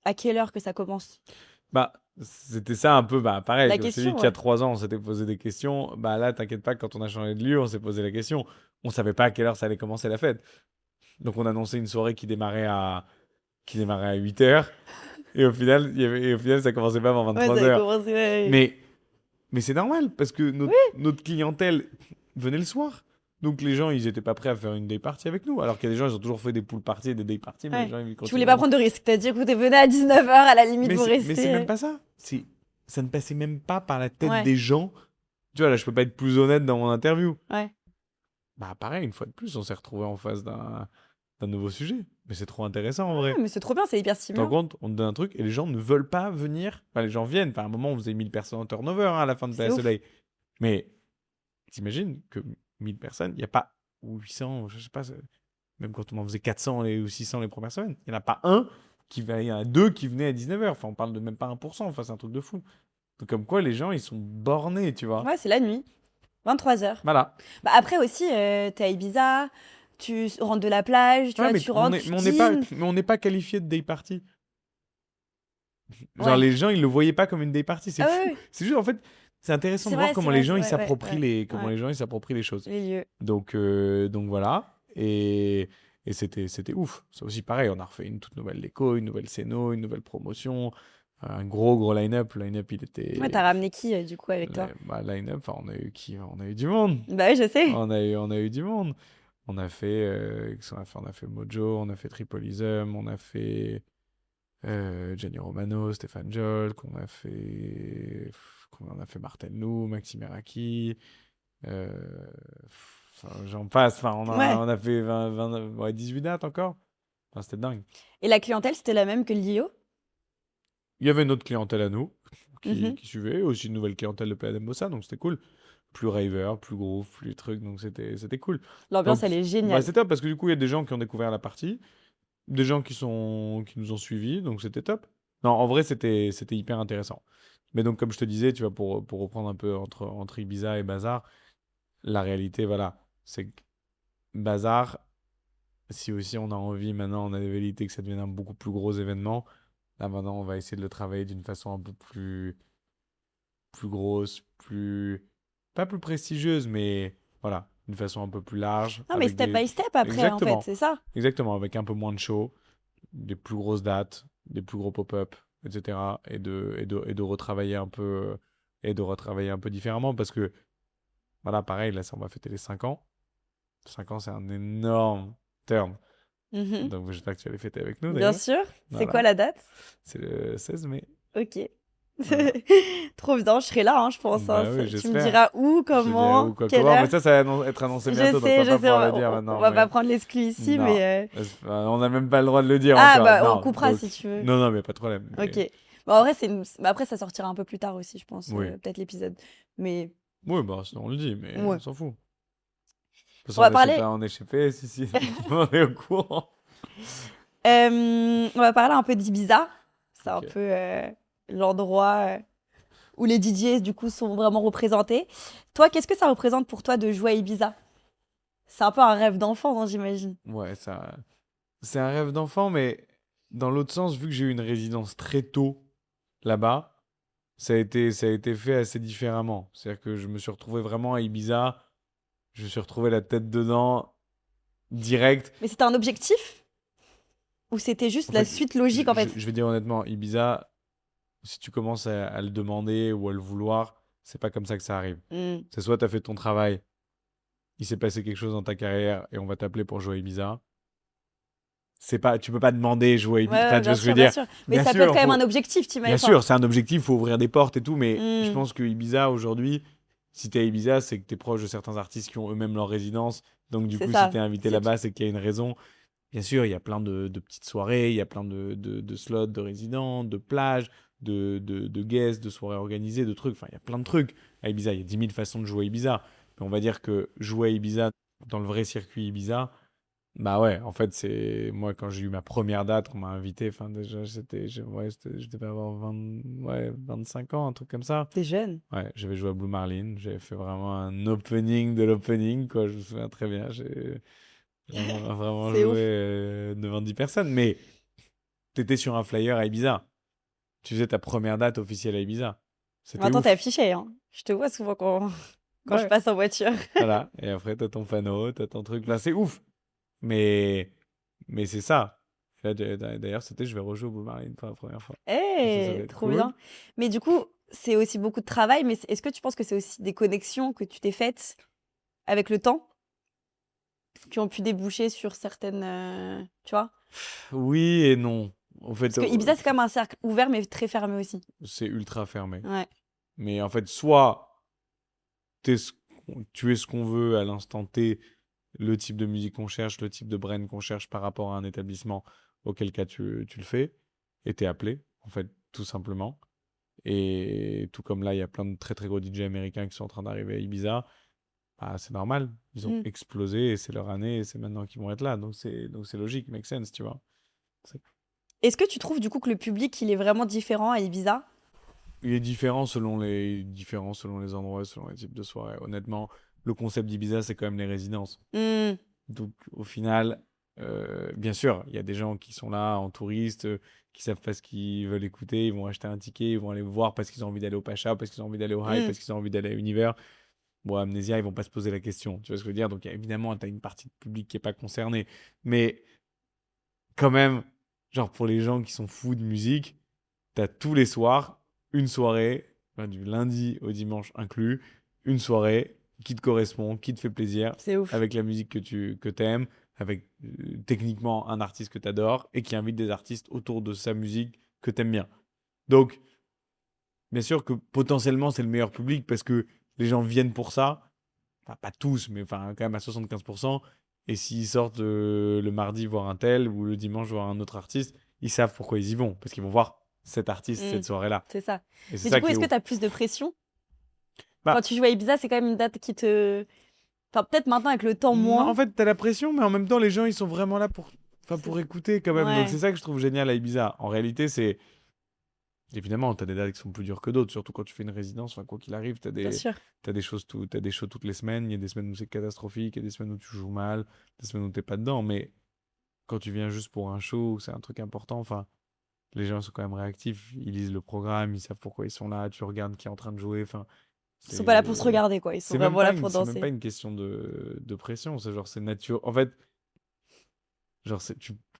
à quelle heure que ça commence? Bah, c'était ça un peu, bah, pareil, La comme je t'ai dit, question, qu'il y a ouais. 3 ans, on s'était posé des questions. Bah là, t'inquiète pas, quand on a changé de lieu, on s'est posé la question. On savait pas à quelle heure ça allait commencer la fête. Donc on annonçait une soirée qui démarrait à 8 heures. Et au final, ça commençait pas avant Ouais, 23 ça a heures. commencé, ouais. Mais c'est normal, parce que notre clientèle venait le soir. Donc les gens, ils étaient pas prêts à faire une day party avec nous. Alors qu'il y a des gens, ils ont toujours fait des pool parties et des day parties, mais Ouais. les gens, ils Tu voulais pas continuent. prendre de risque. T'as dit, écoutez, venez à 19h, à la limite, Mais vous c'est restez. même pas ça. Ça ne passait même pas par la tête Ouais. des gens. Tu vois, là, je peux pas être plus honnête dans mon interview. Ouais. Bah pareil, une fois de plus, on s'est retrouvé en face d'un nouveau sujet. Mais c'est trop intéressant en vrai. Ouais, mais c'est trop bien, c'est hyper Tu te rends stimulant. compte, on te donne un truc et les gens ne veulent pas venir. Enfin, les gens viennent. Enfin, à un moment, on faisait 1000 personnes en turnover hein, à la fin de C'est Playa ouf. Soleil. Mais t'imagines que 1000 personnes, il n'y a pas, ou 800, je sais pas, même quand on en faisait 400 ou 600 les premières semaines, il n'y en a pas un il y en a deux qui venaient à 19h. Enfin, on parle de même pas 1%. Enfin, c'est un truc de fou. Donc, comme quoi, les gens, ils sont bornés, tu vois. Ouais, c'est la nuit. 23h. Voilà. Bah après aussi, t'es à Ibiza, tu rentres de la plage, tu Ouais, vois, mais tu rentres, tu dînes. on n'est pas qualifié de day party. Genre, Ouais. les gens, ils le voyaient pas comme une day party. C'est Ah fou. ouais, ouais. C'est juste, en fait, c'est intéressant C'est de voir vrai, comment c'est les vrai, gens, c'est ils vrai, s'approprient ouais, comment ouais. les gens, ils s'approprient les choses. Les lieux. Donc voilà. Et c'était ouf. C'est aussi pareil, on a refait une toute nouvelle déco, une nouvelle scéno, une nouvelle promotion. Un gros line-up. Line-up, il Ouais, était. t'as ramené qui, du coup, avec toi? Line-up, enfin, on a eu qui? On a eu du monde. Bah oui, je sais. On a eu du monde. Qu'est-ce qu'on a fait? On a fait Mojo, on a fait Tripolism, on a fait Gianni Romano, Stéphane Jolk, on a fait Martin Lou, Maxime Meraki, euh, enfin, j'en passe. Enfin, Ouais. on a fait 18 dates encore. Enfin, c'était dingue. Et la clientèle, c'était la même que l'IO? Il y avait une autre clientèle à nous Mhm. qui suivait, aussi une nouvelle clientèle de Playa Bossa, donc c'était cool. Plus raver, plus groove, plus truc, donc c'était cool. L'ambiance, Donc, elle est bah, géniale. c'est top parce que du coup, il y a des gens qui ont découvert la partie, des gens qui nous ont suivis, donc c'était top. Non, en vrai, c'était hyper intéressant. Mais donc, comme je te disais, tu vois, pour reprendre un peu entre Ibiza et Bazar, la réalité, voilà, c'est que Bazar, si aussi on a envie, maintenant, on a des velléités que ça devienne un beaucoup plus gros événement, là maintenant, on va essayer de le travailler d'une façon un peu plus grosse, pas plus prestigieuse, mais voilà, d'une façon un peu plus large, Non, mais avec step des. by step après, en fait, Exactement, c'est ça. exactement, avec un peu moins de show, des plus grosses dates, des plus gros pop-up, etc. Et de retravailler un peu, différemment parce que, voilà, pareil, là, on va fêter les 5 ans. 5 ans, c'est un énorme terme. Mhm. Donc, j'espère que tu vas les fêter avec nous Bien d'ailleurs. sûr. C'est quoi Voilà, la date? c'est le 16 mai. Ok. Voilà. Trop bien, je serai là, hein, je pense, hein. Bah oui, Tu me j'espère. diras où, Je te dirai où, comment, quoi, quelle comment. Mais heure. ça va être annoncé bientôt, donc on va Je pas sais, pouvoir le on, dire on maintenant. va pas Mais prendre l'exclu ici, non, mais... on n'a même pas le droit de le dire Ah, encore. bah, on Non, coupera donc, si tu veux. non, non, mais pas de problème. Ok. Mais Bon, en vrai, bah, après, ça sortira un peu plus tard aussi, je pense, oui, peut-être l'épisode. Mais, oui, bah, on le dit, mais on ouais. s'en fout. De toute On façon, va parler... on est chez P, si, on est au courant. on va parler un peu d'Ibiza. C'est un Ok. peu l'endroit où les DJs, du coup, sont vraiment représentés. Toi, qu'est-ce que ça représente pour toi de jouer à Ibiza? C'est un peu un rêve d'enfant, hein, j'imagine. Ouais, ça, c'est un rêve d'enfant, mais dans l'autre sens, vu que j'ai eu une résidence très tôt là-bas, ça a été fait assez différemment. C'est-à-dire que je me suis retrouvé vraiment à Ibiza, je me suis retrouvé la tête dedans, direct. Mais c'était un objectif? Ou c'était juste En la fait, suite logique, en fait? je vais dire honnêtement, Ibiza, si tu commences à le demander ou à le vouloir, c'est pas comme ça que ça arrive. Hmm, C'est soit tu as fait ton travail, il s'est passé quelque chose dans ta carrière et on va t'appeler pour jouer à Ibiza. C'est pas, tu peux pas demander jouer à ouais, Ibiza. ouais, Enfin, tu vois bien ce que je veux sûr, bien dire? sûr. Mais Bien ça peut être sûr, quand même un objectif, bien t'imagines? sûr, c'est un objectif, faut ouvrir des portes et tout, mais je Hmm, pense que Ibiza aujourd'hui, si t'es à Ibiza, c'est que t'es proche de certains artistes qui ont eux-mêmes leur résidence. Donc du c'est coup, si ça. t'es invité C'est là-bas, c'est qu'il y a une raison. Bien sûr, il y a plein de petites soirées, il y a plein de slots de résidents, de plages, de guests, de soirées organisées, de trucs. Enfin, il y a plein de trucs à Ibiza. Il y a 10 000 façons de jouer à Ibiza. Mais on va dire que jouer à Ibiza, dans le vrai circuit Ibiza, bah ouais, en fait, c'est moi quand j'ai eu ma première date qu'on m'a invité, enfin déjà, je devais avoir 25 ans, un truc comme ça. T'es jeune. Ouais, j'avais joué à Blue Marlin, j'avais fait vraiment un opening de l'opening, quoi, je me souviens très bien. J'ai vraiment C'est joué ouf. devant 10 personnes, mais t'étais sur un flyer à Ibiza. Tu faisais ta première date officielle à Ibiza. C'était Maintenant, t'es ouf. affiché, hein. Je te vois souvent quand je Ouais, passe en voiture. voilà. Et après, t'as ton panneau, t'as ton truc. Enfin, c'est ouf. Mais, mais c'est ça. Là, d'ailleurs, je vais rejouer au Blue Marlin pour la première fois. Ça va Eh, être trop cool. bien. Mais du coup, c'est aussi beaucoup de travail, mais est-ce que tu penses que c'est aussi des connexions que tu t'es faites avec le temps qui ont pu déboucher sur certaines, tu vois? Oui et non. En fait, Parce que Ibiza, c'est quand même un cercle ouvert, mais très fermé aussi. c'est ultra fermé. Ouais. Mais en fait, soit tu es ce qu'on veut à l'instant T, le type de musique qu'on cherche, le type de brand qu'on cherche par rapport à un établissement, auquel cas tu le fais, et t'es appelé, en fait, tout simplement. Et tout comme là, il y a plein de très très gros DJ américains qui sont en train d'arriver à Ibiza, bah, c'est normal. Ils ont Mm. explosé et c'est leur année et c'est maintenant qu'ils vont être là. Donc c'est logique, make sense, tu vois. C'est- Est-ce que tu trouves du coup que le public, il est vraiment différent à Ibiza? Il est différent selon les endroits, selon les types de soirées. Honnêtement, le concept d'Ibiza, c'est quand même les résidences. Mm. Donc, au final, bien sûr, il y a des gens qui sont là en touriste, qui savent pas ce qu'ils veulent écouter, ils vont acheter un ticket, ils vont aller voir parce qu'ils ont envie d'aller au Pacha, parce qu'ils ont envie d'aller au Hype, Mm. parce qu'ils ont envie d'aller à Univers. Bon, à Amnesia, ils vont pas se poser la question. Tu vois ce que je veux dire? Donc, évidemment, tu as une partie du public qui est pas concernée. Mais quand même, genre pour les gens qui sont fous de musique, t'as tous les soirs une soirée, enfin, du lundi au dimanche inclus, une soirée qui te correspond, qui te fait plaisir, C'est ouf. avec la musique que t'aimes, avec techniquement un artiste que t'adores et qui invite des artistes autour de sa musique que t'aimes bien. Donc, bien sûr que potentiellement c'est le meilleur public parce que les gens viennent pour ça. Enfin, pas tous, mais enfin, quand même à 75%. Et s'ils sortent le mardi voir un tel ou le dimanche voir un autre artiste, ils savent pourquoi ils y vont. Parce qu'ils vont voir cet artiste Mm, cette soirée-là. c'est ça. Et c'est Mais ça du coup, qui est est-ce que ouf. tu as plus de pression? Bah, Quand tu joues à Ibiza, c'est quand même une date qui te. Enfin, peut-être maintenant avec le temps non, en moins. fait, t'as la pression, mais en même temps, les gens, ils sont vraiment là C'est pour ça. écouter quand même. Donc, Ouais, c'est ça que je trouve génial à Ibiza. En réalité, c'est. Évidemment, t'as des dates qui sont plus dures que d'autres, surtout quand tu fais une résidence. Enfin, quoi qu'il arrive, bien sûr. t'as des shows toutes les semaines. Il y a des semaines où c'est catastrophique, il y a des semaines où tu joues mal, des semaines où t'es pas dedans. Mais quand tu viens juste pour un show, c'est un truc important. Enfin, les gens sont quand même réactifs. Ils lisent le programme, ils savent pourquoi ils sont là. Tu regardes qui est en train de jouer. Enfin, Ils sont pas là pour se c'est. regarder, quoi. Ils sont vraiment là pour C'est même pas danser. une question de pression. C'est genre, c'est nature. En fait, genre,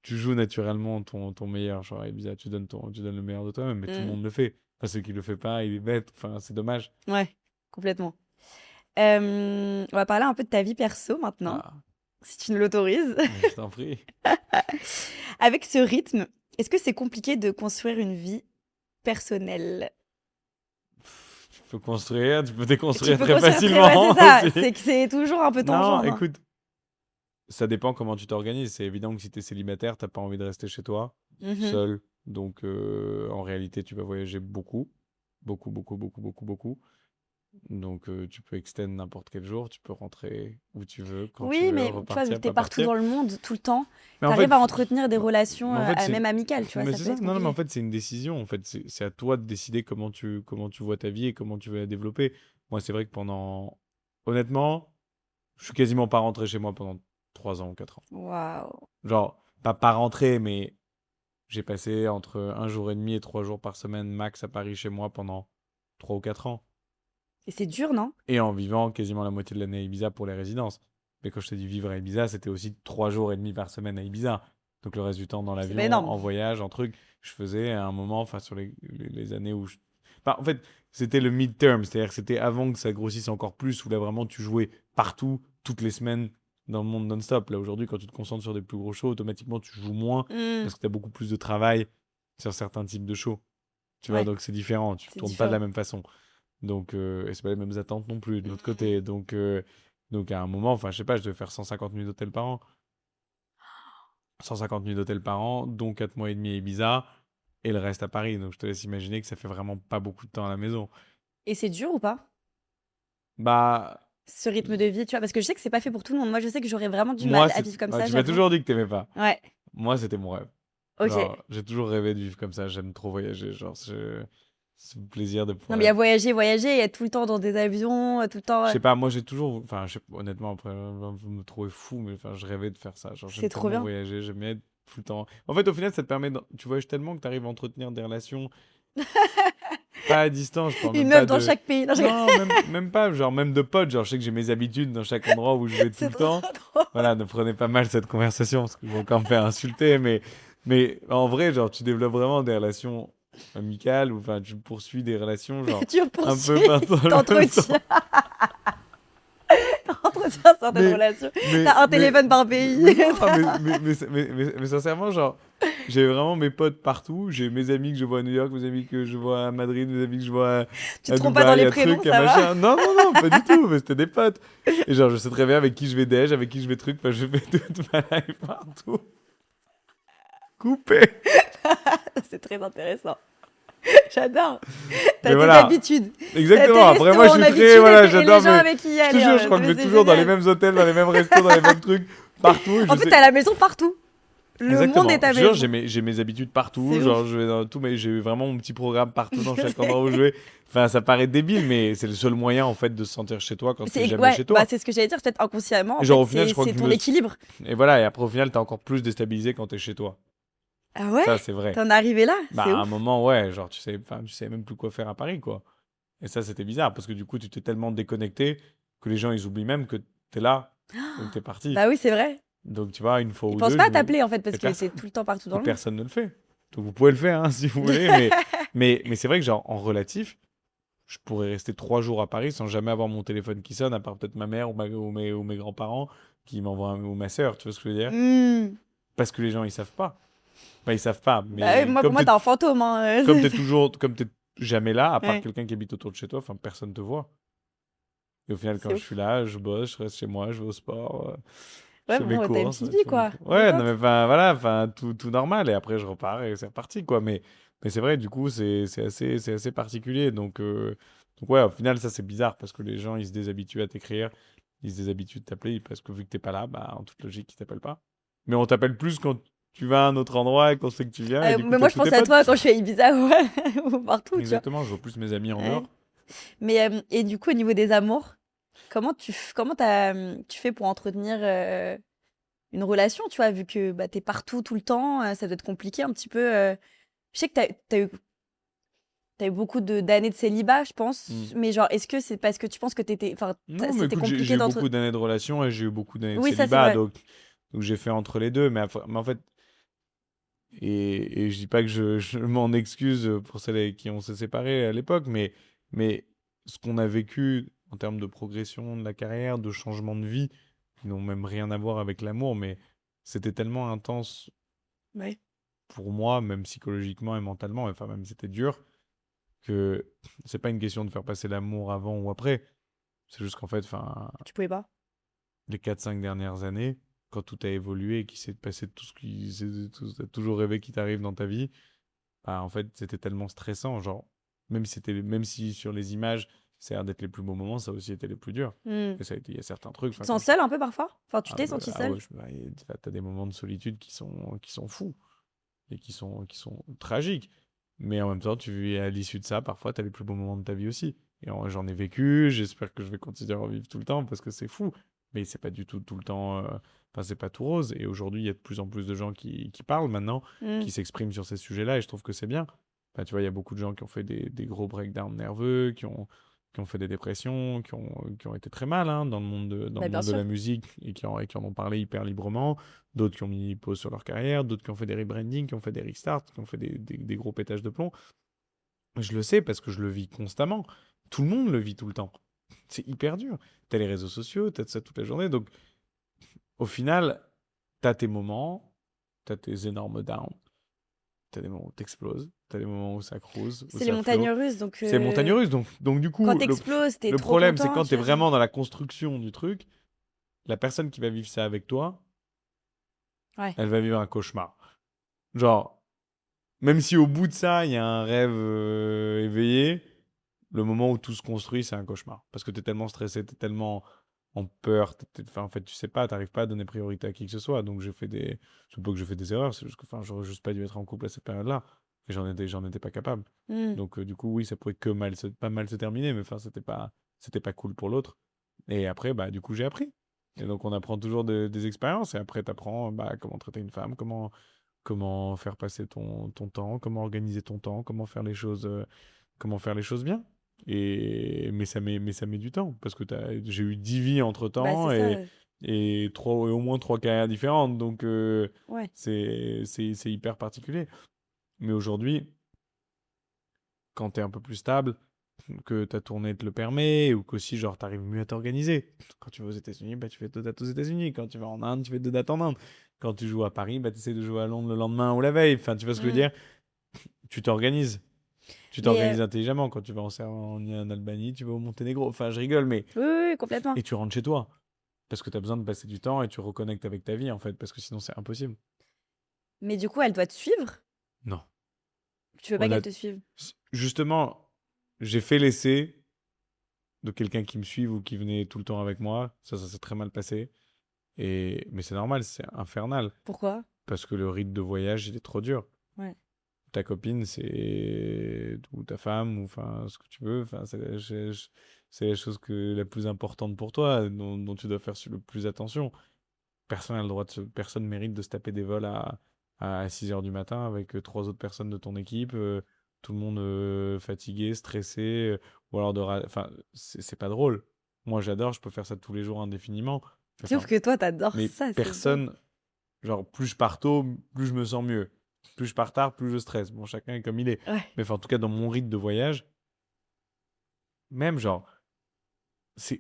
tu joues naturellement ton meilleur. Genre, à Ibiza, tu donnes le meilleur de toi-même, mais tout le Mm. monde le fait. Enfin, celui qui le fait pas, il est bête. Enfin, c'est dommage. Ouais, complètement. On va parler un peu de ta vie perso maintenant, Ah, si tu nous l'autorises. mais je t'en prie. Avec ce rythme, est-ce que c'est compliqué de construire une vie personnelle? Tu peux construire, tu peux Tu déconstruire peux très construire très... Ouais, facilement c'est ça. aussi. C'est que c'est toujours un peu tangent, Non, hein. écoute, ça dépend comment tu t'organises. C'est évident que si tu es célibataire, t'as pas envie de rester chez toi, Mhm. seul. Donc, en réalité, tu vas voyager beaucoup. Beaucoup, beaucoup, beaucoup, beaucoup, beaucoup. Donc, tu peux extend n'importe quel jour. Tu peux rentrer où tu veux, quand tu Oui, veux, mais tu vois, vu que repartir, t'es pas partout partir. dans le monde, tout le temps, Mais en fait, t'arrives à entretenir des relations, mais en fait, même amicales, tu vois, mais ça c'est peut ça. être Non, non, mais en compliqué. fait, c'est une décision. En fait, c'est à toi de décider comment tu vois ta vie et comment tu veux la développer. Moi, c'est vrai que honnêtement, je suis quasiment pas rentré chez moi pendant 3 ans ou 4 ans. Waouh. Genre, pas rentré, mais j'ai passé entre un jour et demi et 3 jours par semaine max à Paris chez moi pendant 3 ou 4 ans. Et c'est dur, non? Et en vivant quasiment la moitié de l'année à Ibiza pour les résidences. Mais quand je te dis vivre à Ibiza, c'était aussi 3 jours et demi par semaine à Ibiza. Donc le reste du temps dans C'est pas l'avion, énorme. en voyage, en truc, je faisais à un moment, enfin sur les années où je. Enfin, en fait, c'était le mid-term, c'est-à-dire que c'était avant que ça grossisse encore plus, où là vraiment tu jouais partout, toutes les semaines, dans le monde non-stop. Là aujourd'hui, quand tu te concentres sur des plus gros shows, automatiquement tu joues moins, Hmm. parce que tu as beaucoup plus de travail sur certains types de shows. Tu vois, Ouais, donc c'est différent, tu c'est tournes pas de la différent. même façon. Donc, et c'est pas les mêmes attentes non plus de l'autre Hmm. côté. Donc à un moment, enfin, je sais pas, je devais faire 150 nuits d'hôtel par an. 150 nuits d'hôtel par an, dont 4 mois et demi à Ibiza, et le reste à Paris. Donc je te laisse imaginer que ça fait vraiment pas beaucoup de temps à la maison. Et c'est dur ou pas? Bah, Ce rythme de vie, tu vois, parce que je sais que c'est pas fait pour tout le monde. Moi, je sais que j'aurais vraiment du moi, mal à vivre comme ça, tu m'as j'avoue. toujours dit que t'aimais pas. Ouais, Moi, c'était mon rêve. ok. Genre, j'ai toujours rêvé de vivre comme ça. J'aime trop voyager. Genre, c'est le plaisir de Non, pouvoir mais il y a voyager, voyager, et être tout le temps dans des avions, tout le temps. Je sais pas, moi j'ai toujours. Enfin, honnêtement, après, vous me trouvez fou, mais enfin, je rêvais de faire ça. Genre, C'est j'aime trop tellement bien. voyager, j'aime bien être tout le temps. En fait, au final, ça te permet. Tu voyages tellement que tu arrives à entretenir des relations. Pas à distance, je parle Une même meuf pas dans de. chaque pays. Non, Non, même pas, genre, même de potes. Genre, je sais que j'ai mes habitudes dans chaque endroit où je vais tout c'est le trop temps. drôle. Voilà, ne prenez pas mal cette conversation, parce que je vais encore me faire insulter, mais en vrai, genre, tu développes vraiment des relations amicales, ou enfin, tu poursuis des relations, genre, Tu un peu poursuis, partout dans le même sens. t'entretiens, t'entretiens certaines Mais, relations. mais, T'as un mais, téléphone par pays. mais non, mais sincèrement, genre, j'ai vraiment mes potes partout. J'ai mes amis que je vois à New York, mes amis que je vois à Madrid, mes amis que je vois Tu à te trompes pas dans Dubaï, les à prénoms, truc, à ça va? machin. Non, non, non, pas du tout, mais c'était des potes. Et genre, je sais très bien avec qui je vais déj, avec qui je vais truc, enfin, je fais toute ma life partout. Coupé. C'est très intéressant. J'adore. T'as Mais tes voilà, habitudes. exactement. T'as tes Après, moi, je restaurants suis d'habitude très, voilà, et les j'adore, gens mais avec qui y je te aller. jure, je crois que je Mais vais c'est toujours dans les génial. mêmes hôtels, dans les mêmes restos, dans les mêmes trucs, partout. Et En je fait, sais. t'as la maison partout. Le monde Exactement. est ta Je te jure, maison. j'ai mes habitudes partout. C'est Genre, ouf. je vais dans tout, mais j'ai vraiment mon petit programme partout dans chaque endroit où je vais. Enfin, ça paraît débile, mais c'est le seul moyen, en fait, de se sentir chez toi quand t'es jamais Ouais, chez bah toi. c'est ce que j'allais dire. Peut-être inconsciemment, en Et genre, fait, au final, je crois c'est que ton équilibre. Et voilà, et après, au final, t'es encore plus déstabilisé quand t'es chez toi. Ah ouais? Ça, c'est vrai. T'en es arrivé là? Bah, C'est à un ouf. moment, ouais, genre, tu sais même plus quoi faire à Paris, quoi. Et ça, c'était bizarre, parce que du coup, tu t'es tellement déconnecté que les gens, ils oublient même que t'es là, ou que t'es parti. Bah oui, c'est vrai. Donc, tu vois, une fois Ils ou pensent deux, pas à t'appeler en fait et parce que personne, c'est tout le temps partout et dans le monde. personne ne le fait. Donc, vous pouvez le faire, hein, si vous voulez, Mais c'est vrai que, genre, en relatif, je pourrais rester 3 jours à Paris sans jamais avoir mon téléphone qui sonne, à part peut-être ma mère ou mes grands-parents qui m'envoient ou ma sœur, tu vois ce que je veux dire? Hmm. Parce que les gens, ils savent pas. Bah, ils savent pas, Bah, ouais, mais pour moi, t'es un fantôme. Hein. comme t'es jamais là, à part Ouais, quelqu'un qui habite autour de chez toi, enfin, personne te voit. Et au final, quand c'est je suis ouf. là, je bosse, je reste chez moi, je vais au sport, je Ouais, fais mes bon, t'as une courses, petite je vie, fais mes quoi. cours. Ouais, non, Détente. mais enfin, voilà, enfin, tout normal. Et après, je repars et c'est reparti, quoi. Mais c'est vrai, du coup, c'est assez particulier. Donc, ouais, au final, ça, c'est bizarre parce que les gens, ils se déshabituent à t'écrire, ils se déshabituent de t'appeler parce que vu que t'es pas là, bah, en toute logique, ils t'appellent pas. Mais on t'appelle plus quand tu vas à un autre endroit et qu'on sait que tu viens et du coup, Mais moi, t'as je tous tes pensais à potes. toi quand je suis à Ibiza ouais, ou partout, tu vois. Exactement, je vois plus mes amis en Ouais. dehors. Mais, et du coup, au niveau des amours, tu fais pour entretenir une relation, tu vois, vu que bah, t'es partout tout le temps, ça doit être compliqué un petit peu. Je sais que t'as eu beaucoup d'années de célibat, je pense, Hmm. mais genre, est-ce que c'est parce que tu penses que enfin, Non, mais c'était écoute, j'ai compliqué eu d'entre... beaucoup d'années de relation et j'ai eu beaucoup d'années de Oui, ça, c'est célibat, vrai. donc j'ai fait entre les deux. Mais en fait, et je dis pas que je m'en excuse pour celles avec qui on s'est séparés à l'époque, mais ce qu'on a vécu en termes de progression de la carrière, de changement de vie, qui n'ont même rien à voir avec l'amour, mais c'était tellement intense Ouais. pour moi, même psychologiquement et mentalement, enfin même c'était dur, que c'est pas une question de faire passer l'amour avant ou après. C'est juste qu'en fait, enfin, Tu pouvais pas. les 4 5 dernières années, quand tout a évolué et qu'il s'est passé tout ce t'as toujours rêvé qui t'arrive dans ta vie, bah, en fait, c'était tellement stressant. Genre, même si sur les images, ça a l'air d'être les plus beaux moments, ça a aussi été les plus durs. Hmm. Et ça a été, il y a certains trucs, Tu te enfin, quand sens tu. seule un peu parfois? Enfin, tu Ah, t'es senti ah seule? ouais, t'as des moments de solitude qui sont fous et qui sont tragiques. Mais en même temps, à l'issue de ça, parfois, tu as les plus beaux moments de ta vie aussi. Et j'en ai vécu, j'espère que je vais continuer à en vivre tout le temps parce que c'est fou. Mais c'est pas du tout le temps. Enfin, c'est pas tout rose. Et aujourd'hui, il y a de plus en plus de gens qui parlent maintenant, Hmm. qui s'expriment sur ces sujets-là. Et je trouve que c'est bien. Enfin, tu vois, il y a beaucoup de gens qui ont fait des gros breakdowns nerveux, qui ont fait des dépressions, qui ont été très mal hein, dans Bah, le bien monde de sûr. la musique et qui en ont parlé hyper librement. D'autres qui ont mis pause sur leur carrière, d'autres qui ont fait des rebrandings, qui ont fait des restarts, qui ont fait des gros pétages de plomb. Je le sais parce que je le vis constamment. Tout le monde le vit tout le temps. C'est hyper dur. T'as les réseaux sociaux, t'as ça toute la journée. Donc, au final, t'as tes moments, t'as tes énormes downs, t'as des moments où t'exploses, t'as des moments où ça cruise, où C'est les ça montagnes flotte. russes, donc C'est montagne russe. Donc du quand coup, t'exploses, t'es le trop problème, c'est content, quand t'es t'imagines? vraiment dans la construction du truc, la personne qui va vivre ça avec toi, Ouais. elle va vivre un cauchemar. Genre, même si au bout de ça, il y a un rêve éveillé, le moment où tout se construit, c'est un cauchemar. Parce que tu es tellement stressé, tu es tellement en peur. Enfin, en fait, tu sais pas, tu n'arrives pas à donner priorité à qui que ce soit. Donc, je sais pas que je fais des erreurs, c'est juste que enfin, j'aurais juste pas dû être en couple à cette période-là. Et j'en étais pas capable. Hmm. Donc, du coup, oui, ça pouvait que pas mal se terminer, mais enfin, c'était pas cool pour l'autre. Et après, bah, du coup, j'ai appris. Et donc, on apprend toujours des expériences. Et après, tu apprends bah, comment traiter une femme, comment faire passer ton temps, comment organiser ton temps, comment faire les choses bien. Mais ça met du temps parce que j'ai eu 10 vies entre Bah, c'est temps ça. et au moins 3 carrières différentes. Donc, Ouais. c'est hyper particulier. Mais aujourd'hui, quand tu es un peu plus stable, que ta tournée te le permet, ou qu'aussi, genre, t'arrives mieux à t'organiser. Quand tu vas aux États-Unis, bah, tu fais 2 dates aux États-Unis. Quand tu vas en Inde, tu fais 2 dates en Inde. Quand tu joues à Paris, bah, tu essaies de jouer à Londres le lendemain ou la veille. Enfin, tu vois ce que je veux Hmm. dire? Tu t'organises. Tu Mais t'organises intelligemment. Quand tu vas en Albanie, tu vas au Monténégro. Enfin, je rigole, mais. oui, oui, oui, complètement. Et tu rentres chez toi. Parce que tu as besoin de passer du temps et tu reconnectes avec ta vie, en fait. Parce que sinon, c'est impossible. Mais du coup, elle doit te suivre? Non. Tu veux pas qu'elle Honnête... te suive? Justement, j'ai fait l'essai de quelqu'un qui me suive ou qui venait tout le temps avec moi. Ça s'est très mal passé. Mais c'est normal, c'est infernal. Pourquoi? Parce que le rythme de voyage, il est trop dur. Ouais. Ta copine, ou ta femme, ou enfin, ce que tu veux. Enfin, c'est la chose la plus importante pour toi, dont tu dois faire le plus attention. Personne mérite de se taper des vols à 6 heures du matin avec 3 autres personnes de ton équipe, tout le monde fatigué, stressé, ou alors enfin, c'est pas drôle. Moi, j'adore, je peux faire ça tous les jours indéfiniment. C'est ouf Enfin, que toi, t'adores mais ça, c'est beau. personne, genre, plus je pars tôt, plus je me sens mieux. plus je pars tard, plus je stresse. Bon, chacun est comme il est. Ouais. Mais enfin, en tout cas, dans mon rythme de voyage, même genre,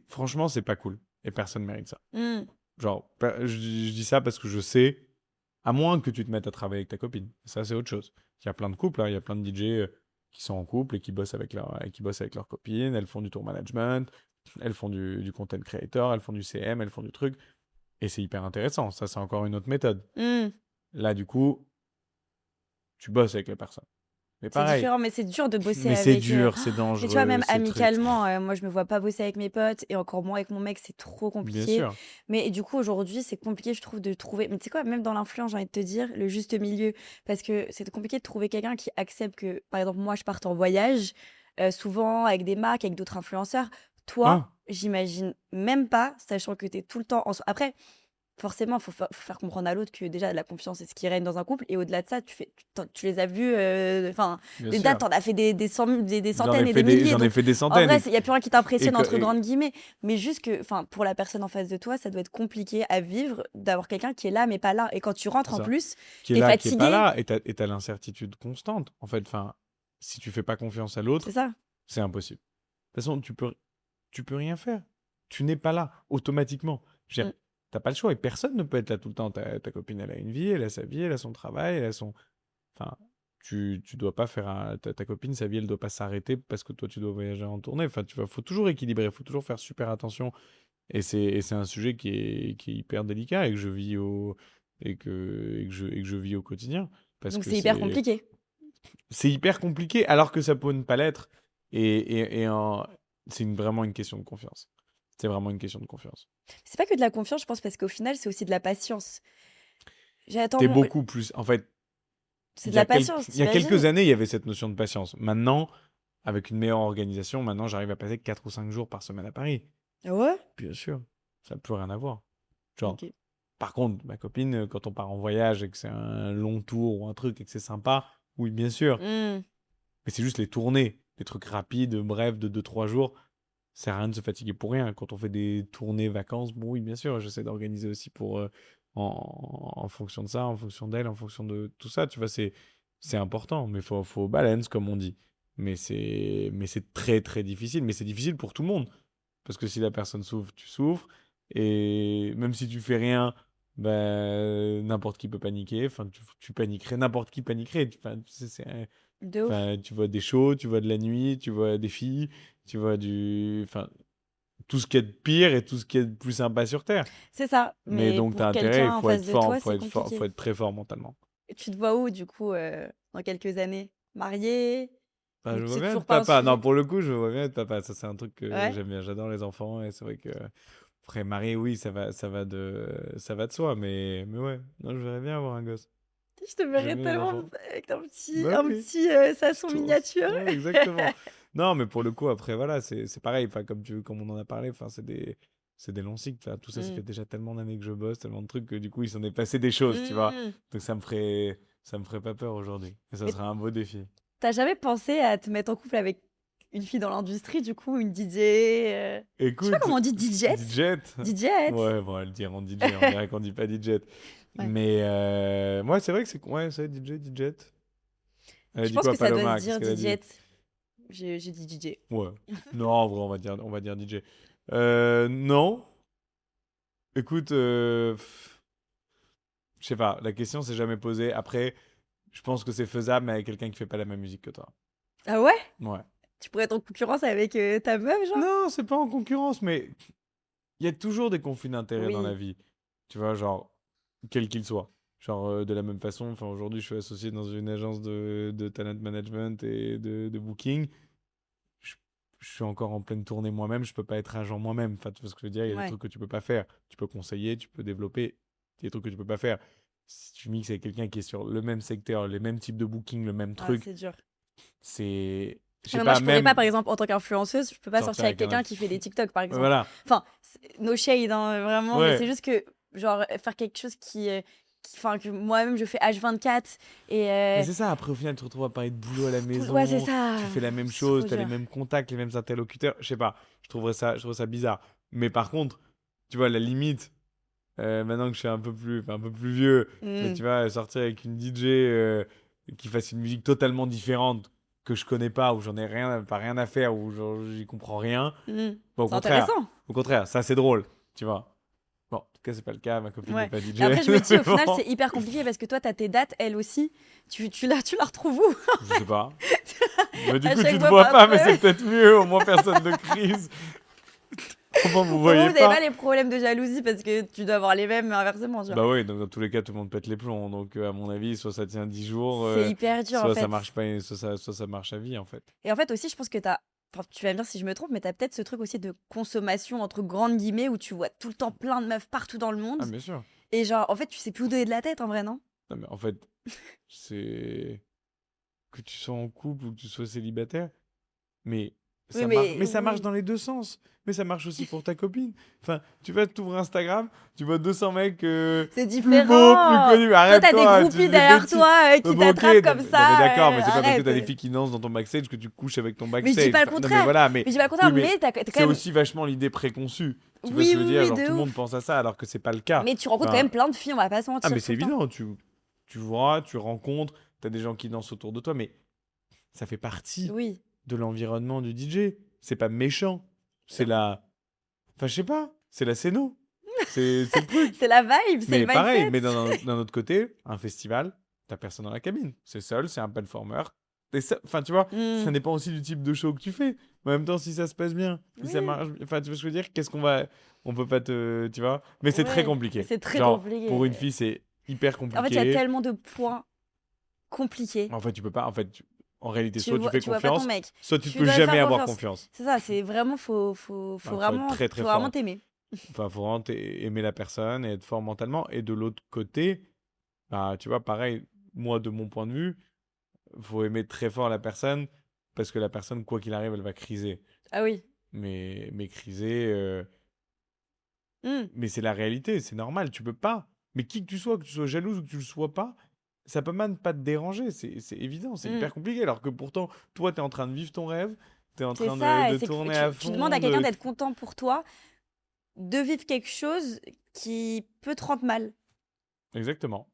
franchement, c'est pas cool. Et personne mérite ça. Mm. Genre, je dis ça parce que je sais, à moins que tu te mettes à travailler avec ta copine. Ça, c'est autre chose. Il y a plein de couples, hein, il y a plein de DJ qui sont en couple et qui bossent avec leur copine. Elles font du tour management, elles font du content creator, elles font du CM, elles font du truc. Et c'est hyper intéressant. Ça, c'est encore une autre méthode. Mm. Là, du coup, tu bosses avec les personnes. Mais C'est pareil. différent, mais c'est dur de bosser Mais c'est avec. dur, c'est Mais tu vois, même dangereux, c'est truc. amicalement, moi, je me vois pas bosser avec mes potes et encore moins avec mon mec, c'est trop Bien compliqué. sûr. Mais du coup, aujourd'hui, c'est compliqué, je trouve, de trouver. Mais tu sais quoi, même dans l'influence, j'ai envie de te dire, le juste milieu. Parce que c'est compliqué de trouver quelqu'un qui accepte que, par exemple, moi, je parte en voyage, souvent avec des marques, avec d'autres influenceurs. Toi, Ah, j'imagine même pas, sachant que tu es tout le temps en. Après, forcément, faut faire comprendre à l'autre que déjà la confiance c'est ce qui règne dans un couple et au-delà de ça, tu les as vus, enfin, bien des sûr. dates, t'en as fait des J'en centaines ai et fait des milliers. j'en ai Donc, fait des en centaines. vrai, il n'y a plus rien qui t'impressionne, et entre que- grandes guillemets. Mais juste que, enfin, pour la personne en face de toi, ça doit être compliqué à vivre d'avoir quelqu'un qui est là mais pas là. Et quand tu rentres c'est en ça. plus, Qui est t'es là, qui est pas fatigué. là, et t'as l'incertitude constante. En fait, enfin, si tu fais pas confiance à C'est l'autre, ça. c'est impossible. De toute façon, tu peux rien faire. Tu n'es pas là, automatiquement. Je veux Mm. dire, t'as pas le choix, et personne ne peut être là tout le temps. Ta copine, elle a une vie, elle a sa vie, elle a son travail, elle a son... Enfin, tu dois pas faire ta copine, sa vie, elle doit pas s'arrêter parce que toi, tu dois voyager en tournée. Enfin, faut toujours équilibrer, faut toujours faire super attention. Et c'est un sujet qui est hyper délicat et que je vis et que je vis au quotidien. Parce Donc que c'est hyper compliqué. c'est hyper compliqué, alors que ça peut ne pas l'être. C'est vraiment une question de confiance. C'est vraiment une question de confiance. C'est pas que de la confiance, je pense, parce qu'au final, c'est aussi de la patience. T'es J'attends, beaucoup plus. En fait, c'est de la patience, il y a quelques t'imagines? années, il y avait cette notion de patience. Maintenant, avec une meilleure organisation, maintenant, j'arrive à passer 4 ou 5 jours par semaine à Paris. Ah ouais? Bien sûr, ça n'a plus rien à voir. Genre, Ok. par contre, ma copine, quand on part en voyage et que c'est un long tour ou un truc et que c'est sympa, oui, bien sûr. Mm. Mais c'est juste les tournées, les trucs rapides, brefs, de 2 3 jours. Ça sert à rien de se fatiguer pour rien. Quand on fait des tournées vacances, bon, oui, bien sûr, j'essaie d'organiser aussi en fonction de ça, en fonction d'elle, en fonction de tout ça. Tu vois, c'est important, mais faut balance, comme on dit. Mais c'est très, très difficile. Mais c'est difficile pour tout le monde. Parce que si la personne souffre, tu souffres. Et même si tu fais rien, ben, n'importe qui peut paniquer. Enfin, tu paniquerais, n'importe qui paniquerait. Enfin, De ouf. enfin, tu vois des shows, tu vois de la nuit, tu vois des filles, tu vois enfin, tout ce qu'il y a de pire et tout ce qui est de plus sympa sur Terre. C'est ça. Mais Mais donc, pour t'as intérêt, il quelqu'un en faut être face de fort, toi, c'est faut compliqué. être très fort mentalement. Et tu te vois où, du coup, dans quelques années? Marié? Bah, Ou je vois c'est bien toujours être pas un papa. Non, sujet? pour le coup, je vois bien être papa. Ça, c'est un truc que Ouais. j'aime bien. J'adore les enfants et c'est vrai que après marié, oui, ça va de soi. Mais ouais, non, je verrais bien avoir un gosse. Je te J'aime verrais bien les tellement enfants. avec Bah un oui, petit Sasson miniature. ouais, exactement. Non, mais pour le coup, après, voilà, c'est pareil. Enfin, comme on en a parlé, enfin, c'est des longs cycles. Enfin, tout ça, ça fait Mm. déjà tellement d'années que je bosse, tellement de trucs que du coup, il s'en est passé des choses, tu vois. Mm. Donc, ça me ferait pas peur aujourd'hui. Et ça Mais sera un beau défi. t'as jamais pensé à te mettre en couple avec une fille dans l'industrie, du coup, une DJ Je sais pas Écoute, comment on dit, DJ? DJ. DJ? Ouais, bon, elle dire en DJ, on dirait qu'on dit pas DJ. Ouais. Mais moi, c'est vrai que ouais, c'est DJ, DJ. Elle a Je dit pense quoi, que ça doit se Paloma? Qu'est-ce dire qu'elle a dit? DJ. J'ai dit DJ. Ouais. Non, en vrai, on va dire DJ. Non. Écoute, je sais pas, la question s'est jamais posée. Après, je pense que c'est faisable, mais avec quelqu'un qui fait pas la même musique que toi. Ah ouais? Ouais. Tu pourrais être en concurrence avec ta meuf, genre? Non, c'est pas en concurrence, mais il y a toujours des conflits d'intérêts dans la Oui. vie. Tu vois, genre, quel qu'il soit. Genre, de la même façon, enfin, aujourd'hui, je suis associé dans une agence de talent management et de booking. Je, je suis encore en pleine tournée moi-même, je peux pas être agent moi-même. Enfin, tu vois ce que je veux dire? Il y a des Ouais. trucs que tu peux pas faire. Tu peux conseiller, tu peux développer. Il y a des trucs que tu peux pas faire. Si tu mixes avec quelqu'un qui est sur le même secteur, les mêmes types de booking, le même Ah, truc, c'est dur. c'est. Je Ah, sais mais moi, pas, je pourrais pas, même par exemple, en tant qu'influenceuse, je peux pas sortir sortir avec avec un. quelqu'un qui fait des TikTok, par exemple. Voilà. Enfin, no shade, hein, vraiment, mais c'est Ouais. juste que, genre, faire quelque chose enfin, que moi-même, je fais H24 et... Mais c'est ça, après au final, tu te retrouves à parler de boulot à la Ouais, c'est maison, ça. tu fais la même C'est trop chose, tu as les dur. mêmes contacts, les mêmes interlocuteurs, je sais pas, je trouverais ça bizarre. Mais par contre, tu vois, la limite, maintenant que je suis un peu plus vieux, mais Mm. tu vois, sortir avec une DJ qui fasse une musique totalement différente que je connais pas, où j'en ai rien à faire, où genre, j'y comprends rien. Mm. Bon, C'est intéressant. au contraire, ça c'est drôle, tu vois. Bon, en tout cas, c'est pas le cas, ma copine n'est Ouais. pas Et DJ. après, je me dis, mais au final, bon, c'est hyper compliqué parce que toi, t'as tes dates, elle aussi. Tu la retrouves où? je sais pas. Bah, du À coup, chaque tu te fois, vois bah, pas, mais après. c'est peut-être mieux, au moins personne de crise. Au moins, vous Au moins, voyez vous n'avez pas pas. les problèmes de jalousie parce que tu dois avoir les mêmes inversement, tu vois. Bah oui, donc dans tous les cas, tout le monde pète les plombs. Donc, à mon avis, soit ça tient 10 jours, C'est hyper dur, en soit ça fait. marche pas, soit ça marche à vie, en fait. Et en fait, aussi, je pense que t'as. Enfin, tu vas me dire si je me trompe, mais t'as peut-être ce truc aussi de consommation, entre grandes guillemets, où tu vois tout le temps plein de meufs partout dans le monde. Ah, bien sûr. Et genre, en fait, tu sais plus où donner de la tête, en vrai, non? Non, mais en fait, c'est que tu sois en couple ou que tu sois célibataire, mais Oui, mais mais ça marche oui. dans les deux sens. Mais ça marche aussi pour ta copine. Enfin, tu vas t'ouvrir Instagram, tu vois 200 mecs C'est plus beaux, plus différent. connus. Toi, t'as des Arrête-toi, tu groupies dis des derrière bêtises. toi qui Bon, ok, t'attrapent comme non, mais ça. d'accord, mais c'est pas parce que Arrête. t'as des filles qui dansent dans ton backstage que tu couches avec ton Mais je dis backstage. pas le Enfin, non, mais contraire. voilà, Mais je dis pas le oui, contraire, mais mais t'as c'est quand même. aussi vachement l'idée préconçue. Tu vois ce Oui, que je veux oui, dire? oui, Genre, de tout le monde ouf. pense à ça alors que c'est pas le cas. Mais tu rencontres quand Enfin, même plein de filles, on va pas se ah, mentir mais tout c'est le temps. évident, tu vois, tu rencontres, t'as des gens qui dansent autour de toi, mais ça fait partie Oui. de l'environnement du DJ. C'est pas méchant. C'est Non. la. Enfin, je sais pas, c'est la scéno. C'est le truc. C'est la vibe, c'est le Mais pareil, mindset. mais d'un autre côté, un festival, t'as personne dans la cabine. C'est seul, c'est un performer. Enfin, tu vois, ça Hmm. dépend aussi du type de show que tu fais. Mais en même temps, si ça se passe bien, si ça Oui, marche, enfin, tu vois ce que je veux dire? Qu'est-ce qu'on va. On peut pas te. Tu vois? Mais c'est très ouais. Mais compliqué. c'est très Genre, pour une compliqué. fille, c'est hyper En fait, il y a compliqué. tellement de points compliqués. En fait, tu peux pas. En fait, en réalité, Tu soit tu vois, fais tu vois pas ton confiance, mec. soit tu Tu peux dois jamais faire avoir confiance. confiance. C'est ça, c'est vraiment, faut Faut être très faut très vraiment fort. t'aimer. Enfin, faut vraiment aimer la personne et être fort mentalement. Et de l'autre côté, bah, tu vois, pareil, moi, de mon point de vue, faut aimer très fort la personne parce que la personne, quoi qu'il arrive, elle va criser. Ah oui. Mais criser, Hmm. mais c'est la réalité, c'est normal, tu peux pas. Mais qui que tu sois jalouse ou que tu le sois pas, ça peut même pas te déranger, c'est évident, c'est Hmm. hyper compliqué. Alors que pourtant, toi, tu es en train de vivre ton rêve, tu es en C'est train ça, et de c'est que tourner à tu demandes à fond, quelqu'un d'être content pour toi, de vivre quelque chose qui peut te rendre mal. Exactement.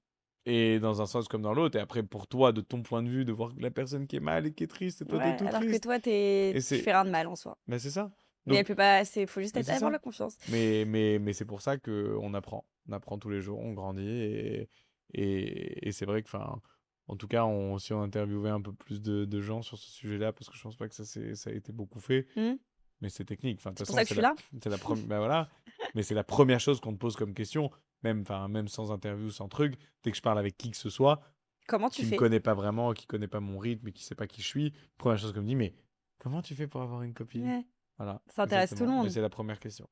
Et dans un sens comme dans l'autre, et après pour toi, de ton point de vue, de voir la personne qui est mal et qui est triste, et toi, t'es Ouais, tout alors que triste. toi, Et tu fais rien de mal en soi. ben c'est ça. Mais elle Donc, peut pas, faut juste mais c'est avoir ça. la confiance. Mais c'est pour ça qu'on apprend. On apprend tous les jours, on grandit. Et c'est vrai que, enfin, en tout cas, si on interviewait un peu plus de gens sur ce sujet-là, parce que je pense pas que ça a été beaucoup fait, Hmm. mais c'est technique. Enfin, de C'est toute pour façon, ça que je suis là. c'est la première. Ben voilà. Mais c'est la première chose qu'on te pose comme question, même, enfin, même sans interview, sans truc. Dès que je parle avec qui que ce soit, Comment tu qui me fais? connaît pas vraiment, qui connaît pas mon rythme et qui sait pas qui je suis, première chose qu'on me dit, mais comment tu fais pour avoir une copine? Ouais. Voilà, Ça intéresse tout le exactement. Mais monde. c'est la première question.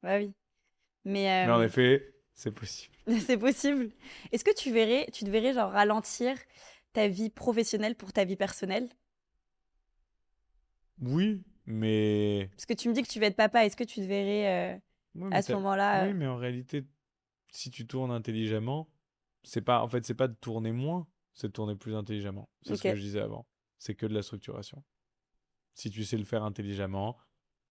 Bah oui. Mais Mais en effet, c'est possible. c'est possible. Est-ce que tu te verrais genre ralentir ta vie professionnelle pour ta vie personnelle? Oui, mais... Parce que tu me dis que tu vas être papa. Est-ce que tu te verrais Oui, à ce moment-là oui, mais en réalité, si tu tournes intelligemment, c'est pas... En fait, c'est pas de tourner moins, c'est de tourner plus intelligemment. C'est ce Ok. que je disais avant. C'est que de la structuration. Si tu sais le faire intelligemment,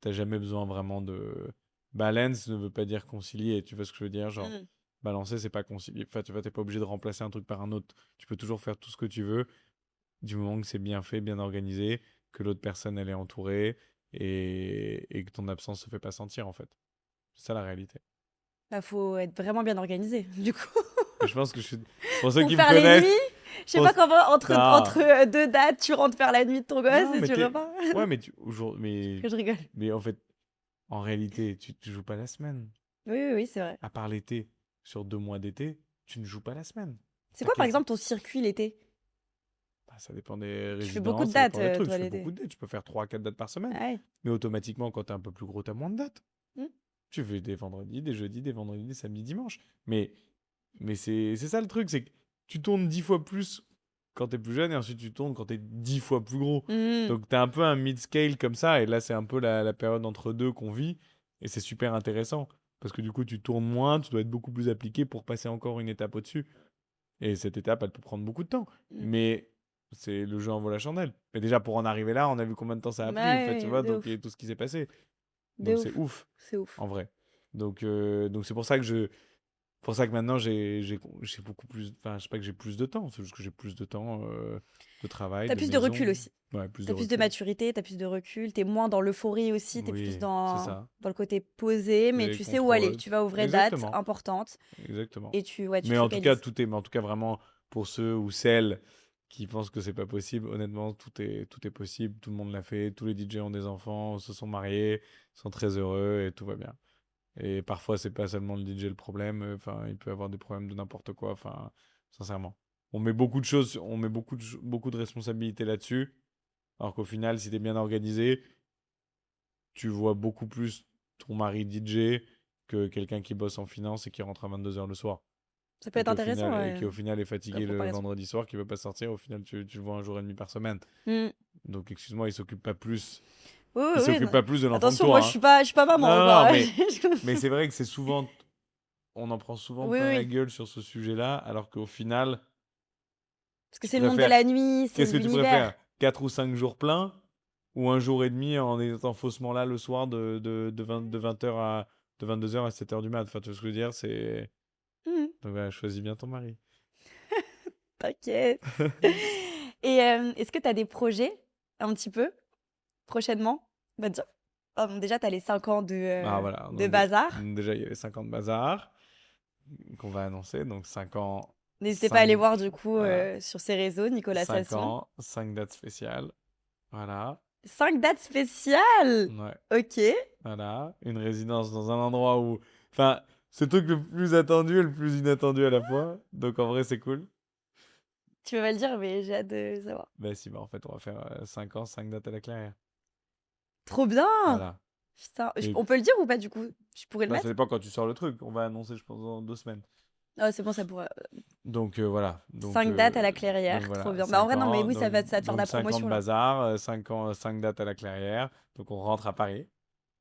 t'as jamais besoin vraiment de... Balance ne veut pas dire concilier, tu vois ce que je veux dire? Genre, Hmm. balancer, c'est pas concilier. Enfin, tu vois, t'es pas obligé de remplacer un truc par un autre. Tu peux toujours faire tout ce que tu veux, du moment que c'est bien fait, bien organisé, que l'autre personne, elle est entourée, et que ton absence se fait pas sentir, en fait. C'est ça la réalité. Bah, faut être vraiment bien organisé, du coup. Et je pense que je suis... Pour ceux Pour qui me faire les connaissent... nuits, je sais pour- pas comment, entre Non, deux dates, tu rentres faire la nuit de ton gosse non, et mais tu t'es... repars. Ouais, mais aujourd'hui... Que je rigole. Mais en fait, en réalité, tu joues pas la semaine. Oui, oui, oui, c'est vrai. À part l'été, sur 2 mois d'été, tu ne joues pas la semaine. C'est T'as quoi, par quasi... exemple, ton circuit l'été? Bah, ça dépend des Tu fais beaucoup de résidences, ça dates, dépend des trucs. toi, Je fais l'été. beaucoup de dates. Tu peux faire 3 4 dates par semaine. Ah ouais. Mais automatiquement, quand t'es un peu plus gros, t'as moins de dates. Hmm. Tu fais des vendredis, des jeudis, des vendredis, des samedis, dimanches. Mais c'est ça le truc, c'est que tu tournes 10 fois plus quand t'es plus jeune et ensuite tu tournes quand t'es 10 fois plus gros. Hmm. Donc t'as un peu un mid-scale comme ça. Et là, c'est un peu la période entre deux qu'on vit. Et c'est super intéressant. Parce que du coup, tu tournes moins, tu dois être beaucoup plus appliqué pour passer encore une étape au-dessus. Et cette étape, elle peut prendre beaucoup de temps. Hmm. Mais c'est le jeu en vaut la chandelle. Mais déjà, pour en arriver là, on a vu combien de temps ça a Bah pris, en fait, tu ouais, vois, de donc, ouf. et tout ce qui s'est passé. De Donc c'est ouf. ouf, C'est ouf. en vrai. Donc c'est pour ça que pour ça que maintenant, j'ai beaucoup plus. Enfin, je sais pas que j'ai plus de temps, c'est juste que j'ai plus de temps de travail, T'as de plus de recul maison. aussi. Ouais, plus de T'as plus de recul. maturité, t'as plus de recul, t'es moins dans l'euphorie aussi, t'es plus Oui, c'est ça. dans le côté posé, mais Les tu sais où aller. contrôles. Tu vas aux vraies dates Exactement. importantes Exactement. et ouais, tu Mais te en tout cas, focalises. mais en tout cas, vraiment, pour ceux ou celles qui pensent que c'est pas possible, honnêtement, tout est possible. Tout le monde l'a fait. Tous les DJ ont des enfants, se sont mariés, sont très heureux et tout va bien. Et parfois, c'est pas seulement le DJ le problème. Enfin, il peut avoir des problèmes de n'importe quoi. Enfin, sincèrement. On met beaucoup de choses, on met beaucoup de responsabilités là-dessus. Alors qu'au final, si t'es bien organisé, tu vois beaucoup plus ton mari DJ que quelqu'un qui bosse en finance et qui rentre à 22 h le soir. Ça peut être intéressant, Et ouais, qui au final est la fatigué le comparaison. vendredi soir, qui veut pas sortir, au final tu le vois un jour et demi par semaine. Hmm. Donc excuse-moi, il s'occupe pas plus. Oui, oui, Il oui, s'occupe non. pas plus de l'enfant que Attention, moi toi, hein. je suis pas maman Non, encore. non, mais c'est vrai que c'est souvent, on en prend souvent Oui, plein la oui. gueule sur ce sujet-là, alors qu'au final, Parce que tu c'est le monde de préfères, la nuit, c'est qu'est-ce que tu préfères? l'univers. 4 ou 5 jours pleins ou un jour et demi en étant faussement là le soir de 20h de 22h à 7h du mat. Enfin, tu vois ce que je veux dire, c'est... Hmm, Donc voilà, choisis bien ton mari. t'inquiète. Et est-ce que tu as des projets, un petit peu, prochainement? Bah, déjà, tu as les 5 ans Ah voilà, de bazar. déjà il y a les 50 bazars qu'on va annoncer, donc 5 ans, N'hésitez pas à 5 aller voir du coup voilà, sur ses réseaux, Nicolas 5 Sassoon. ans, 5 dates spéciales, voilà, 5 dates spéciales! ouais, Ok. voilà, une résidence dans un endroit où, enfin, c'est le truc le plus attendu et le plus inattendu à la fois, donc en vrai c'est cool. Tu vas pas le dire, mais j'ai hâte de savoir. Bah si, bah en fait on va faire 5 ans, 5 dates à la clairière, Trop bien! voilà. Putain, Et on peut le dire ou pas du coup? Je pourrais le bah ça mettre? dépend quand tu sors le truc, on va annoncer je pense dans 2 semaines. Ah, c'est bon, ça pourrait. Donc voilà, 5 dates à la clairière, trop voilà, bien. Bah en 5 vrai, non, mais ans, oui, ça va te faire de donc la 5 ans de promotion là. bazar, 5 ans, 5 dates à la clairière, donc on rentre à Paris,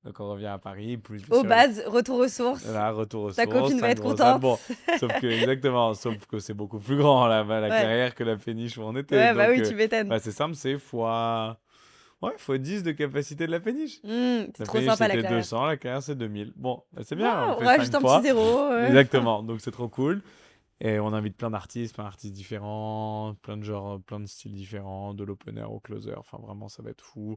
donc on revient à Paris, plus bien Aux sûr, bases, retour aux sources. là, retour aux Ta sources, copine va 5 être grosses dates, contente. bon, sauf que c'est beaucoup plus grand la Ouais, clairière que la péniche où on était, ouais, bah donc oui, tu m'étonnes. bah, c'est simple, c'est fois 10 de capacité de la péniche. C'est La trop péniche sympa la c'était clairière. 200, la carrière c'est 2000. Bon, bah, c'est bien, on Bon, le on fait rajoute 5 un petit fois. zéro. Exactement, donc c'est trop cool. Et on invite plein d'artistes différents, plein de genres, plein de styles différents, de l'opener au closer. Enfin, vraiment, ça va être fou.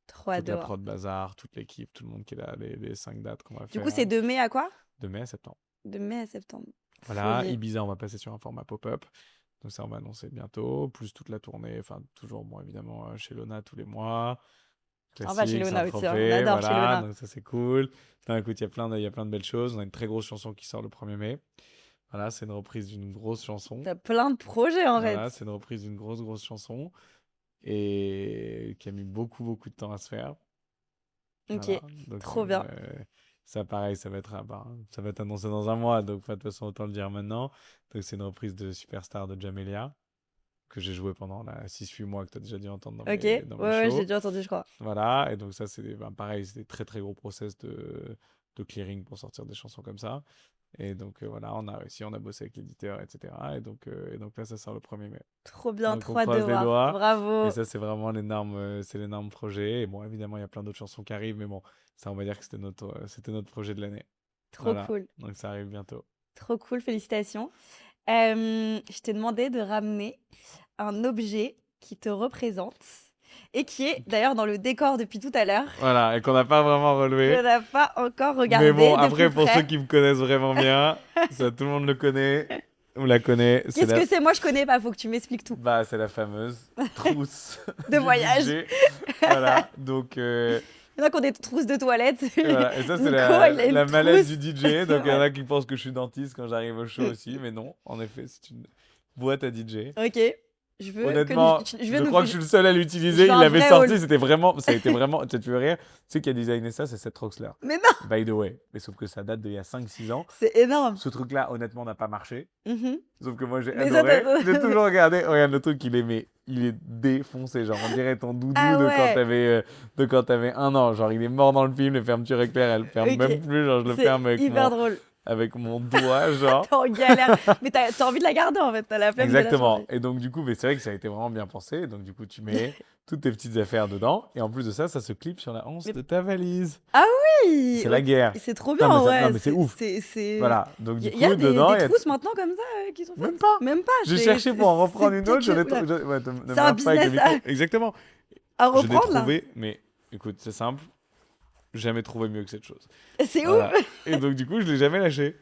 Trop Toute la adore. prod bazar, toute l'équipe, tout le monde qui est là, les 5 dates qu'on va Du coup, faire c'est de mai à quoi? de mai à septembre. De mai à septembre. Voilà, Folie. Ibiza, on va passer sur un format pop-up. Donc ça, on va annoncer bientôt. Plus toute la tournée, enfin, toujours, bon, évidemment, chez Lona tous les mois. On va chez Classique, Léona aussi, hein. On Saint-Tropez, adore chez voilà, Léona. donc ça c'est cool. Non, écoute, il y a plein de belles choses. On a une très grosse chanson qui sort le 1er mai. Voilà, c'est une reprise d'une grosse chanson. T'as plein de projets en fait. Voilà, c'est une reprise d'une grosse chanson et qui a mis beaucoup de temps à se faire. Ok, Voilà, donc trop bien. ça pareil, ça va être annoncé dans un mois, donc de toute façon autant le dire maintenant. Donc c'est une reprise de Superstar de Jamelia que j'ai joué pendant 6-8 mois que tu as déjà dû entendre Ok, ouais, dans mes ouais, j'ai shows. déjà entendu, je crois. Voilà, et donc ça c'est pareil, c'est des très gros process de clearing pour sortir des chansons comme ça. Et donc voilà, on a réussi, on a bossé avec l'éditeur, etc. Et donc là, ça sort le 1er mai. Trop bien, Donc on trop hâte de croise les voir. doigts. Et Bravo. ça, c'est vraiment c'est l'énorme projet. Et bon, évidemment, il y a plein d'autres chansons qui arrivent, mais bon, ça, on va dire que c'était notre projet de l'année. Trop Voilà, cool. donc ça arrive bientôt. Trop cool, félicitations. Je t'ai demandé de ramener un objet qui te représente et qui est d'ailleurs dans le décor depuis tout à l'heure. Voilà, et qu'on n'a pas vraiment relevé. Je n'ai pas encore Mais bon, regardé de après, plus pour ceux près. qui me connaissent vraiment bien, ça, tout le monde le connaît. On la connaît. Qu'est-ce que c'est? Moi, je connais pas, faut que tu m'expliques tout. Bah, c'est la fameuse trousse De du voyage. DJ. Voilà, donc... Il y en a qui ont des trousses de toilette. Et voilà, et ça, c'est Nico, il a une la mallette trousse du DJ. de Donc, il y en a voyage. qui pensent que je suis dentiste quand j'arrive au show aussi. Mais non, en effet, c'est une boîte à DJ. Ok. Je veux Honnêtement, je veux je nous crois que je suis le seul à l'utiliser. je veux Il un l'avait vrai sorti, haul. ça a été vraiment, tu veux rire, tu sais qui a designé ça, c'est Seth Troxler. Mais non, By the way. Mais sauf que ça date d'il y a 5-6 ans. c'est énorme. Ce truc-là, honnêtement, n'a pas marché. Mhm. Sauf que moi, j'ai Mais ça, adoré. J'ai toujours regardé. Regarde le truc, il est défoncé. Genre, on dirait ton doudou Ah ouais. de quand t'avais 1 an. Genre, il est mort dans le film. Les fermetures éclair, elles ferment Ok. même plus. Genre, je le C'est ferme avec hyper drôle. avec mon doigt, genre. T'es en galère. Mais t'as envie de la garder en fait. T'as la flemme de la Exactement. changer. Et donc, du coup, mais c'est vrai que ça a été vraiment bien pensé. Donc, du coup, tu mets toutes tes petites affaires dedans. Et en plus de ça, ça se clip sur la hanche Mais- de ta valise. Oui, C'est la guerre. C'est trop bien, Non, mais, ouais. non, mais c'est ouf. C'est... Voilà. Donc, du Il y a coup, dedans, des il y a- trousses maintenant comme ça qui sont faites. Même pas. Même pas. J'ai c'est- cherché pour en reprendre c'est une autre. piqué, oula. Ouais, ne C'est un m'énerve pas avec le business micro. Exactement. à Je l'ai reprendre là. trouvé, mais écoute, c'est simple. Jamais trouvé mieux que cette chose. C'est Voilà. ouf. Et donc, du coup, je l'ai jamais lâché.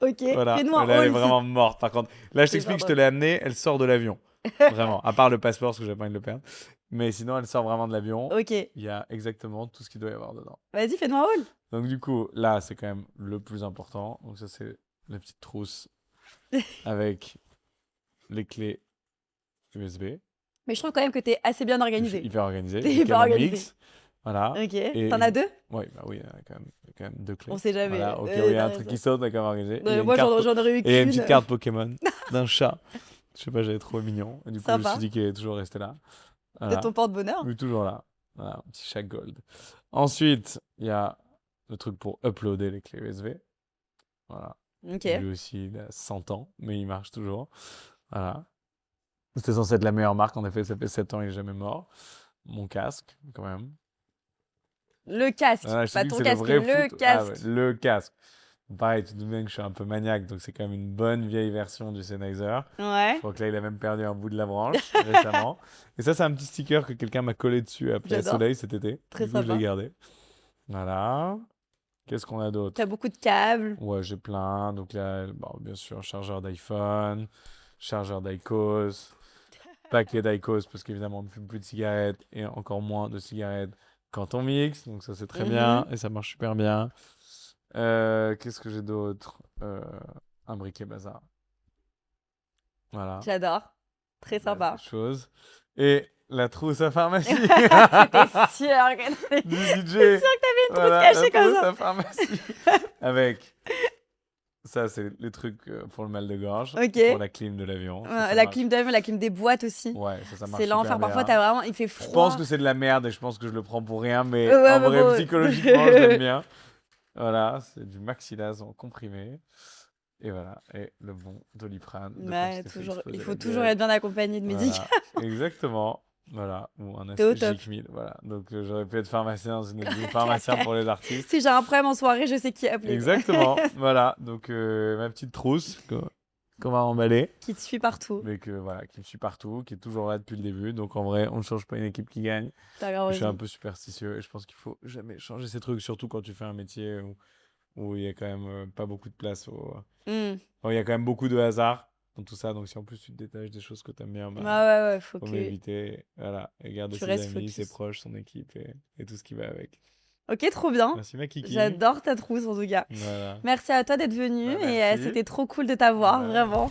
Ok. Voilà. Fais-nous un Là, elle est haul, vraiment morte. Par contre, là, je C'est t'explique, je te pas l'ai amenée. Elle sort de l'avion. Vraiment. À part le passeport, parce que j'ai pas envie de le perdre. Mais sinon, elle sort vraiment de l'avion. Ok. Il y a exactement tout ce qu'il doit y avoir dedans. Vas-y, fais-nous un haul. Donc, du coup, là, c'est quand même le plus important. Donc, ça, c'est la petite trousse avec les clés USB. Mais je trouve quand même que t'es assez bien Je suis organisé. hyper organisé. T'es Les hyper câbles en organisé. mix. Voilà. Ok. Et T'en as deux? Ouais, bah oui, il y a quand même deux clés. On sait jamais. Voilà, au cas Ouais, où il y a t'as un truc raison. qui saute, on a quand même organisé. Et il y a une Moi, carte j'en aurais eu Et il y a une qu'une. petite carte Pokémon d'un chat. Je sais pas, j'avais trouvé mignon. Et du coup, je me Sympa. suis dit qu'il est toujours resté là. C'est Voilà. ton porte-bonheur. Il est toujours là. Voilà, un petit chat gold. Ensuite, il y a le truc pour uploader les clés USB. Voilà. Ok. Lui aussi, il a 100 ans, mais il marche toujours. Voilà. C'était censé être la meilleure marque. En effet, ça fait 7 ans, il est jamais mort. Mon casque, quand même. Le casque. Voilà, je te Pas dis que ton c'est casque, vrai le foot. Ah casque. ouais, le casque. Pareil, tu te doutes bien que je suis un peu maniaque, donc c'est quand même une bonne vieille version du Sennheiser. Ouais. Je crois que là, il a même perdu un bout de la branche récemment. Et ça, c'est un petit sticker que quelqu'un m'a collé dessus après J'adore. Soleil cet été. Très Du coup, je sympa. l'ai gardé. Voilà. Qu'est-ce qu'on a d'autre? T'as beaucoup de câbles. Ouais, j'ai plein. Donc là, bon, bien sûr, chargeur d'iPhone, chargeur d'IQOS, paquet d'IQOS parce qu'évidemment, on ne fume plus de cigarettes et encore moins de cigarettes quand on mixe. Donc ça, c'est très bien et ça marche super bien. Qu'est-ce que j'ai d'autre? Un briquet bazar. Voilà. J'adore. Très sympa. Chose. Et la trousse à pharmacie C'était sûr que du DJ. C'est sûr que t'avais une trousse cachée la comme trousse ça. à pharmacie. Avec ça, c'est les trucs pour le mal de gorge, Ok. pour la clim de l'avion. Ça La marche. clim d'avion, la clim des boîtes aussi. Ouais, ça marche C'est l'enfer. super Parfois, bien. t'as vraiment, il fait Je froid. pense que c'est de la merde et je pense que je le prends pour rien, mais Ouais, en mais vrai, bon. psychologiquement, je l'aime bien. Voilà, c'est du Maxilaz en comprimé. Et voilà, et le bon Doliprane. de quand Ouais, tu t'es fait toujours, exploser il la faut gueule. toujours être bien accompagné de médicaments. Voilà, exactement. Voilà, ou un T'es au top. Aspigic 1000. Voilà, donc j'aurais pu être pharmacien dans une vie pharmacien pour les artistes. Si j'ai un problème en soirée, je sais qui appeler. quoi. Exactement, voilà, donc ma petite trousse qu'on va emballer, Qui te suit partout. mais voilà, qui me suit partout, qui est toujours là depuis le début. Donc en vrai, on ne change pas une équipe qui gagne. T'as grave Je suis un raison. peu superstitieux et je pense qu'il faut jamais changer ces trucs, surtout quand tu fais un métier où il y a quand même pas beaucoup de place. Hmm. Bon, il y a quand même beaucoup de hasard dans tout ça. Donc si en plus tu te détaches des choses que tu aimes bien, bah, Ouais, faut faut que m'éviter. Voilà, et garder tu ses restes amis, focus. ses proches, son équipe et tout ce qui va avec. Ok, trop bien. Merci ma kiki. J'adore ta trousse en tout cas. Voilà. Merci à toi d'être venu Bah, et merci. c'était trop cool de t'avoir, Ouais. vraiment.